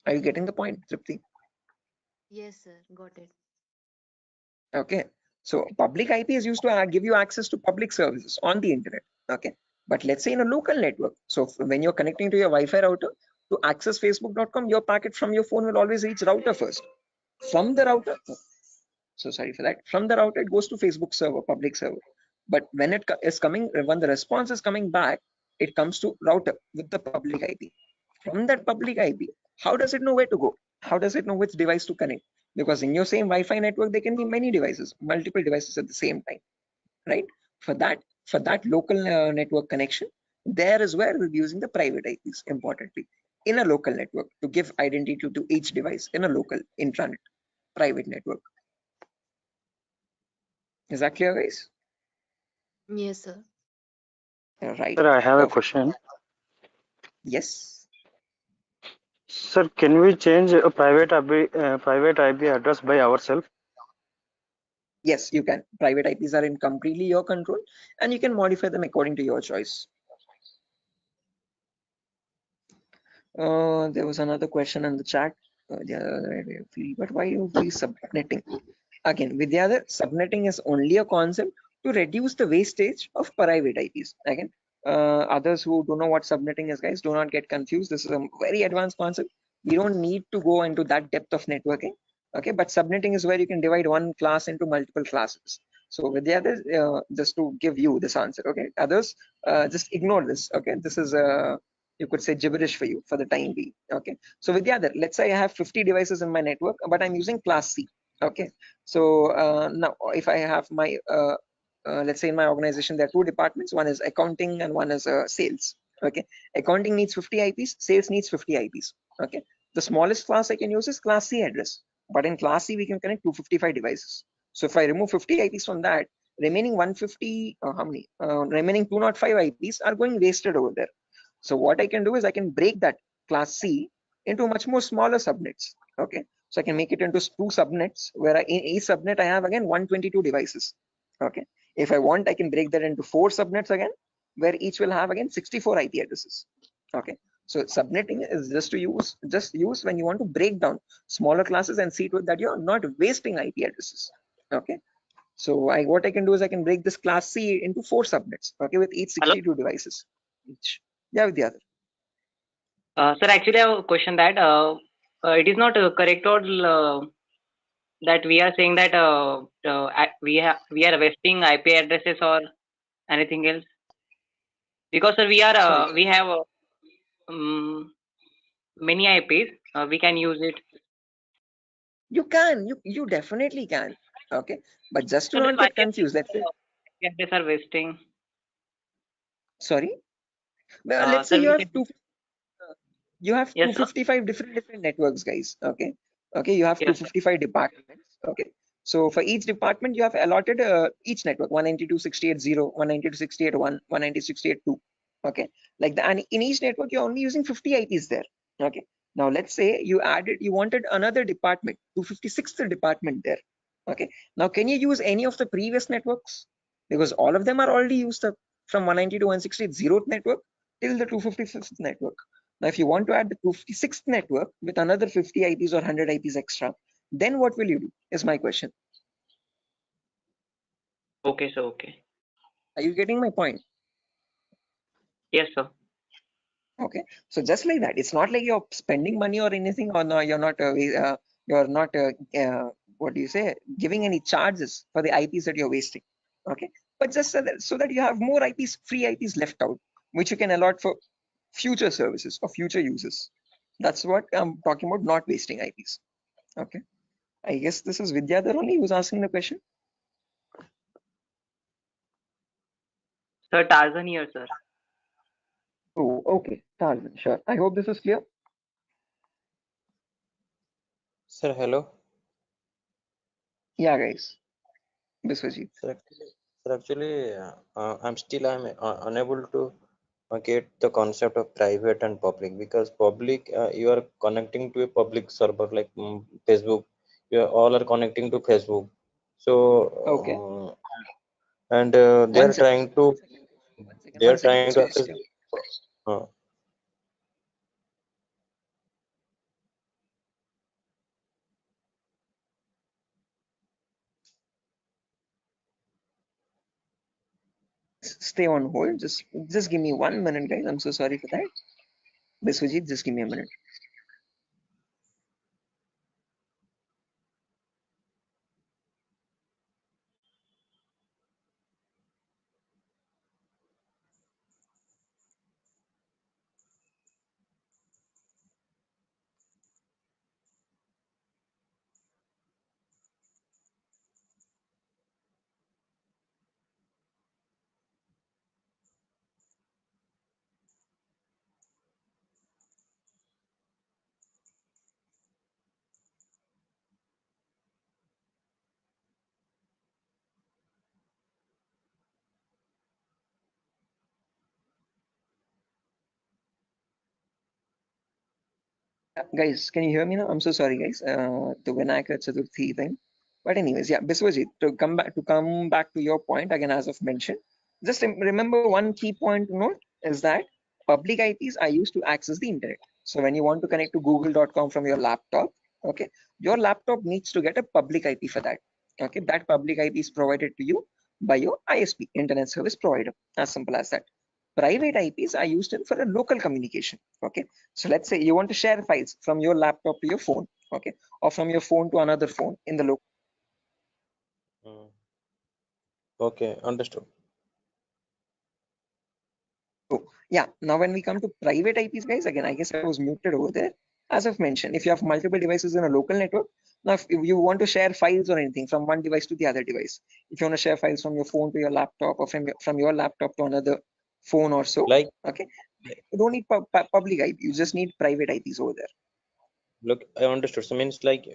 [SPEAKER 1] Are you getting the point, Tripti?
[SPEAKER 12] Yes, sir. Got it.
[SPEAKER 1] Okay, so public IP is used to give you access to public services on the internet. Okay, but let's say in a local network, so when you're connecting to your Wi-Fi router to access facebook.com, your packet from your phone will always reach router first. From the router, so sorry for that, from the router it goes to Facebook server, public server, but when it is coming, when the response is coming back, it comes to router with the public IP. From that public IP, how does it know where to go? How does it know which device to connect? Because in your same Wi-Fi network there can be many devices, multiple devices at the same time, right? For that local network connection, there is where we'll be using the private IPs, importantly, in a local network to give identity to each device in a local intranet private network. Is that clear, guys?
[SPEAKER 12] Yes, sir.
[SPEAKER 1] Right.
[SPEAKER 7] Sir, I have a
[SPEAKER 1] Perfect.
[SPEAKER 7] question.
[SPEAKER 1] Yes.
[SPEAKER 7] Sir, can we change a private IP address by ourselves?
[SPEAKER 1] Yes, you can. Private IPs are in completely your control, and you can modify them according to your choice. There was another question in the chat. But why you be subnetting? Again, Vidyadhar, subnetting is only a concept to reduce the wastage of private IPs. Again, others who don't know what subnetting is, guys, do not get confused. This is a very advanced concept. We don't need to go into that depth of networking. Okay, but subnetting is where you can divide one class into multiple classes. So Vidyadhar, just to give you this answer, okay, others, just ignore this. Okay, this is you could say gibberish for you for the time being. Okay, so Vidyadhar, let's say I have 50 devices in my network, but I'm using class C. Okay, so now if I have my let's say in my organization there are two departments, one is accounting and one is sales. Okay, accounting needs 50 IPs, sales needs 50 IPs. Okay, the smallest class I can use is class C address, but in class C we can connect 255 devices. So if I remove 50 IPs from that, remaining 150 how many remaining 205 IPs are going wasted over there. So what I can do is I can break that class C into much more smaller subnets. Okay, so I can make it into two subnets where in each subnet I have again 122 devices. Okay, if I want, I can break that into 4 subnets again, where each will have again 64 IP addresses. Okay, so subnetting is just use when you want to break down smaller classes and see to it that you're not wasting IP addresses. Okay, so what I can do is I can break this class C into 4 subnets. Okay, with each 62 devices each. Yeah, with the other.
[SPEAKER 13] Sir, actually, I have a question that it is not correct or that we are saying that we are wasting IP addresses or anything else, because sir, we have many IPs. We can use it.
[SPEAKER 1] You can, you definitely can. Okay, but just to
[SPEAKER 13] So then
[SPEAKER 1] not
[SPEAKER 13] why
[SPEAKER 1] get confused, let's say.
[SPEAKER 13] IP addresses are wasting?
[SPEAKER 1] Sorry. Well, let's say
[SPEAKER 13] Sir,
[SPEAKER 1] you
[SPEAKER 13] we
[SPEAKER 1] have
[SPEAKER 13] can,
[SPEAKER 1] yes,
[SPEAKER 13] yes, sir.
[SPEAKER 1] 255 different networks, guys. Okay, you have
[SPEAKER 13] Yes, sir.
[SPEAKER 1] 255 departments. Okay, so for each department you have allotted each network 192.68.0, 192.68.1, 192.68.2. Okay, like that, and in each network you're only using 50 IPs there. Okay, Now let's say you wanted another department, 256th department there. Okay. Now can you use any of the previous networks? Because all of them are already used up from 190 to 160, 0th network till the 255th network. Now if you want to add the 256th network with another 50 IPs or 100 IPs extra, then what will you do is my question.
[SPEAKER 13] Okay, sir. Okay.
[SPEAKER 1] Are you getting my point?
[SPEAKER 13] Yes, sir.
[SPEAKER 1] Okay, so just like that, it's not like you're spending money or anything, or no, you're not what do you say, giving any charges for the IPs that you're wasting. Okay, but just so that you have more IPs, free IPs left out, which you can allot for future services or future uses. That's what I'm talking about, not wasting IPs. Okay, I guess this is Vidyadhar only who's asking the question.
[SPEAKER 13] Sir, Tarzan here, sir.
[SPEAKER 1] Oh, okay, Tarzan, sure. I hope this is clear.
[SPEAKER 11] Sir, hello.
[SPEAKER 1] Yeah, guys. Biswajit.
[SPEAKER 11] Sir, actually, I'm unable to get the concept of private and public, because public, you are connecting to a public server like Facebook. You all are connecting to Facebook. So
[SPEAKER 1] Okay.
[SPEAKER 11] and they
[SPEAKER 1] One
[SPEAKER 11] are
[SPEAKER 1] second.
[SPEAKER 11] trying to access.
[SPEAKER 1] Stay on hold. Just give me 1 minute, guys. I'm so sorry for that. Biswajit, just give me a minute. Guys, can you hear me now? I'm so sorry, guys. The Vinayaka Chaturthi thing. But anyways, yeah, Biswajit, to come back to your point again, as I've mentioned, just remember one key point to note is that public IPs are used to access the internet. So when you want to connect to google.com from your laptop, okay, your laptop needs to get a public IP for that. Okay, that public IP is provided to you by your ISP, Internet Service Provider. As simple as that. Private IPs are used for a local communication. Okay, so let's say you want to share files from your laptop to your phone, okay, or from your phone to another phone in the local.
[SPEAKER 11] Okay, understood.
[SPEAKER 1] So yeah, now when we come to private IPs, guys, again, I guess I was muted over there. As I've mentioned, if you have multiple devices in a local network, now if you want to share files or anything from one device to the other device, if you want to share files from your phone to your laptop, or from your laptop to another phone or so,
[SPEAKER 11] like,
[SPEAKER 1] okay, you don't need public IP, you just need private IPs over there.
[SPEAKER 11] look, I understood. So means like